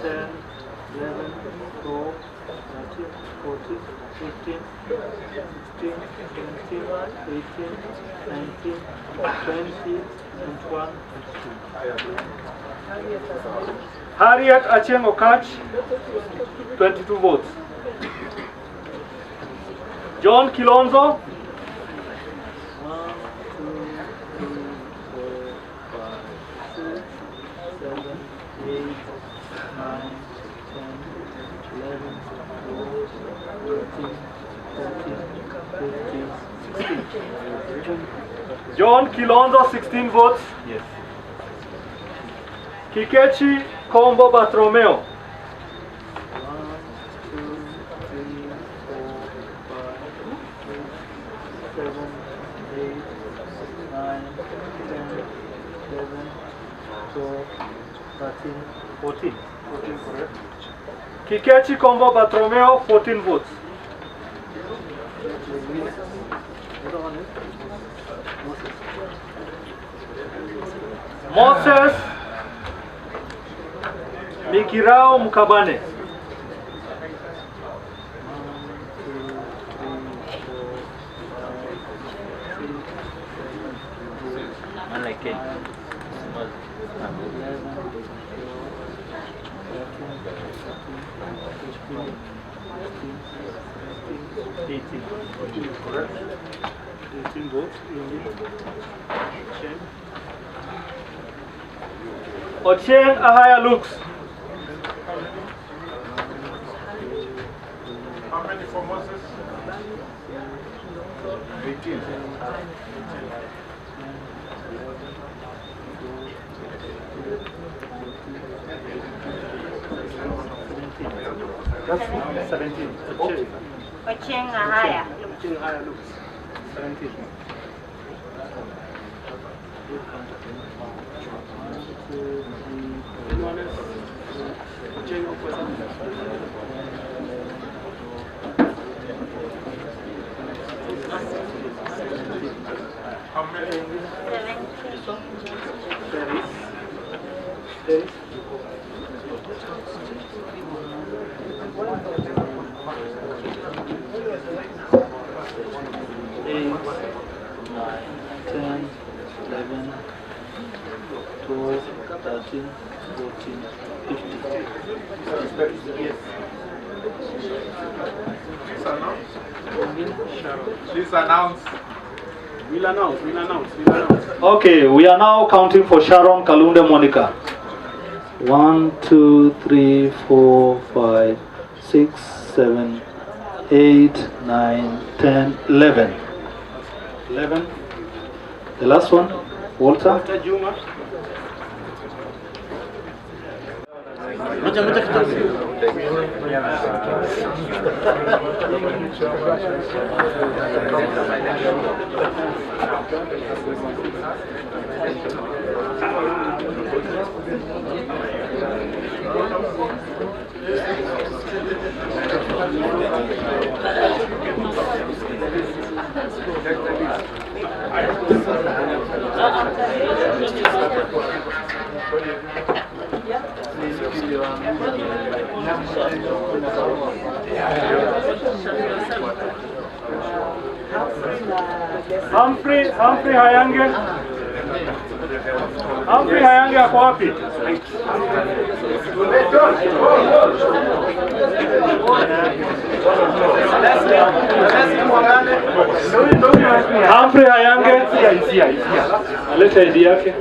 10, 11, 12, 13, 14, 15, 16, 17, 18, 19, 20, 21, 22. Harriet Achieng Okach, 22 votes. John Kilonzo, 1, 2, 3, 4, 5, 6, 7, 8, 9, 10, 11, 12, 13, 14, 15, 16. John Kilonzo, 16 votes. Yes. Kikechi Kombo Bartholomeo, 7, 8, 9, 10, 11, 12, 13, 14. 14 correct. Kikechi Kombo Bartholomeo, 14 votes. Moses Mikirao Mukabane, 18 correct. 18 votes. Ochieng Ahaya Lux, How many for Moses? 18. That's 17. Ochieng Ahaya. Ochieng Ahaya Lux, 17. Anyone else? Ochieng How many? 17. Please announce. We'll announce. Okay, we are now counting for Sharon Kalunde Monica. 1, 2, 3, 4, 5, 6, 7, 8, 9, 10, 11. 11. The last one, Walter. Walter Juma. Humphrey Hayange. Humphrey Hayange ako wapi? Humphrey Hayange. Aleta ID yake.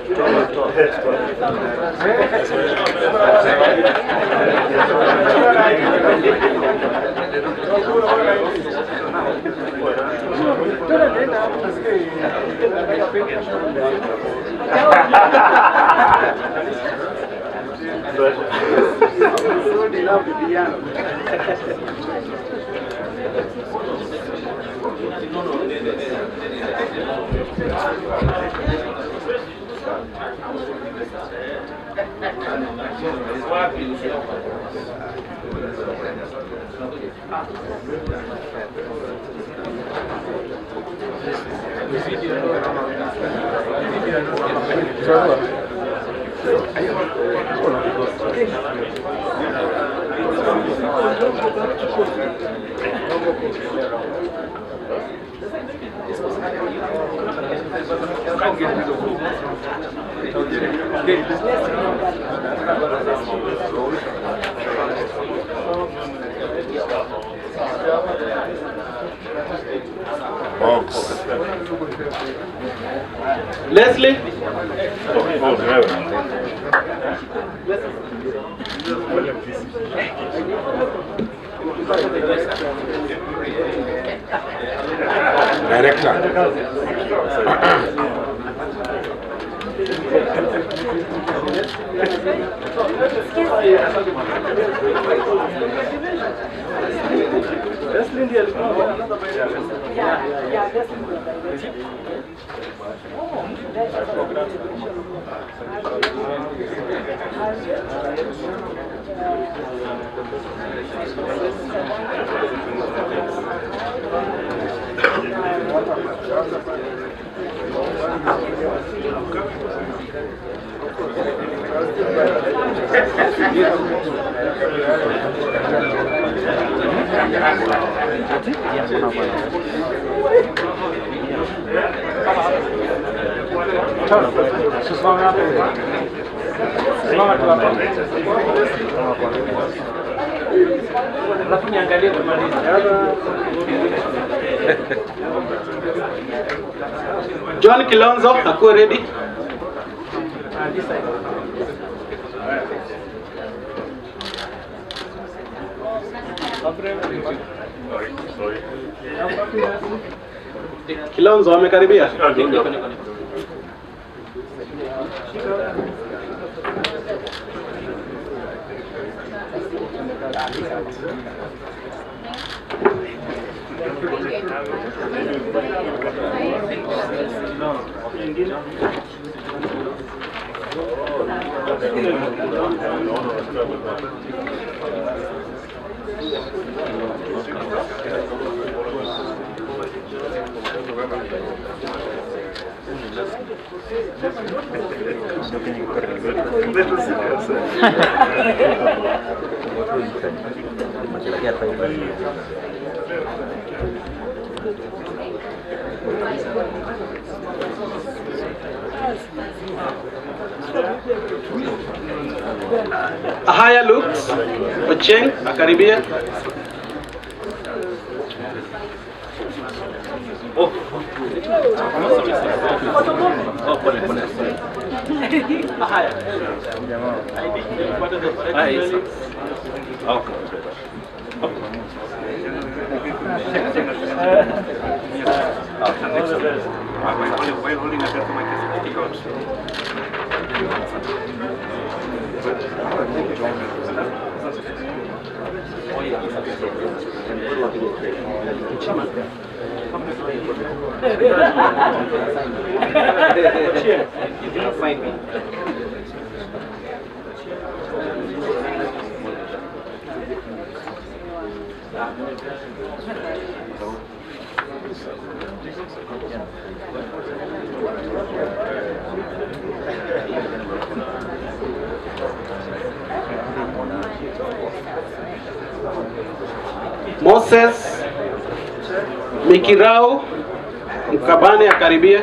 Leslie. John Kilonzo, akuwe ready. Kilonzo amekaribia. Haya Lux, Ocheng, akaribia. Oh. Oh, pole pole. Haya. Haya. While holding a customer case, take out. You cannot find me. Moses Mikirao Mkabane akaribie.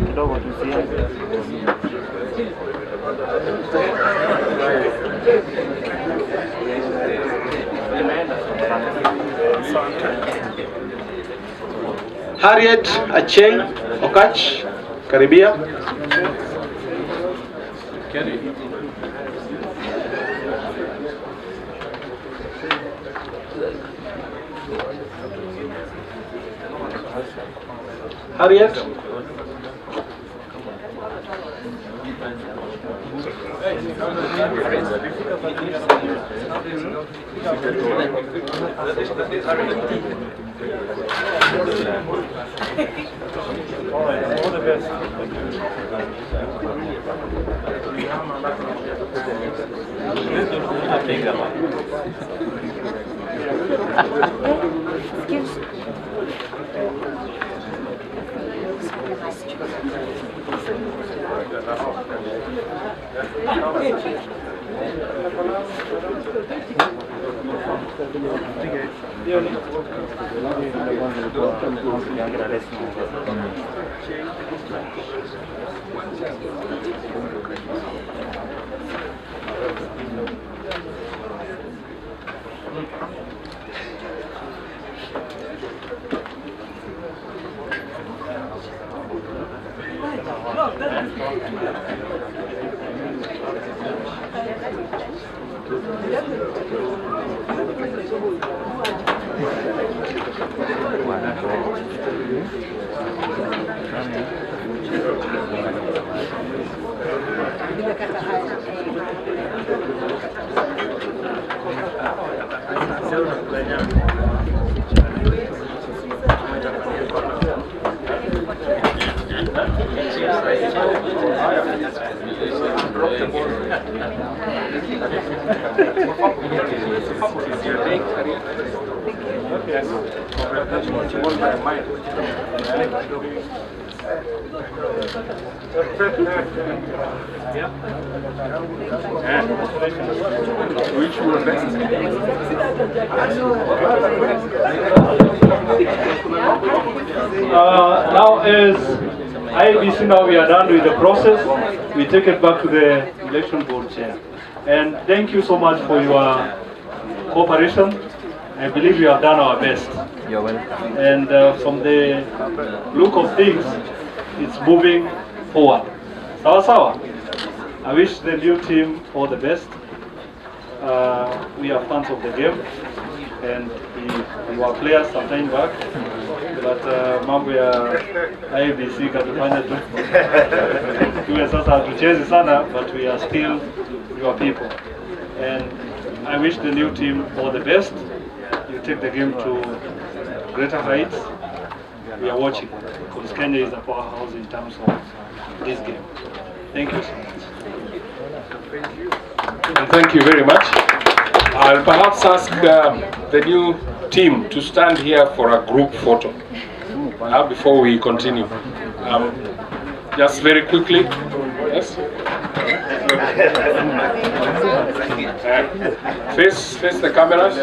Kidogo tu Harriet Acheng Okach karibia. Harriet. All the best. Which was best? Now as IEBC, now we are done with the process, we take it back to the election board chair. And thank you so much for your cooperation. I believe we have done our best. You're welcome. And from the look of things, it's moving forward. Sawa sawa. I wish the new team all the best. We are fans of the game, and our players sometime back, but mambo ya IEBC katufanya tu tuwe sasa hatuchezi sana, but we are still your people, and I wish the new team all the best. You take the game to greater heights. We are watching because Kenya is a powerhouse in terms of this game. Thank you so much. And thank you very much. I'll perhaps ask the new team to stand here for a group photo before we continue. Just very quickly. Yes. Face the cameras.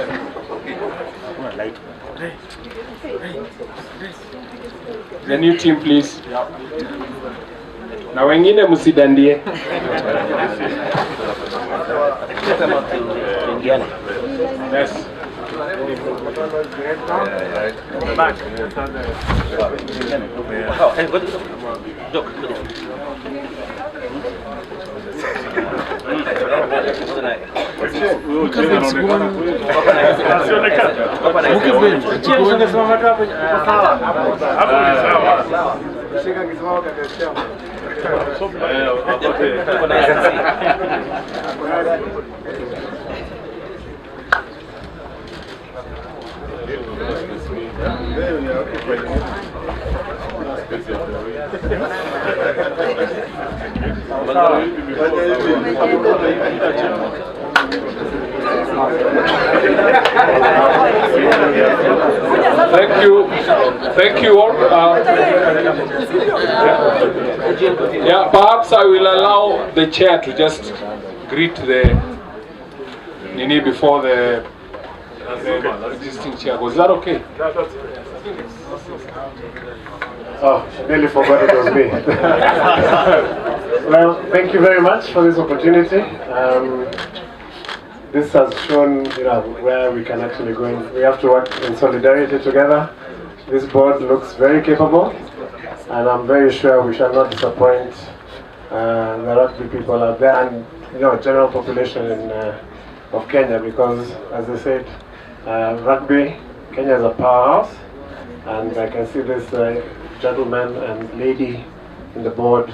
The new team please. Na wengine msidandie. Yes. Thank you all. Yeah, perhaps I will allow the chair to just greet the Nini before the existing chair. Was that okay? Oh, nearly forgot it was me. Well, thank you very much for this opportunity. This has shown, where we can actually go in. We have to work in solidarity together. This board looks very capable, and I'm very sure we shall not disappoint the rugby people out there and general population of Kenya, because, as I said, rugby, Kenya is a powerhouse, and I can see this gentleman and lady in the board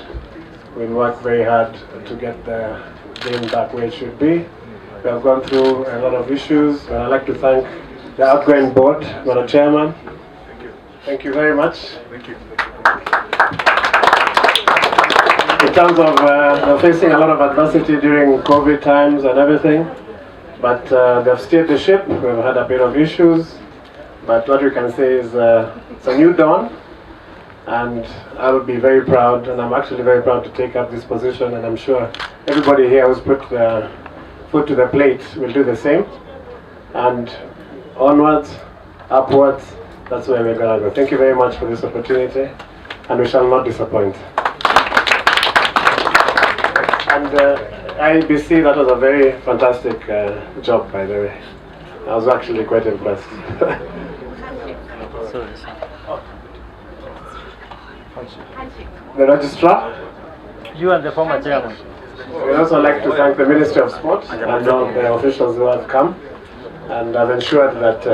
will work very hard to get the game back where it should be. We have gone through a lot of issues, and I'd like to thank the outgoing board, Madam Chairman. Thank you very much. Thank you. In terms of they're facing a lot of adversity during COVID times and everything, but they've steered the ship. We've had a bit of issues, but what we can say is it's a new dawn, and I would be very proud, and I'm actually very proud to take up this position, and I'm sure everybody here who's put their foot to the plate will do the same, and onwards, upwards, that's where we're going to go. Thank you very much for this opportunity, and we shall not disappoint. And IBC, that was a very fantastic job, by the way. I was actually quite impressed. The registrar? You and the former chairman. We'd also like to thank the Ministry of Sport and all the officials who have come and have ensured that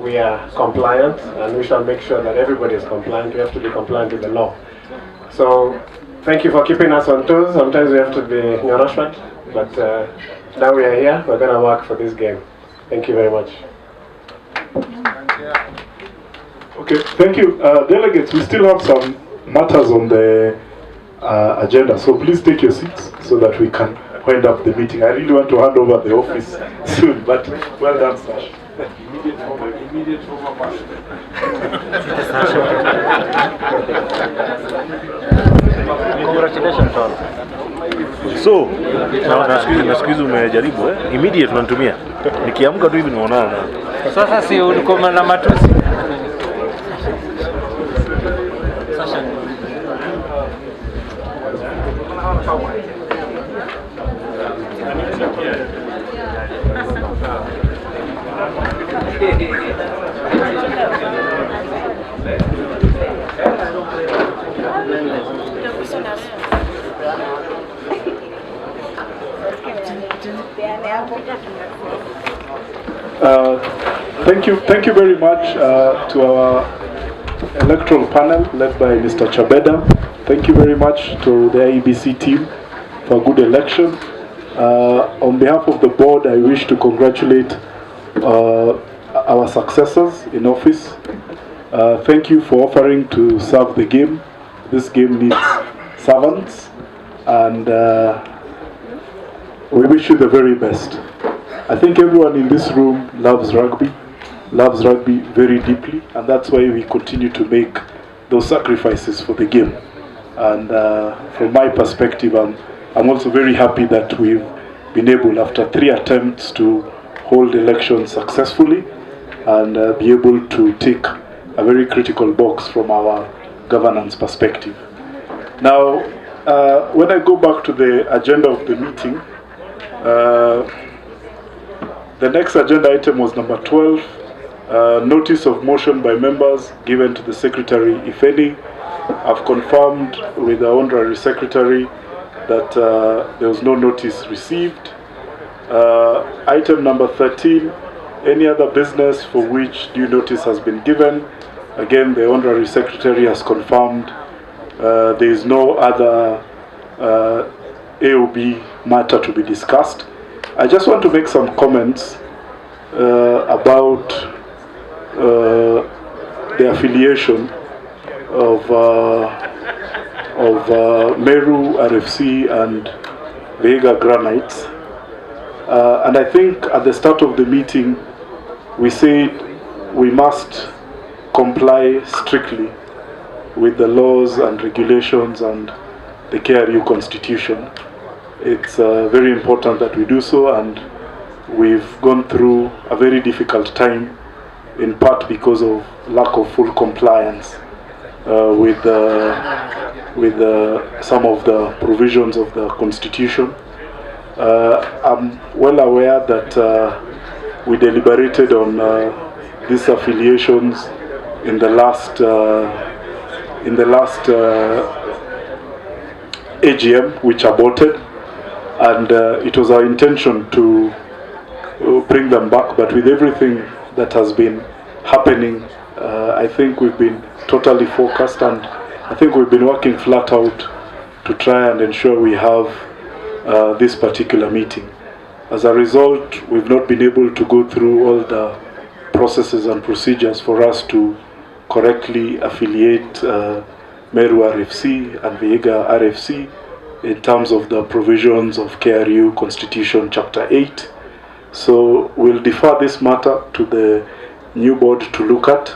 we are compliant, and we shall make sure that everybody is compliant. We have to be compliant with the law. So thank you for keeping us on toes. Sometimes we have to be Nyorashwat, but now we are here. We're going to work for this game. Thank you very much. Okay, thank you. Delegates, we still have some matters on the agenda, so please take your seats so that we can wind up the meeting. I really want to hand over the office soon, but well done, Sash. Immediate former Congratulations all. So, na siku hizi umejaribu immediate unanitumia. Nikiamka tu hivi naonana. Sasa si ulikuwa na matusi. Thank you very much to our electoral panel led by Mr. Chabeda. Thank you very much to the IEBC team for a good election. On behalf of the board, I wish to congratulate our successors in office. Thank you for offering to serve the game. This game needs servants, and we wish you the very best. I think everyone in this room loves rugby very deeply, and that's why we continue to make those sacrifices for the game. And from my perspective, I'm also very happy that we've been able, after 3 attempts, to hold elections successfully. and be able to tick a very critical box from our governance perspective. Now, when I go back to the agenda of the meeting, the next agenda item was number 12, notice of motion by members given to the secretary, if any. I've confirmed with the honorary secretary that there was no notice received. Item number 13, any other business for which due notice has been given. Again, the honorary secretary has confirmed there is no other AOB matter to be discussed. I just want to make some comments about the affiliation of Meru RFC and Vihiga Granites. And I think at the start of the meeting, we said we must comply strictly with the laws and regulations and the KRU Constitution. It's very important that we do so, and we've gone through a very difficult time, in part because of lack of full compliance with some of the provisions of the Constitution. I'm well aware that we deliberated on these affiliations in the last AGM, which aborted, and it was our intention to bring them back, but with everything that has been happening, I think we've been totally focused, and I think we've been working flat out to try and ensure we have this particular meeting. As a result, we've not been able to go through all the processes and procedures for us to correctly affiliate Meru RFC and Vihiga RFC in terms of the provisions of KRU Constitution Chapter 8. So we'll defer this matter to the new board to look at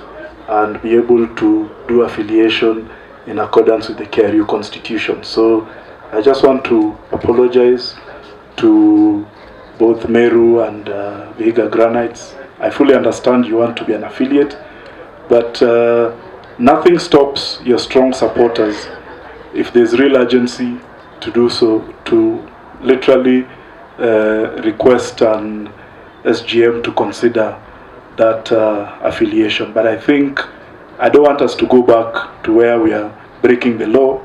and be able to do affiliation in accordance with the KRU Constitution. So I just want to apologize to both Meru and Vihiga Granites. I fully understand you want to be an affiliate, but nothing stops your strong supporters, if there's real urgency to do so, to literally request an SGM to consider that affiliation. But I think I don't want us to go back to where we are breaking the law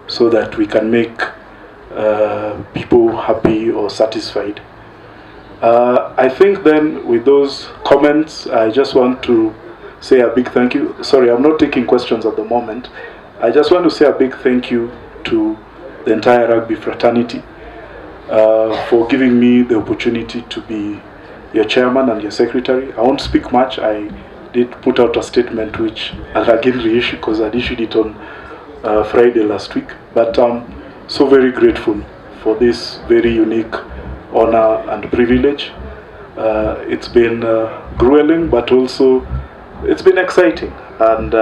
so that we can make people happy or satisfied. I think then with those comments, I just want to say a big thank you. Sorry, I'm not taking questions at the moment. I just want to say a big thank you to the entire rugby fraternity for giving me the opportunity to be your chairman and your secretary. I won't speak much. I did put out a statement which I'll again reissue because I'd issued it on Friday last week. But I'm so very grateful for this very unique honor and privilege. It's been grueling, but also it's been exciting, and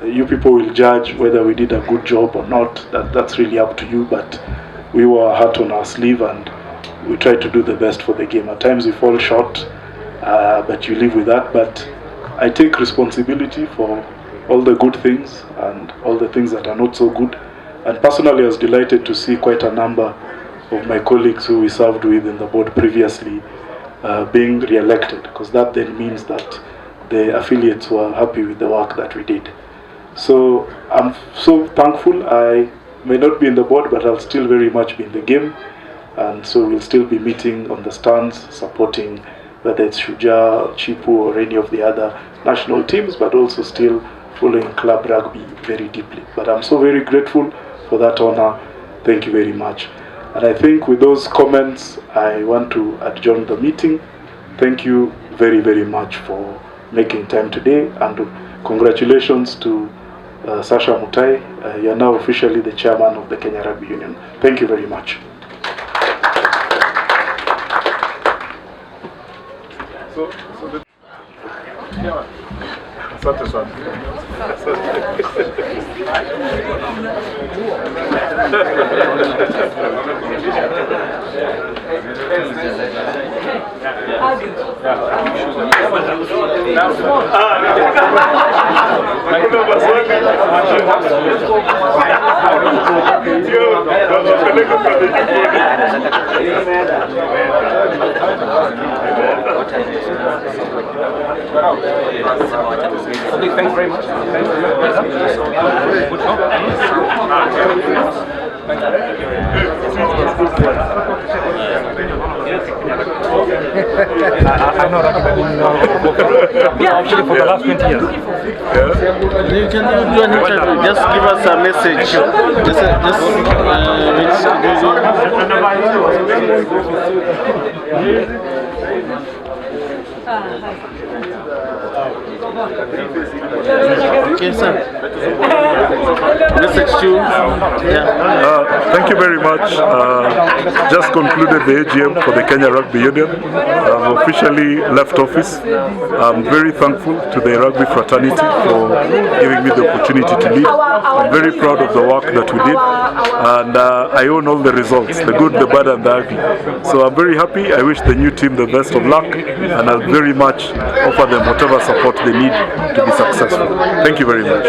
you people will judge whether we did a good job or not. That's really up to you, but we wore our heart on our sleeve and we tried to do the best for the game. At times we fall short, but you live with that. But I take responsibility for all the good things and all the things that are not so good. And personally, I was delighted to see quite a number of my colleagues who we served with in the board previously being re-elected, because that then means that the affiliates were happy with the work that we did. So I'm so thankful. I may not be in the board, but I'll still very much be in the game, and so we'll still be meeting on the stands, supporting whether it's Shujaa, Chipu, or any of the other national teams, but also still following club rugby very deeply. But I'm so very grateful for that honor. Thank you very much. And I think with those comments, I want to adjourn the meeting. Thank you very, very much for making time today, and congratulations to Sasha Mutai. You are now officially the chairman of the Kenya Rugby Union. Thank you very much. Asante sana. Okay, thanks very much. Thanks very much. Good job. I know rugby actually for the last 20 years. You can do an interview. Just give us a message. Okay, sir. Message to thank you very much. Just concluded the AGM for the Kenya Rugby Union. I've officially left office. I'm very thankful to the rugby fraternity for giving me the opportunity to lead. I'm very proud of the work that we did, and I own all the results, the good, the bad and the ugly. So I'm very happy. I wish the new team the best of luck, and I'll very much offer them whatever support they need to be successful. Thank you very much.